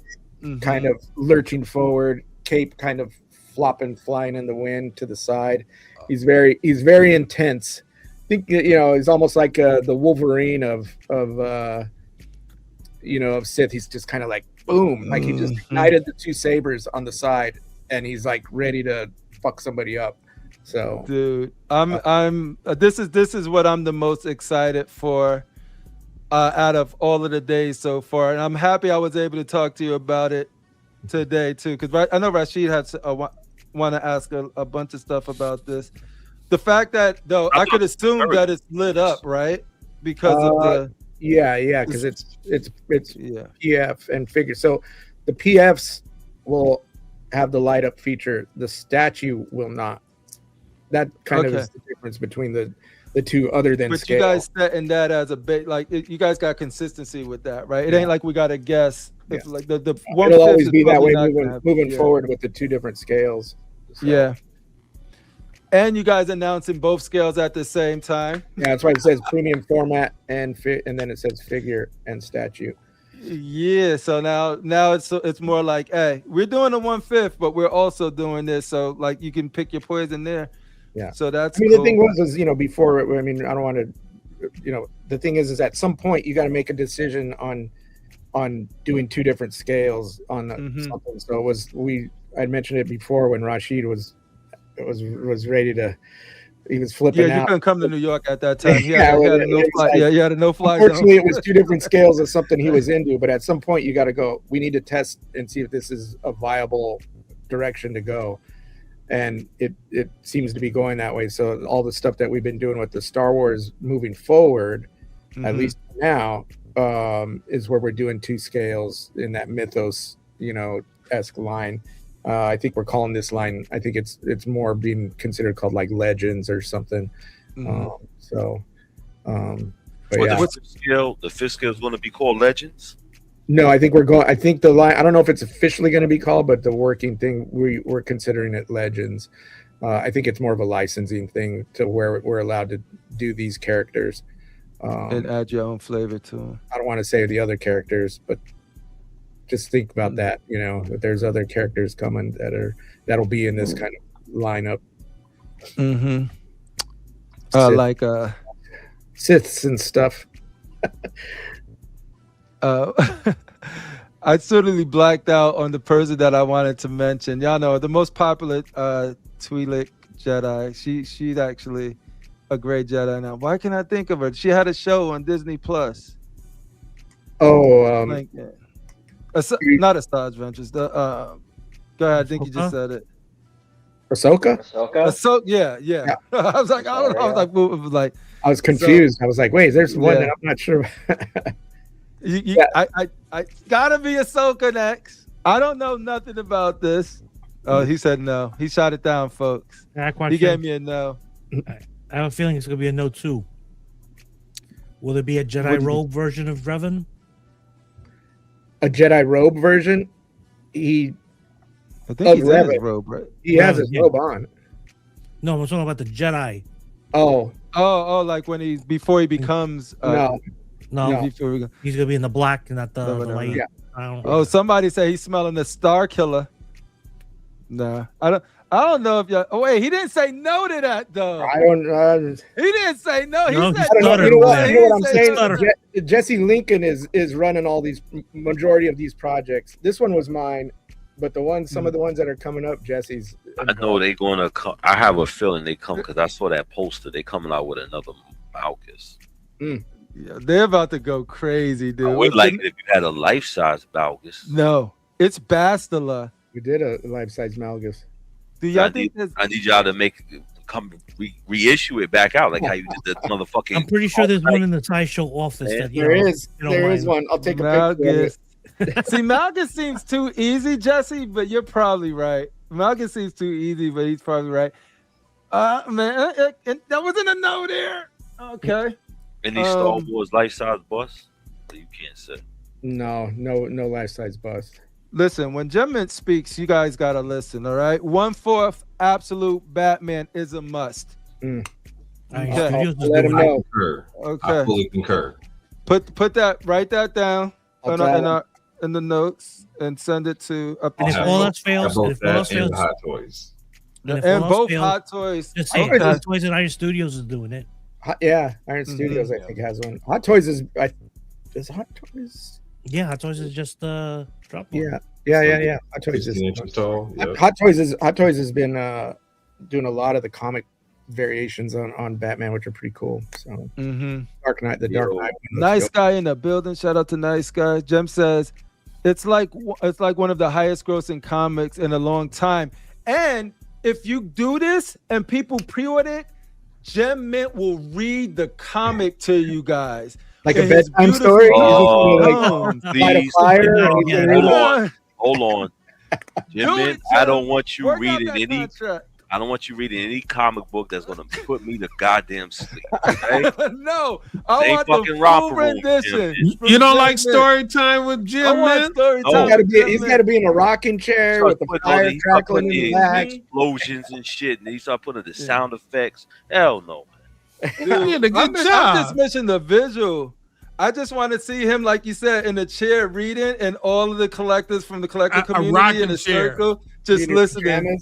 kind of lurching forward, cape kind of flopping, flying in the wind to the side. He's very intense. I think, you know, he's almost like the Wolverine of Sith. He's just kind of like boom, like he just ignited the two sabers on the side, and he's like ready to fuck somebody up. So, dude, this is what I'm the most excited for out of all of the days so far, and I'm happy I was able to talk to you about it today too, because I know Rashid has want to ask a bunch of stuff about this. The fact that though I could assume that it's lit up, right? Because of the because it's PF and figure. So the PFs will have the light up feature. The statue will not. That kind of is the difference between the two, other than but scale. You guys setting that as a bit, like you guys got consistency with that, right? It ain't like we got to guess. If like the one, it'll always be that way moving forward with the two different scales. So. Yeah. And you guys announcing both scales at the same time. Yeah, that's why it says premium format and then it says figure and statue. Yeah, so now it's more like, hey, we're doing a 1/5, but we're also doing this, so like you can pick your poison there. Yeah. So that's. I mean, cool. the thing was, you know, before. I mean, I don't want to, you know, the thing is at some point you got to make a decision on doing two different scales on something. So I'd mentioned it before when Rashid was ready to. He was flipping out. Yeah, you couldn't come to New York at that time. He had a no-fly. Yeah, he had a no-fly zone. Unfortunately, it was two different scales of something he was into. But at some point, you got to go. We need to test and see if this is a viable direction to go. And it seems to be going that way. So all the stuff that we've been doing with the Star Wars moving forward, at least now, is where we're doing two scales in that mythos, you know, esque line. I think we're calling this line. I think it's more being considered called like Legends or something. What's the scale? The fifth scale is going to be called Legends. No, I think I think the line. I don't know if it's officially going to be called, but the working thing we're considering it Legends. I think it's more of a licensing thing to where we're allowed to do these characters and add your own flavor to them. I don't want to say the other characters, but just think about that. You know, that there's other characters coming that'll be in this kind of lineup. Like Siths and stuff. I totally blacked out on the person that I wanted to mention. Y'all know the most popular Twi'lek Jedi. She's actually a great Jedi now. Why can't I think of her? She had a show on Disney Plus. Not a Star Adventures. Go ahead. I think you just said it. Ahsoka? Yeah. I was like, I don't know. I was like, I was confused. I was like, wait, there's one that I'm not sure. I gotta be Ahsoka next. I don't know nothing about this. Oh, he said no. He shot it down, folks. He gave me a no. I have a feeling it's gonna be a no too. Will there be a Jedi robe version of Revan? A Jedi robe version? I think he's in his robe, right? He has his robe on. No, I'm talking about the Jedi. Oh, like when before he becomes No, he's gonna be in the black and not the light. Yeah. Somebody say he's smelling the Star Killer. Nah, I don't know if y'all. Oh wait, he didn't say no to that though. I don't. He didn't say no. He said you know what I'm saying? Jesse Lincoln is running all these majority of these projects. This one was mine, but some of the ones that are coming up, Jesse's. I know they're gonna come. I have a feeling they come because I saw that poster. They coming out with another Malchus. Yeah, they're about to go crazy, dude. I would like it if you had a life-size Malchus. No, it's Bastila. We did a life-size Malchus. Do y'all I need y'all to reissue it back out like how you did the motherfucking. I'm pretty sure there's one in the Sideshow office. There is one. I'll take a picture of it. See, Malchus seems too easy, Jesse, but you're probably right. Malchus seems too easy, but he's probably right. Man, that wasn't a no there. Okay. Any Star Wars life-size bus? You can't say. No life size bust. Listen, when Gem Mint speaks, you guys gotta listen. All right, 1/4 absolute Batman is a must. Okay. Studios is Let him doing it. know. Okay. I fully concur. Put that, write that down I'll in the notes and send it to up. And if have all both- else fails, have both and if all else that and fails, Hot Toys. and if all And else both fails, Hot Toys. just say Hot Toys and Iron Studios is doing it. Yeah, Iron Studios I think has one. Hot Toys is Hot Toys. Yeah, Hot Toys is just drop one. Yeah. Hot Toys 16 inches tall. Yep. Hot Toys has been doing a lot of the comic variations on Batman, which are pretty cool. So Dark Knight. Nice guy in the building. Shout out to Nice Guy. Jem says it's like one of the highest grossing comics in a long time. And if you do this and people pre-order it, Gem Mint will read the comic to you guys. Like a bedtime story? Please. Hold on. Gem Mint, I don't want you reading any. I don't want you reading any comic book that's gonna put me to goddamn sleep. Okay? No, I want the full rendition. You don't like story time with Gem Mint? He's got to be in a rocking chair with the fire crackling in the back, explosions and shit, and he start putting the sound effects. Hell no. Dude, you did a good job. I'm just mentioning the visual. I just want to see him, like you said, in a chair reading, and all of the collectors from the collector community in a circle just listening.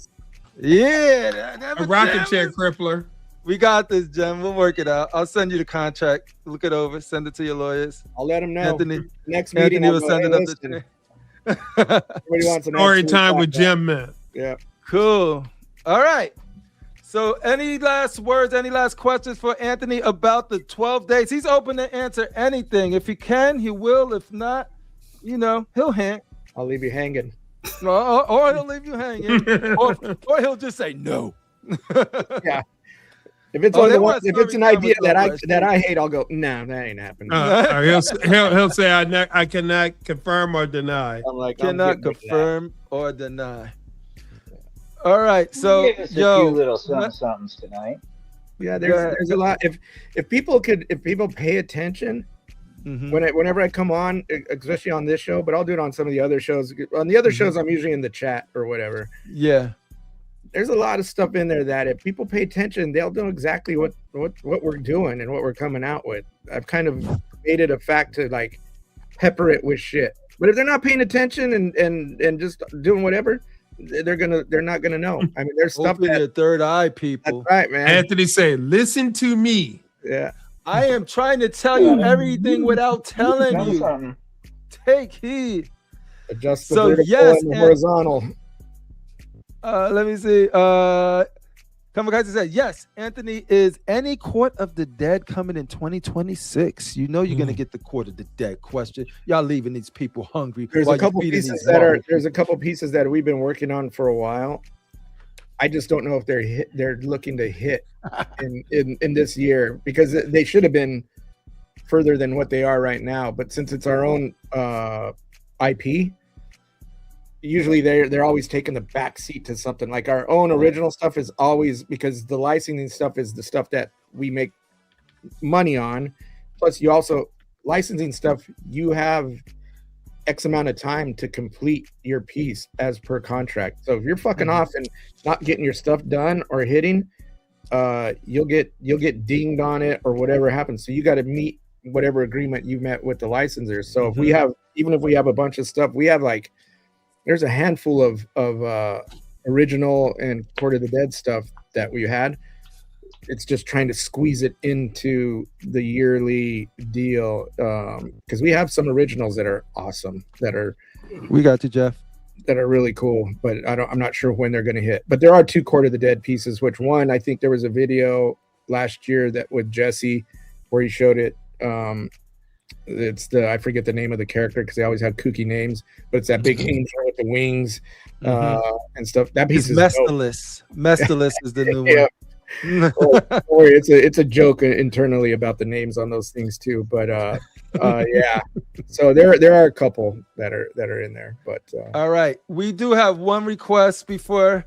Yeah, a rocking chair crippler. We got this, Jem. We'll work it out. I'll send you the contract. Look it over. Send it to your lawyers. I'll let him know. Anthony, next meeting, Anthony will send it up to Everybody wants an story time with Gem Mint. Yeah. Cool. All right. So, any last words? Any last questions for Anthony about the 12 days? He's open to answer anything. If he can, he will. If not, he'll hang. I'll leave you hanging. Or he'll leave you hanging, or he'll just say no. Yeah. If it's an idea that I hate, I'll go, no, that ain't happening. He'll say I cannot confirm or deny. I'm like, cannot confirm or deny. All right, so a few little somethings tonight. Yeah, there's a lot. If people pay attention. Whenever I come on, especially on this show, but I'll do it on some of the other shows. On the other shows, I'm usually in the chat or whatever. Yeah, there's a lot of stuff in there that if people pay attention, they'll know exactly what we're doing and what we're coming out with. I've kind of made it a fact to like pepper it with shit. But if they're not paying attention and just doing whatever, they're not gonna know. I mean, there's stuff that your third eye, people. That's right, man. Anthony say, "Listen to me." Yeah. I am trying to tell you everything without telling you. Take heed. Adjust the vertical and the horizontal. Let me see. Kamikaze said, yes, Anthony, is any Court of the Dead coming in 2026? You know you're going to get the Court of the Dead question. Y'all leaving these people hungry. There's a couple pieces that we've been working on for a while. I just don't know if they're looking to hit in this year, because they should have been further than what they are right now. But since it's our own IP, usually they're always taking the back seat to something. Like our own original stuff is always, because the licensing stuff is the stuff that we make money on. Plus, you also licensing stuff, you have X amount of time to complete your piece as per contract. So if you're fucking off and not getting your stuff done or hitting, you'll get dinged on it or whatever happens. So you got to meet whatever agreement you met with the licensors. So if we have, even if we have a bunch of stuff, we have like, there's a handful of original and Court of the Dead stuff that we had. It's just trying to squeeze it into the yearly deal, because we have some originals that are awesome, we got you, Jeff, that are really cool, but I'm not sure when they're going to hit. But there are 2 Court of the Dead pieces, which one, I think there was a video last year that with Jesse where he showed it. I forget the name of the character because they always have kooky names, but it's that big angel with the wings and stuff. That piece is Mestalus. Mestalus is the new one. It's a joke internally about the names on those things too, but yeah. So there are a couple that are in there, but all right, we do have one request before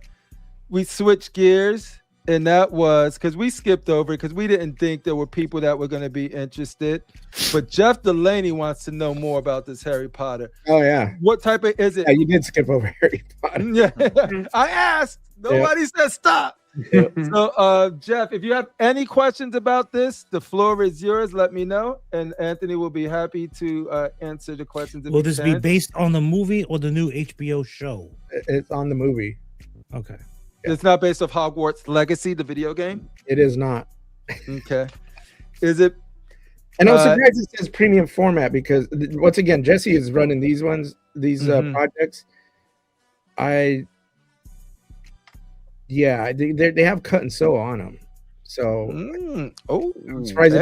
we switch gears. and that was because we skipped over because we didn't think there were people that were going to be interested. But Jeff Delaney wants to know more about this Harry Potter. Oh yeah. What type of is it? Yeah, you did skip over Harry Potter. Yeah, I asked. Nobody said stop. Yeah. So, Jeff, if you have any questions about this, the floor is yours. Let me know, and Anthony will be happy to answer the questions. Will this be based on the movie or the new HBO show? It's on the movie. Okay. It's not based off Hogwarts Legacy, the video game? It is not. Okay. Is it? And I'm surprised it says premium format because once again, Jesse is running these projects. They have cut and sew on them. So I'm surprised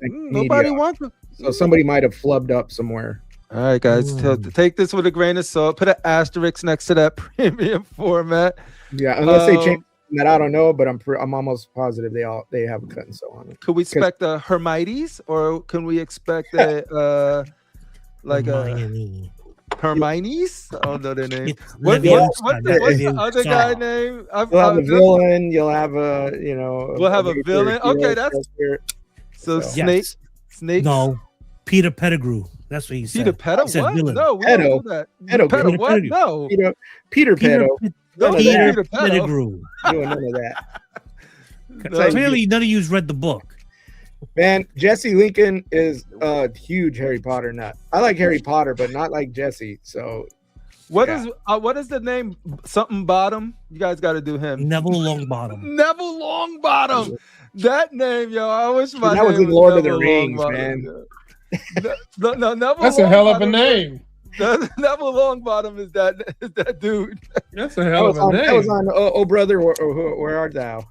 nobody wants them. So somebody might have flubbed up somewhere. All right, guys, take this with a grain of salt. Put an asterisk next to that premium format. Yeah, unless they change that, I don't know, but I'm almost positive they have a cut and sew on them. Could we expect a Hermione's, or can we expect a Hermione's? I don't know their name. What's the other guy name? You'll have a villain. You'll have we'll have a villain. Okay, that's so Snake. No, Peter Pettigrew. That's what he said. Peter Pettigrew? What? Villain. No, we don't do that. Peter what? No. Peter Pettigrew. Peter Pettigrew. None of that. Clearly, none of you's read the book. Man, Jesse Lincoln is a huge Harry Potter nut. I like Harry Potter, but not like Jesse. So, what is the name? Something Bottom. You guys got to do him. Neville Longbottom. Neville Longbottom. That name, yo. I wish my that name was in Lord of the Rings, man. No, Neville. That's a hell of a name. Neville Longbottom is that dude. That's a hell of a name. That was on Oh Brother, where art thou?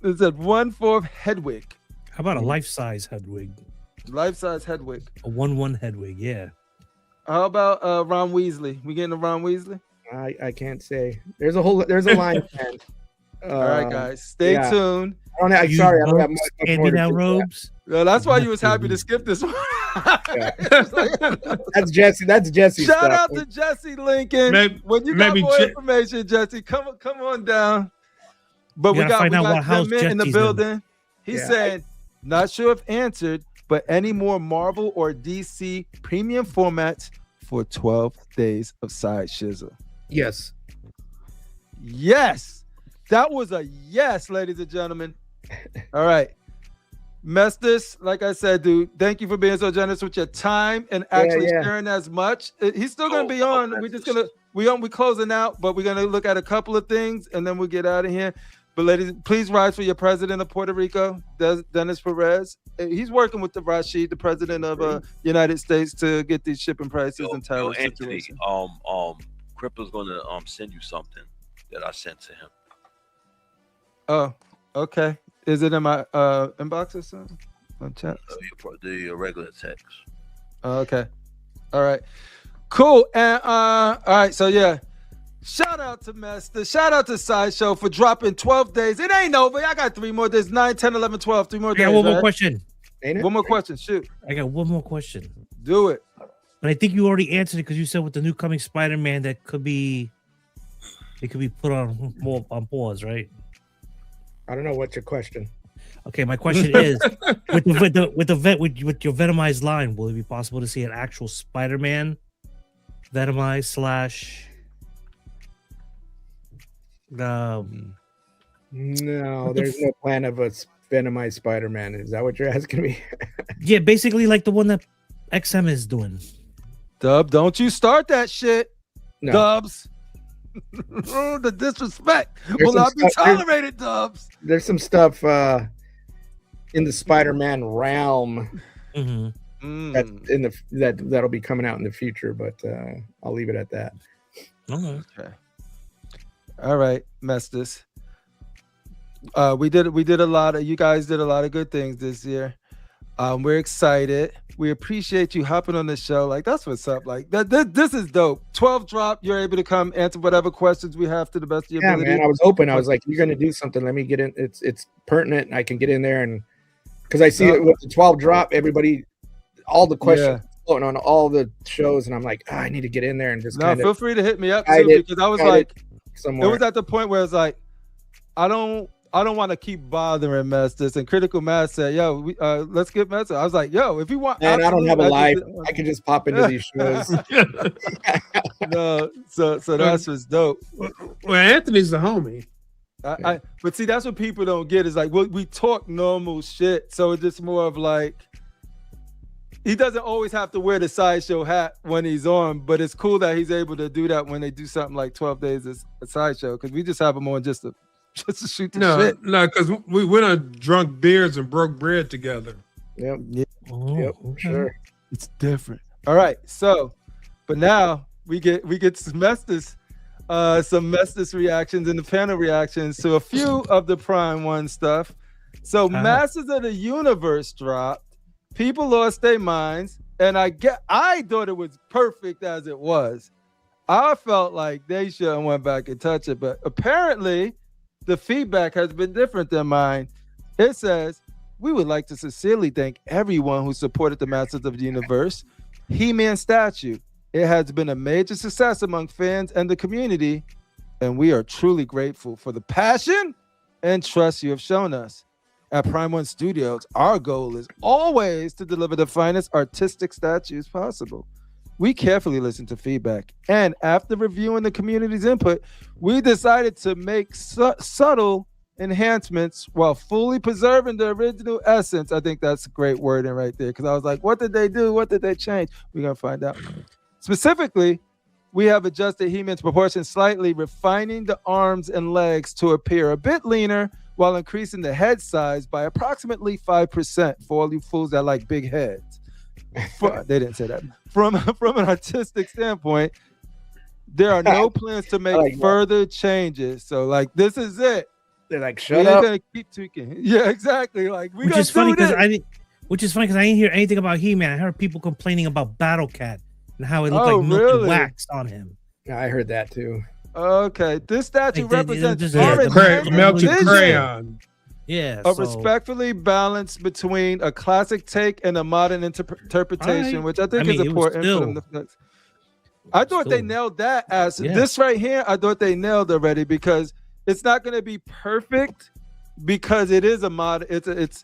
It's at 1/4 Hedwig. How about a life-size Hedwig? Life-size Hedwig. A 1/1 Hedwig, yeah. How about Ron Weasley? We getting a Ron Weasley? I can't say. There's a line plan. All right, guys, stay tuned. I don't have much hand-me-down robes. Well, that's why you was happy to skip this one. That's Jesse. That's Jesse. Shout out to Jesse Lincoln. When you got more information, Jesse, come on down. But we got Jesse in the building. He said, not sure if answered, but any more Marvel or DC premium formats for 12 days of Side Shizzle? Yes. Yes. That was a yes, ladies and gentlemen. All right. Mestis, like I said, dude, thank you for being so generous with your time and actually sharing as much. He's still going to be on. We're just going to, we closing out, but we're going to look at a couple of things and then we'll get out of here. But ladies, please rise for your president of Puerto Rico, Dennis Perez. He's working with the Rashid, the president of the United States, to get these shipping prices and tariffs. Anthony, Cripple's going to send you something that I sent to him. Oh, okay. Is it in my inbox or something? On chat? The regular text. Okay. All right. Cool. And all right. So yeah. Shout out to Master. Shout out to Sideshow for dropping 12 days. It ain't over. I got 3 more days. 9, 10, 11, 12. 3 more days. I got one more question. Ain't it? One more question. Shoot. I got one more question. Do it. But I think you already answered it because you said with the new coming Spider-Man that it could be put on pause, right? I don't know what's your question. Okay, my question is, with your Venomized line, will it be possible to see an actual Spider-Man Venomized / No, there's no plan of a Venomized Spider-Man. Is that what you're asking me? Yeah, basically like the one that XM is doing. Dub, don't you start that shit. No. Dubs. The disrespect will not be tolerated, Dubs. There's some stuff in the Spider-Man realm that'll be coming out in the future, but I'll leave it at that. Okay. All right, Mestis. We did a lot of, you guys did a lot of good things this year. We're excited. We appreciate you hopping on the show. Like, that's what's up. Like, this is dope. 12 drop. You're able to come answer whatever questions we have to the best of your ability. Yeah, man. I was hoping. I was like, you're gonna do something. Let me get in. It's pertinent, and I can get in there, and because I see it with the 12 drop, everybody, all the questions floating on all the shows, and I'm like, I need to get in there and just. Feel free to hit me up too, because I was like, somewhere. It was at the point where it's like, I don't want to keep bothering Mestis. And Critical Mass said, "Yo, let's get Mestis." I was like, "Yo, if you want," and I don't have a life. I can just pop into these shows. No, so that's just dope. Well, Anthony's the homie. But see, that's what people don't get is like we talk normal shit, so it's just more of like he doesn't always have to wear the Sideshow hat when he's on, but it's cool that he's able to do that when they do something like 12 Days of a Sideshow, because we just have him on just to shoot the shit. No, because we went on drunk beers and broke bread together. Yep. Yep, sure. It's different. All right, so but now we get some Mestis reactions and the panel reactions to a few of the Prime One stuff. So Masters of the Universe dropped. People lost their minds, and I thought it was perfect as it was. I felt like they should have went back and touched it, but apparently the feedback has been different than mine. It says, "We would like to sincerely thank everyone who supported the Masters of the Universe He-Man statue. It has been a major success among fans and the community, and we are truly grateful for the passion and trust you have shown us. At Prime One Studios, our goal is always to deliver the finest artistic statues possible. We carefully listen to feedback, and after reviewing the community's input, we decided to make subtle enhancements while fully preserving the original essence." I think that's great wording right there, because I was like, what did they do? What did they change? We're going to find out. Specifically, we have adjusted He-Man's proportions slightly, refining the arms and legs to appear a bit leaner while increasing the head size by approximately 5% for all you fools that like big heads. They didn't say that. From an artistic standpoint, there are no plans to make further changes. So, like, this is it. They're like, shut up. We're gonna keep tweaking. Yeah, exactly. Like, which is funny because I didn't hear anything about He-Man. I heard people complaining about Battle Cat and how it looked like melted wax on him. Yeah, I heard that too. Okay, this statue represents melted crayon. Yeah, a respectfully balance between a classic take and a modern interpretation, which I think is important for them to fix. I thought they nailed that as this right here. I thought they nailed already, because it's not going to be perfect, because it is a mod. It's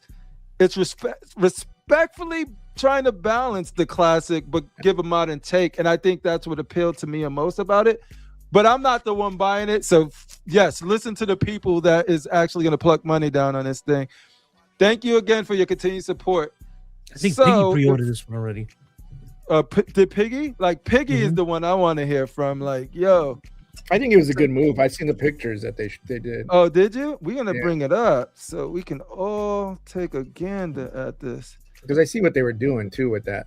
respectfully trying to balance the classic but give a modern take, and I think that's what appealed to me most about it. But I'm not the one buying it, so yes, listen to the people that is actually going to pluck money down on this thing. Thank you again for your continued support. I think Piggy pre-ordered this one already. Did Piggy? Like, Piggy is the one I want to hear from. Like, yo, I think it was a good move. I've seen the pictures that they did. Oh, did you? We're gonna bring it up so we can all take a gander at this, because I see what they were doing too with that.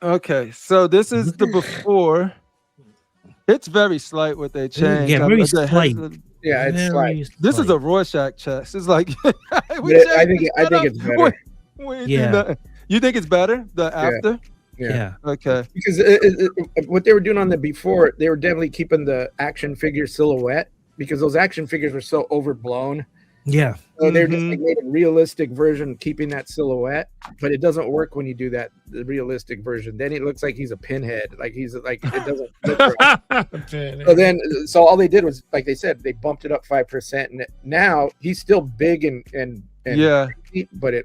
Okay, so this is the before. It's very slight what they changed. Yeah, very slight. Yeah, it's slight. This is a Rorschach chest. It's like I think it's better. You think it's better after? Yeah. Okay. Because what they were doing on the before, they were definitely keeping the action figure silhouette, because those action figures were so overblown. Yeah. So they're just like made a realistic version, keeping that silhouette, but it doesn't work when you do that, the realistic version. Then it looks like he's a pinhead. Like he's like, it doesn't look right. So all they did was, like they said, they bumped it up 5%, and now he's still big and crazy, but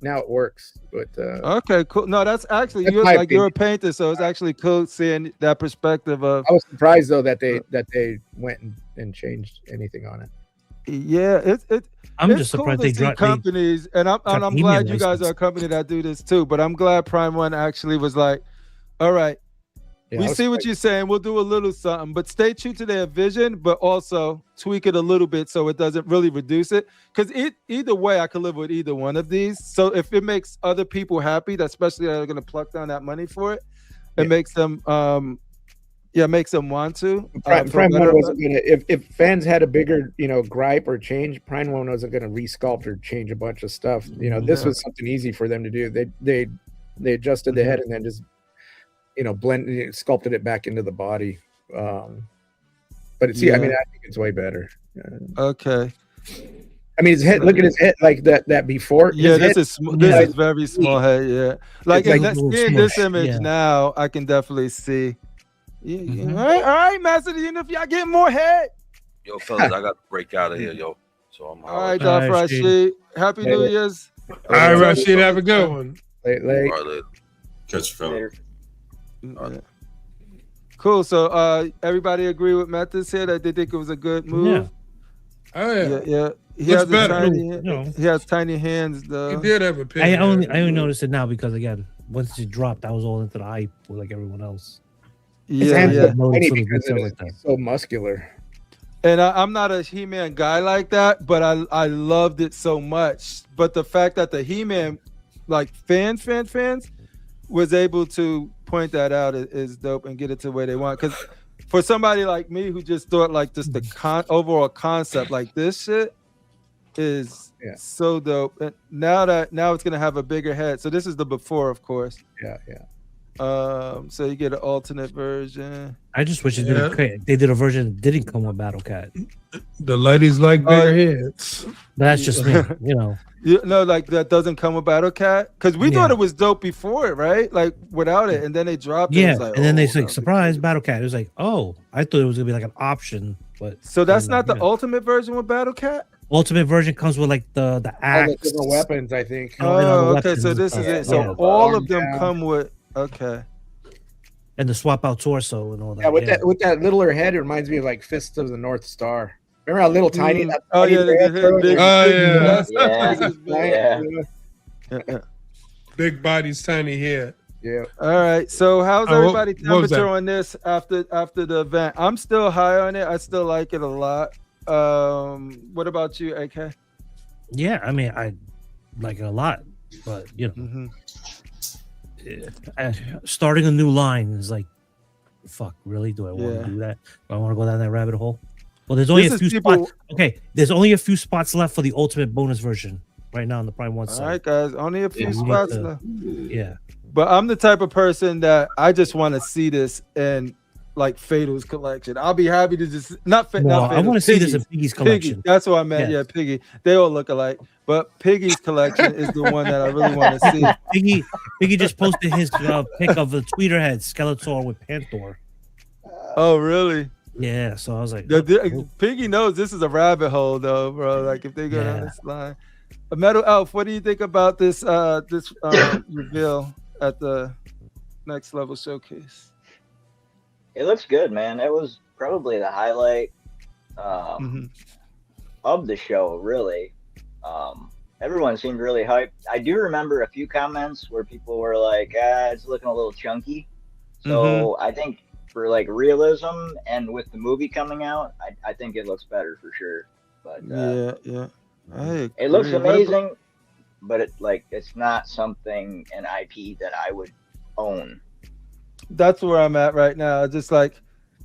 now it works. But okay, cool. No, that's actually you're a painter, so it's actually cool seeing that perspective of. I was surprised though that they went and changed anything on it. Yeah, I'm just surprised they dropped companies, and I'm glad you guys are a company that do this too. But I'm glad Prime One actually was like, all right, we see what you're saying. We'll do a little something, but stay true to their vision, but also tweak it a little bit so it doesn't really reduce it. Because either way, I could live with either one of these. So if it makes other people happy, especially that are going to pluck down that money for it, it makes them makes them want to. Prime One wasn't gonna. If fans had a bigger, gripe or change, Prime One wasn't gonna resculpt or change a bunch of stuff. This was something easy for them to do. They adjusted the head and then just, sculpted it back into the body. But I think it's way better. Okay. I mean, his head. Look at his head, like that before. Yeah, this is very small head. Yeah, seeing this image now, I can definitely see. All right, Master. If y'all get more head, Yo, fellas, I got to break out of here, yo. So I'm all right, Dr. Rashid. Happy New Year's. All right, Rashid, have a good one. Late. All right, later. Catch you, fella. Cool. So everybody agree with Mathis here that they think it was a good move? Yeah. Oh yeah. Yeah. He Looks has better. He has tiny hands though. He did have a pin. I only noticed it now because again, once it dropped, I was all into the hype like everyone else. Yeah. He's so muscular. And I'm not a He-Man guy like that, but I loved it so much. But the fact that the He-Man like fans was able to point that out is dope and get it to where they want. Because for somebody like me who just thought like just the overall concept, like this shit is so dope. And now it's gonna have a bigger head. So this is the before, of course. Yeah. So you get an alternate version. I just wish they did a version that didn't come with Battle Cat. The ladies like bigger heads. That's just me, you know. No, like that doesn't come with Battle Cat because we thought it was dope before it, right? Like without it, and then they dropped it. Yeah, It was like, and then they like surprise Battle Cat. It was like, oh, I thought it was gonna be like an option, but so that's not the ultimate version with Battle Cat. Ultimate version comes with like the axe, the different weapons, I think. Oh, okay. So this is it. So all of them come with and the swap out torso and all that. Yeah, with that littler head, it reminds me of like Fists of the North Star. Remember how little tiny? That big body's tiny head. Yeah. All right. So how's everybody temperature on this after the event? I'm still high on it. I still like it a lot. What about you, AK? Yeah, I mean, I like it a lot, but you know, starting a new line is like, fuck, really? Do I want to do that? Do I want to go down that rabbit hole? Well, there's only a few spots. Okay, there's only a few spots left for the ultimate bonus version right now on the Prime 1 site. All right, guys, only a few spots left. Yeah. But I'm the type of person that I just want to see this in like Fatal's collection. I'll be happy to just not I want to see this in Piggy's collection. Piggy, that's what I meant. Yeah, Piggy. They all look alike, but Piggy's collection is the one that I really want to see. Piggy just posted his pic of the tweeter head Skeletor with Panther. Oh, really? Yeah, so I was like, Piggy knows this is a rabbit hole, though, bro. Like if they go down this line, a Metal Elf. What do you think about this reveal at the Next Level Showcase? It looks good, man. It was probably the highlight of the show, really. Everyone seemed really hyped. I do remember a few comments where people were like, it's looking a little chunky. So I think for like realism and with the movie coming out, I think it looks better for sure. But it looks amazing, but it's not something, an IP that I would own. That's where I'm at right now. Just like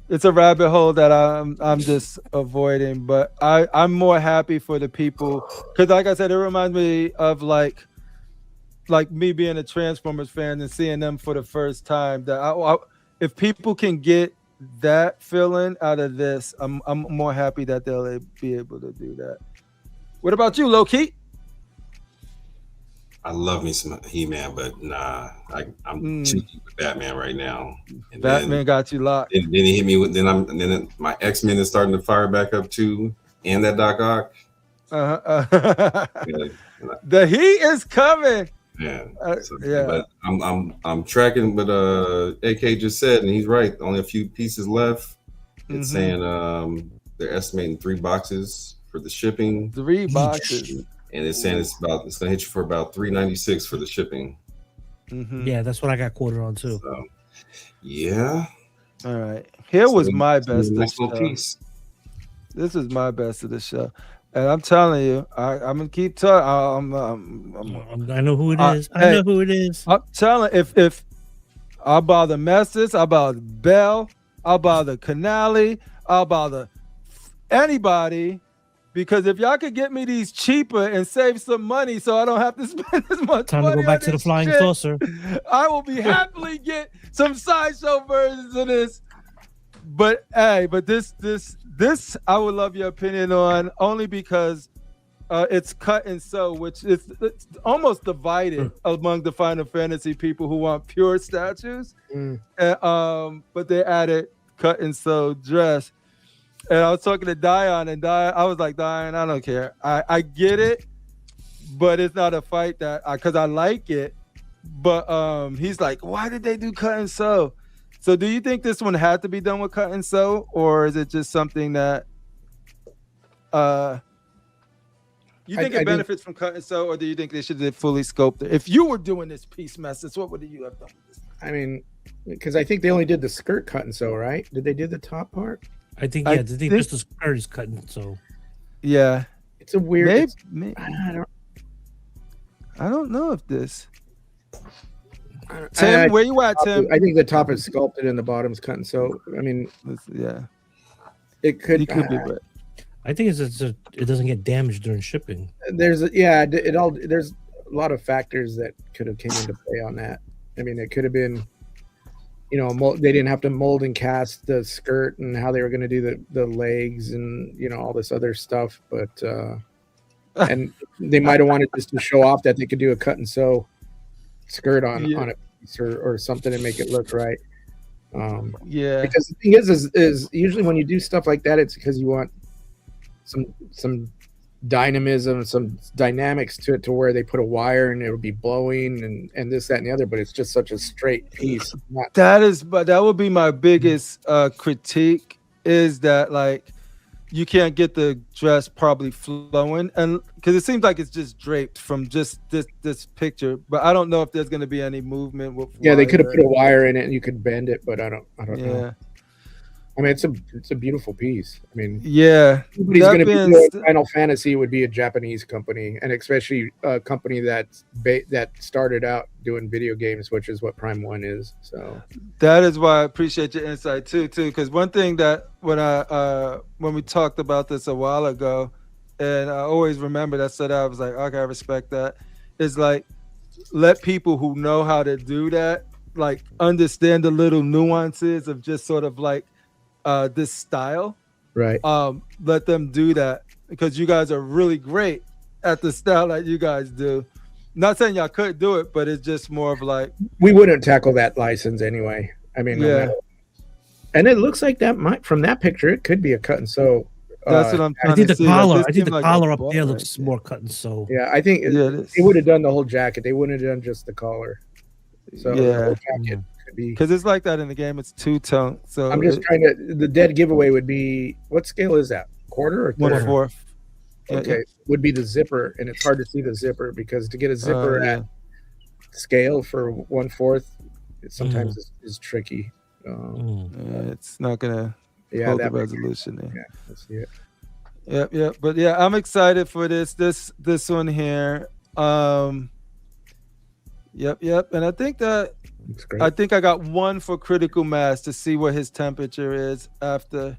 it's a rabbit hole that I'm just avoiding, but I'm more happy for the people because, like I said, it reminds me of like me being a Transformers fan and seeing them for the first time. That if people can get that feeling out of this, I'm more happy that they'll be able to do that. What about you, Low-Key? I love me some He-Man, but nah, I'm cheeky with Batman right now. And Batman got you locked. Then he hit me with. Then my X-Men is starting to fire back up too, and that Doc Ock. The heat is coming. Yeah, but I'm tracking what AK just said, and he's right. Only a few pieces left. It's saying they're estimating 3 boxes for the shipping. 3 boxes. And it's saying it's gonna hit you for about $396 for the shipping. Yeah, that's what I got quoted on too. So, yeah. All right. Here was my best. Nice little piece. This is my best of the show, and I'm telling you, I'm gonna keep talking. I know who it is. I know who it is. I'm telling if I'll bother Messis, I'll bother Bell, I'll bother Canali, I'll bother anybody. Because if y'all could get me these cheaper and save some money so I don't have to spend as much time money to go back to the flying saucer, I will be happily get some Sideshow versions of this. But this I would love your opinion on, only because it's cut and sew, which it's almost divided among the Final Fantasy people who want pure statues. But they added cut and sew dress. And I was talking to Dion, and I was like, Dion, I don't care. I get it, but it's not a fight that because I like it. But he's like, why did they do cut and sew? So do you think this one had to be done with cut and sew, or is it just something that you think it benefits from cut and sew, or do you think they should have fully scoped it? If you were doing this piece message, what would you have done with this? I mean, because I think they only did the skirt cut and sew, right? Did they do the top part? I think just the skirt is cut and sew. Yeah, it's a weird. Maybe. I don't know if this. Tim, where you at, Tim? I think the top is sculpted and the bottom's cut and sew. I mean, yeah, it could be, but I think it doesn't get damaged during shipping. There's a lot of factors that could have came into play on that. I mean, it could have been, they didn't have to mold and cast the skirt and how they were going to do the legs and all this other stuff, but and they might have wanted just to show off that they could do a cut and sew skirt on a piece or something and make it look right. Because the thing is usually when you do stuff like that, it's because you want some dynamism, some dynamics to it, to where they put a wire and it'll be blowing and this, that, and the other, but it's just such a straight piece. That would be my biggest critique, is that like you can't get the dress probably flowing, and because it seems like it's just draped from just this picture, but I don't know if there's going to be any movement with they could have put a wire in it and you could bend it, but I don't know. I mean, it's a beautiful piece. I mean, nobody's going to be doing Final Fantasy would be a Japanese company, and especially a company that started out doing video games, which is what Prime 1 is. So that is why I appreciate your insight too. Because one thing that when we talked about this a while ago, and I always remember that, so that I was like, okay, I respect that. Is like, let people who know how to do that, like, understand the little nuances of just sort of like this style, right? Let them do that, because you guys are really great at the style that you guys do. Not saying y'all couldn't do it, but it's just more of like, we wouldn't tackle that license anyway. I mean, and it looks like that might, from that picture, it could be a cut and sew. That's what I'm trying I think to the see. collar. I think the collar up there looks more cut and sew. Yeah, I think they would have done the whole jacket. They wouldn't have done just the collar. So the whole jacket could be, because it's like that in the game. It's two-tone. So I'm just trying to. The dead giveaway would be, what scale is that? Quarter or third? 1/4. Okay, would be the zipper, and it's hard to see the zipper because to get a zipper at scale for 1/4, it sometimes is tricky. It's not gonna hold the resolution there. Yeah, let's see it. Yep. But yeah, I'm excited for this one here. Yep. And I think that I got one for Critical Mass to see what his temperature is after.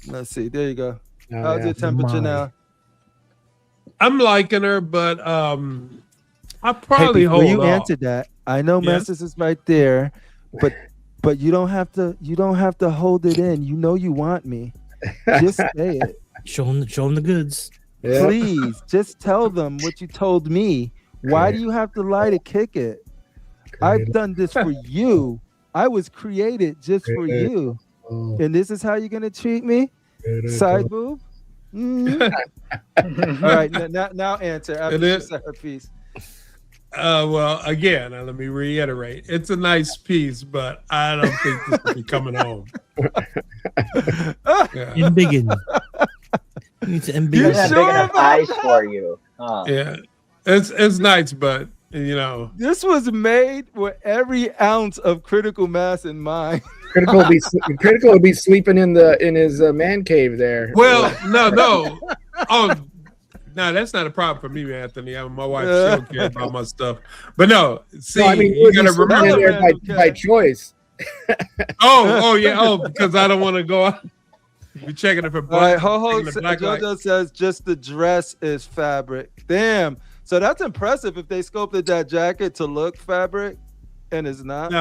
Let's see. There you go. How's your temperature now? I'm liking her, but I probably hold off. You answered that. I know Masters is right there, but you don't have to hold it in. You know you want me. Just say it. Show them the goods. Yeah. Please, just tell them what you told me. Why do you have to lie to kick it? I've done this for you. I was created just for you. And this is how you're going to treat me? Side boob? All right, now answer after she said her piece. Well, again, let me reiterate. It's a nice piece, but I don't think this will be coming home. Embiggen. He's got big enough eyes for you. Yeah, it's nice, but this was made with every ounce of Critical Mass in mind. Critical will be sleeping in his man cave there. Well, no. Oh, no, that's not a problem for me, Anthony. My wife, she don't care about my stuff. But no, see, I mean, you gotta remember there by choice. because I don't want to go out. You're checking it for black. All right, JoJo says just the dress is fabric. Damn. So that's impressive if they sculpted that jacket to look fabric and it's not.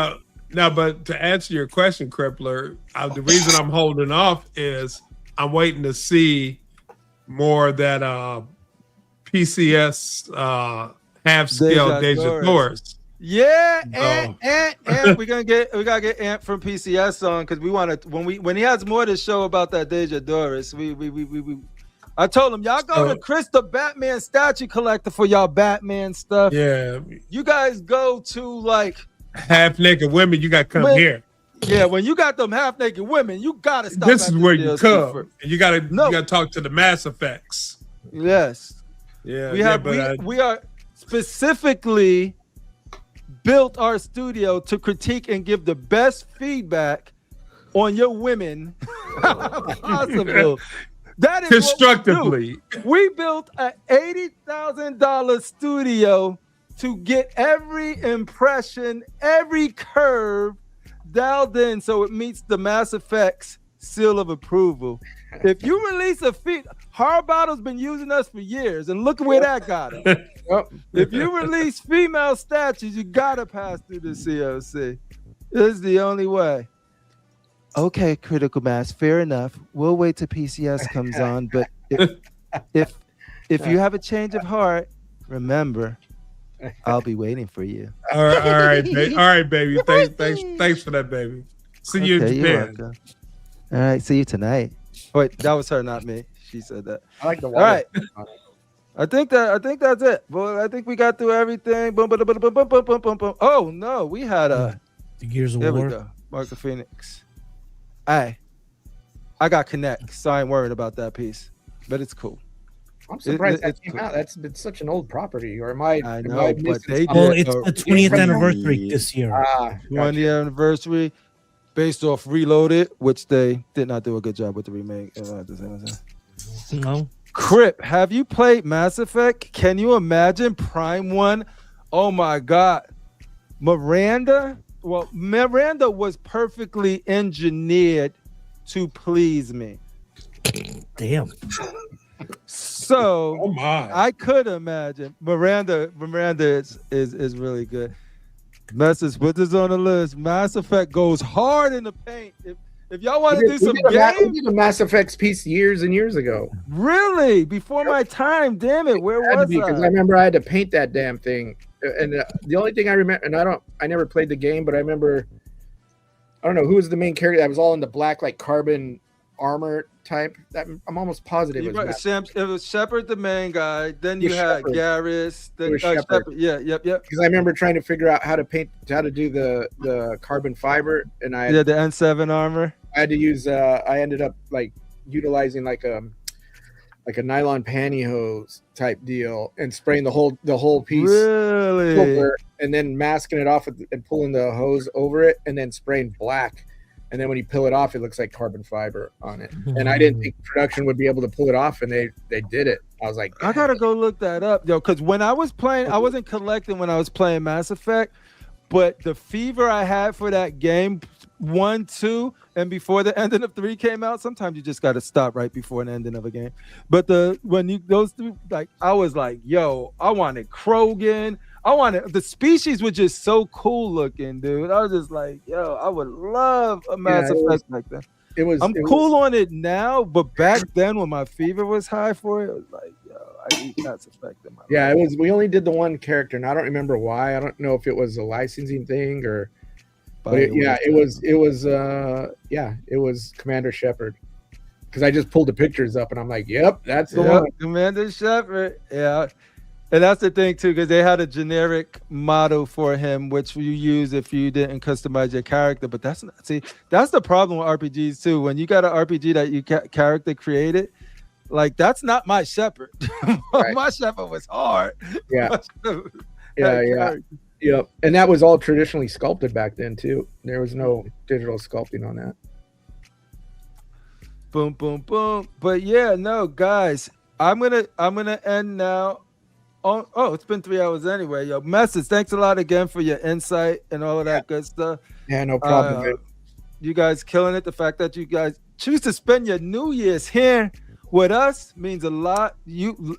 No, but to answer your question, Crippler, the reason I'm holding off is I'm waiting to see more of that PCS half-scale Deja Taurus. Yeah, and we gotta get Ant from PCS on because we want to when he has more to show about that Deja Doris. I told him y'all go to Chris the Batman statue collector for y'all Batman stuff. Yeah, you guys go to like half naked women. You got to come here. Yeah, when you got them half naked women, you gotta stop. This is where you come, and you gotta talk to the Mass Effects. Yes. Yeah, we are specifically built our studio to critique and give the best feedback on your women possible. That is constructively. We built an $80,000 studio to get every impression, every curve dialed in so it meets the Mass Effects seal of approval. If you release a feed, Harbottle's been using us for years, and look at where that got him. If you release female statues, you gotta pass through the C.O.C. This is the only way. Okay, Critical Mass, fair enough. We'll wait till PCS comes on, but if you have a change of heart, remember, I'll be waiting for you. All right, baby. Thanks for that, baby. See you in Japan. All right, see you tonight. Wait, that was her, not me. She said that. I like the water. All right. I think that's it. Well, I think we got through everything. Boom, boom, boom, boom, boom, boom, boom, boom, boom. Oh no, we had the Gears of War. There we go. Mark of Phoenix. I got Connect, so I ain't worried about that piece. But it's cool. I'm surprised that came out. That's been such an old property. Or am I? I know, but they well, it's the 20th anniversary this year. 20th anniversary, based off Reloaded, which they did not do a good job with the remake. No. Crip, have you played Mass Effect? Can you imagine Prime 1? Oh my God. Miranda? Well, Miranda was perfectly engineered to please me. Damn. So oh my. I could imagine. Miranda is really good. Message, put this on the list. Mass Effect goes hard in the paint. If y'all want to do some games, we did a Mass Effects piece years and years ago. Really? Before my time? Damn it! Where was I? Because I remember I had to paint that damn thing, and the only thing I remember, and I never played the game, but I remember, I don't know who was the main character that was all in the black like carbon armor type. That I'm almost positive it was Shepard, the main guy. Then you had Garrus. Then Shepard. Yeah, yep. Because I remember trying to figure out how to do the carbon fiber, and I the N7 armor. I had to use. I ended up like utilizing like a nylon pantyhose type deal and spraying the whole piece over, and then masking it off and pulling the hose over it, and then spraying black. And then when you peel it off, it looks like carbon fiber on it. And I didn't think production would be able to pull it off, and they did it. I was like, I gotta go look that up, yo. Because when I was playing, I wasn't collecting when I was playing Mass Effect, but the fever I had for that game, 1, 2, and before the ending of 3 came out, sometimes you just gotta stop right before an ending of a game. But those two, like, I was like, yo, I wanted Krogan. The species were just so cool looking, dude. I was just like, yo, I would love a Mass Effect like that. I'm cool on it now, but back then when my fever was high for it, it was like, yo, I need Mass Effect in my life. We only did the one character, and I don't remember why. I don't know if it was a licensing thing or, but it was Commander Shepard. Because I just pulled the pictures up, and I'm like, yep, that's the one. Commander Shepard, yeah. And that's the thing too, because they had a generic motto for him, which you use if you didn't customize your character. But that's the problem with RPGs too. When you got an RPG that you character created, like that's not my Shepard. Right. My Shepard was hard. Yeah, yeah. And that was all traditionally sculpted back then too. There was no digital sculpting on that. Boom, boom, boom. But yeah, no, guys, I'm gonna end now. Oh, it's been 3 hours anyway. Yo, Message, thanks a lot again for your insight and all of that good stuff. Yeah, no problem. You guys killing it. The fact that you guys choose to spend your New Year's here with us means a lot.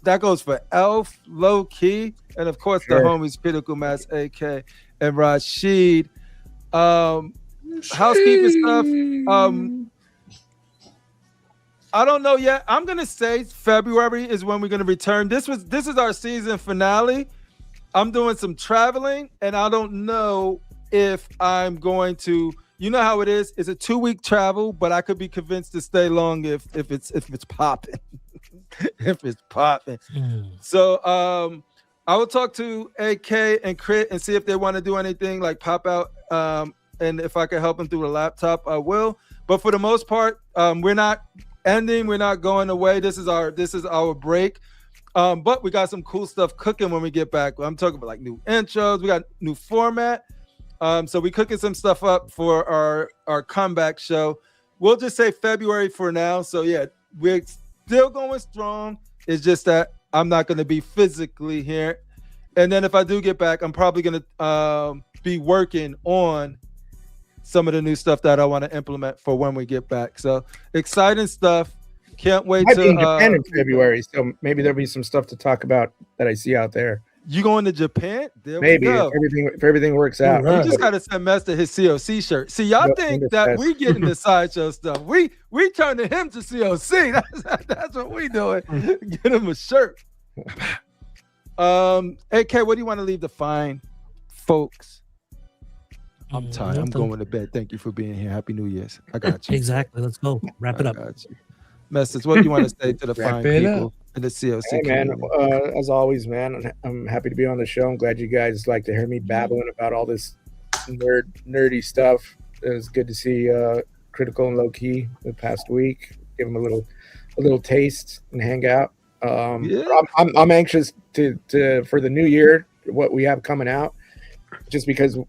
That goes for Elf, Low Key, and of course the homies Critical Mass, AK, and Rashid. Housekeeping stuff. I don't know yet. I'm gonna say February is when we're gonna return. This is our season finale. I'm doing some traveling, and I don't know if I'm going to. You know how it is. It's a 2-week travel, but I could be convinced to stay long if it's popping. If it's popping. So I will talk to AK and Crit and see if they want to do anything like pop out. And if I can help them through the laptop, I will. But for the most part, we're not ending. We're not going away. This is our break. But we got some cool stuff cooking when we get back. I'm talking about like new intros. We got new format. So we cooking some stuff up for our comeback show. We'll just say February for now. So yeah, we're still going strong. It's just that I'm not going to be physically here. And then if I do get back, I'm probably going to be working on some of the new stuff that I want to implement for when we get back. So exciting stuff. Can't wait to be in Japan in February. So maybe there'll be some stuff to talk about that I see out there. You going to Japan? There maybe if everything works out. We just got to send Master his C.O.C. shirt. See, y'all think that we get into Sideshow stuff. We turning him to C.O.C. That's what we doing. Get him a shirt. AK, what do you want to leave the fine folks? I'm tired. I'm going to bed. Thank you for being here. Happy New Year's. I got you. Exactly. Let's go. Wrap it up. Message. What do you want to say to the fine people in the C.O.C. Hey, man, as always, man, I'm happy to be on the show. I'm glad you guys like to hear me babbling about all this nerdy stuff. It was good to see Critical and Low Key the past week. Give them a little taste and hang out. I'm anxious to for the new year, what we have coming out, just because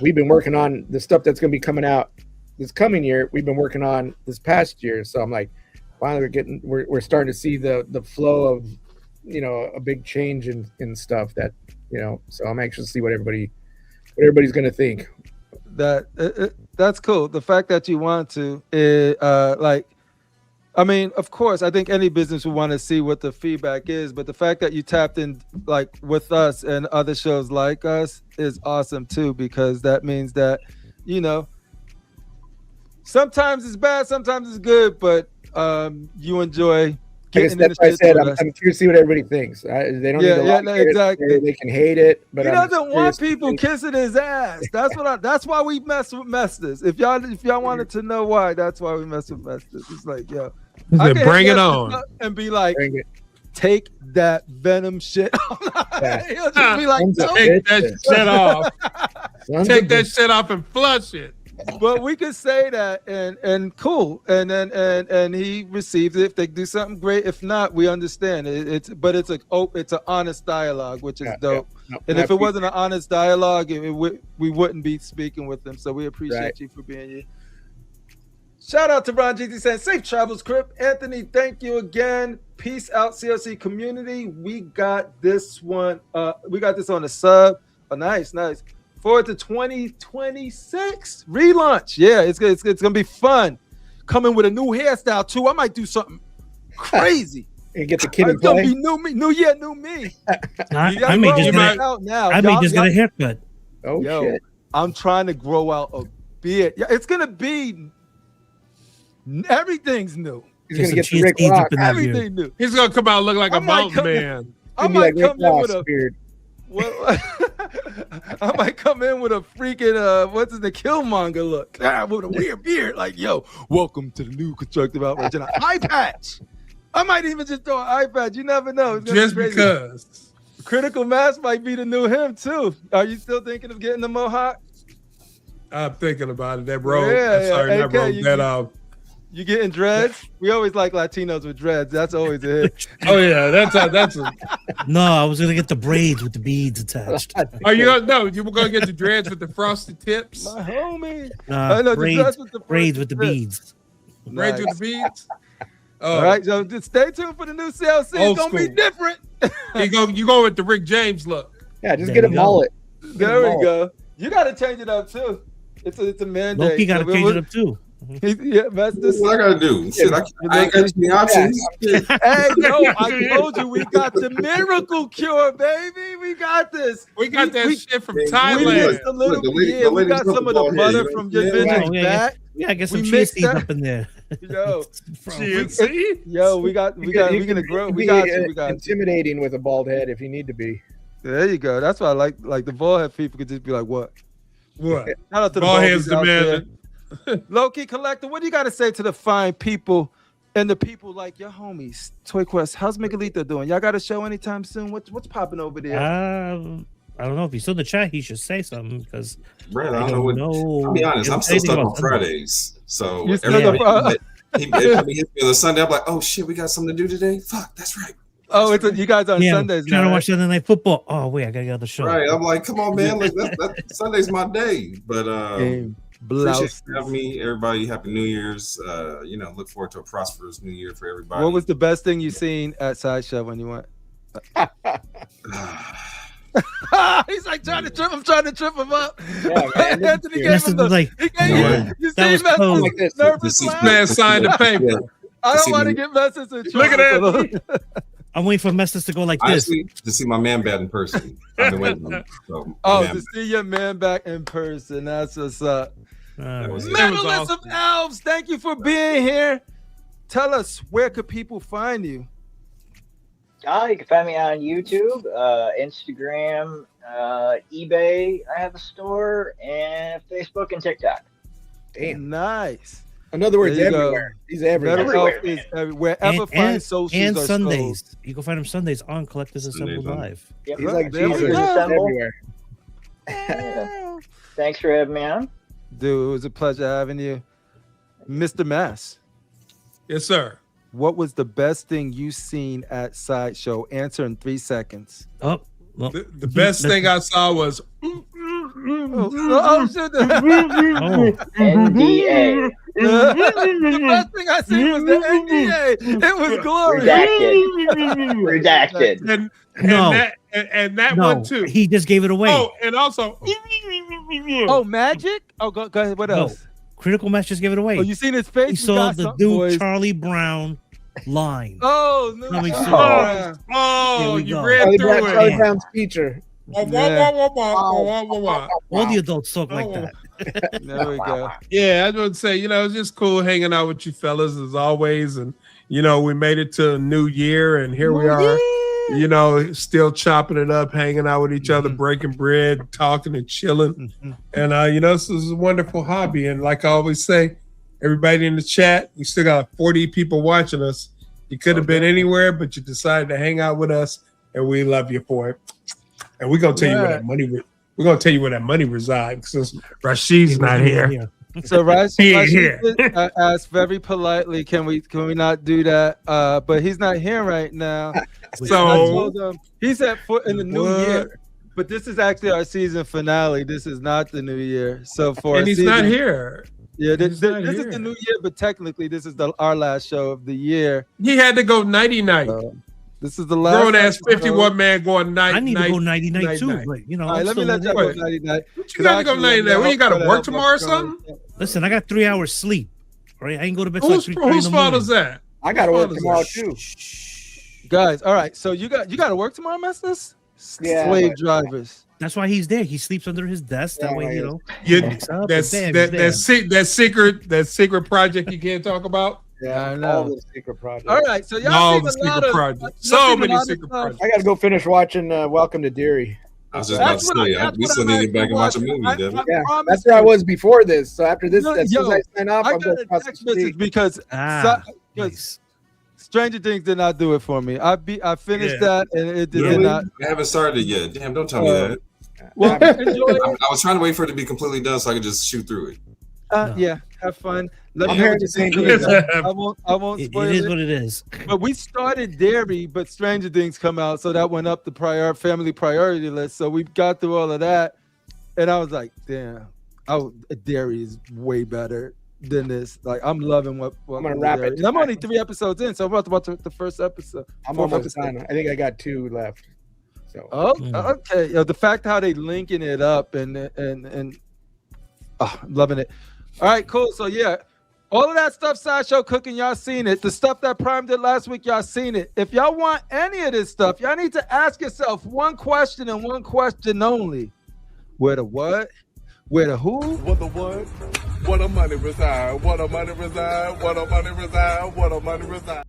we've been working on the stuff that's going to be coming out this coming year. We've been working on this past year, so I'm like, finally we're starting to see the flow of, you know, a big change in stuff that, you know. So I'm anxious to see what everybody's going to think. That's cool. The fact that you want to I mean, of course, I think any business would want to see what the feedback is, but the fact that you tapped in like with us and other shows like us is awesome too, because that means that, you know, sometimes it's bad, sometimes it's good, but you enjoy getting in the shit. I said, I'm curious to see what everybody thinks. They don't need to like exactly. They can hate it, but he doesn't want people kissing his ass. That's why we mess with Mesters. If y'all wanted to know why, that's why we mess with Mesters. It's like, yo, bring it on and be like, take that venom shit. He'll just be like, take that shit off. Take that shit off and flush it. But we could say that and cool, and then and he receives it. If they do something great, if not, we understand. It's an honest dialogue, which is dope. No, and if it wasn't an honest dialogue, we wouldn't be speaking with them. So we appreciate you for being here. Shout out to Ron GT saying safe travels, Crip. Anthony, thank you again. Peace out, COC community. We got this one. We got this on the sub. Oh, nice. Forward to 2026 relaunch. Yeah, it's gonna be fun. Coming with a new hairstyle too. I might do something crazy. And get the kid. It's gonna be new year, new me. I may just get a haircut. Oh shit! I'm trying to grow out a beard. Yeah, it's gonna be everything's new. He's gonna get the Rick Rock. Everything new. He's gonna come out look like a mountain man. I might come in with a beard. I might come in with a freaking the Killmonger look with a weird beard, like, yo, welcome to the new Constructive Outrage and an eye patch. I might even just throw an eye patch. You never know. Just because Critical Mass might be the new him too. Are you still thinking of getting the mohawk? I'm thinking about it. That robe. You getting dreads? We always like Latinos with dreads. That's always a hit. Oh yeah, that's No, I was gonna get the braids with the beads attached. Oh, you were gonna get the dreads with the frosted tips? My homie. Braids with the beads. Braids with the beads. All right, so just stay tuned for the new CLC. It's gonna be different. You go with the Rick James look. Yeah, just get a mullet. There we go. You gotta change it up too. It's a mandate. Loki gotta change it up too. Yeah, what I gotta do? Shit, I ain't got any options. Hey, yo, I told you we got the miracle cure, baby. We got this. We got that shit from Thailand. We got some of the butter from your vision back. Yeah, I guess some chia seeds up in there. Yo, chia seeds. Yo, we're gonna grow. We got you. Intimidating with a bald head if you need to be. There you go. That's why I like the bald head people could just be like, what? What? Shout out to the Bald heads baldies out there. demanding. Low-key Collector, what do you got to say to the fine people and the people like your homies? Toy Quest, how's Miguelito doing? Y'all got a show anytime soon? What's popping over there? I don't know. If he's still in the chat, he should say something because Brad, I don't know what. I'll be honest, I'm still stuck on Fridays. So You're still everybody, he hits me on a Sunday. I'm like, oh shit, we got something to do today. Fuck, that's right. Oh, it's you guys on Sundays now. Trying to watch Sunday Night Football. Oh wait, I gotta get on the show. Right, I'm like, come on, man. Like that Sunday's my day. But appreciate you having me, everybody. Happy New Year's. Look forward to a prosperous New Year for everybody. What was the best thing you seen at Sideshow when you went? He's like trying to trip. I'm trying to trip him up. Yeah, man. Anthony gave him the like, This man signed the paper. I don't want to get Messes in trouble. Look at that. I'm waiting for Messes to go like this. To see my man bat in person. I've been waiting. To see your man back in person. That's what's up. Medalist of Elves, thank you for being here. Tell us, where could people find you? You can find me on YouTube, Instagram, eBay. I have a store, and Facebook and TikTok. Damn, nice. In other words, everywhere. He's everywhere. Wherever fine socials and are Sundays. sold. You can find him Sundays on Collectors Assemble Live. Yep. He's like Jesus everywhere. Thanks for having me on. Dude, it was a pleasure having you. Mr. Mass. Yes, sir. What was the best thing you seen at Sideshow? Answer in 3 seconds. Oh, well, the best thing I saw was NDA. The best thing I seen was the NDA. It was glorious. Redacted. And that one too. He just gave it away. Oh, and also Magic? Oh, go ahead. What else? Critical Match just gave it away. Oh, you seen his face? You saw the dude Charlie Brown line. Oh, no. You read through it. Charlie Brown's feature. All the adults talk like that. There we go. Yeah, I would say, it's just cool hanging out with you fellas as always. And, we made it to a new year and here we are, still chopping it up, hanging out with each other, breaking bread, talking and chilling. And, this is a wonderful hobby. And like I always say, everybody in the chat, we still got 40 people watching us. You could have been anywhere, but you decided to hang out with us and we love you for it. And we're gonna tell you where that money. We're gonna tell you where that money resides since Rashid's not here. So Rashid asked very politely, "Can we not do that?" But he's not here right now. So I told him he's at foot in the new year. But this is actually our season finale. This is not the new year. So he's not here. Yeah, this is the new year, but technically this is our last show of the year. He had to go nighty-night. This is the last. Grown ass 51 man going night. I need to go nighty-night too. But, all right, let me let you go nighty-night. What you got to go nighty-night? When you got to work tomorrow or something? Listen, I got 3 hours sleep. All right, I ain't go to bed. Whose fault is that? I got to work tomorrow too. Guys, all right. So you got to work tomorrow, Masters? Yeah. Slave drivers. That's why he's there. He sleeps under his desk. That way, that secret project you can't talk about. Yeah, I know. All the secret projects. All right, so y'all see a lot of projects. So many secret projects. I got to go finish watching Welcome to Deary. I was just about to say, we still need to get back and watch a movie. That's where I was before this. So after this, as soon as I sign off, I'm going to text message because Stranger Things did not do it for me. I finished that and it did not. I haven't started it yet. Damn, don't tell me that. Well, I was trying to wait for it to be completely done so I could just shoot through it. Yeah, have fun. I'm hearing the same thing. I won't spoil it. It is what it is. But we started Dairy, but Stranger Things come out, so that went up the family priority list. So we got through all of that, and I was like, damn, Dairy is way better than this. Like, I'm loving what I'm gonna wrap it. And I'm only 3 episodes in, so I'm about to watch the first episode. I'm almost done. I think I got 2 left. So okay. The fact how they linking it up and loving it. All right, cool. So yeah, all of that stuff Sideshow cooking, y'all seen it. The stuff that Prime did last week, y'all seen it. If y'all want any of this stuff, y'all need to ask yourself one question and one question only. Where the what? Where the who? What the what? What the money reside? What the money reside? What the money reside? What the money reside?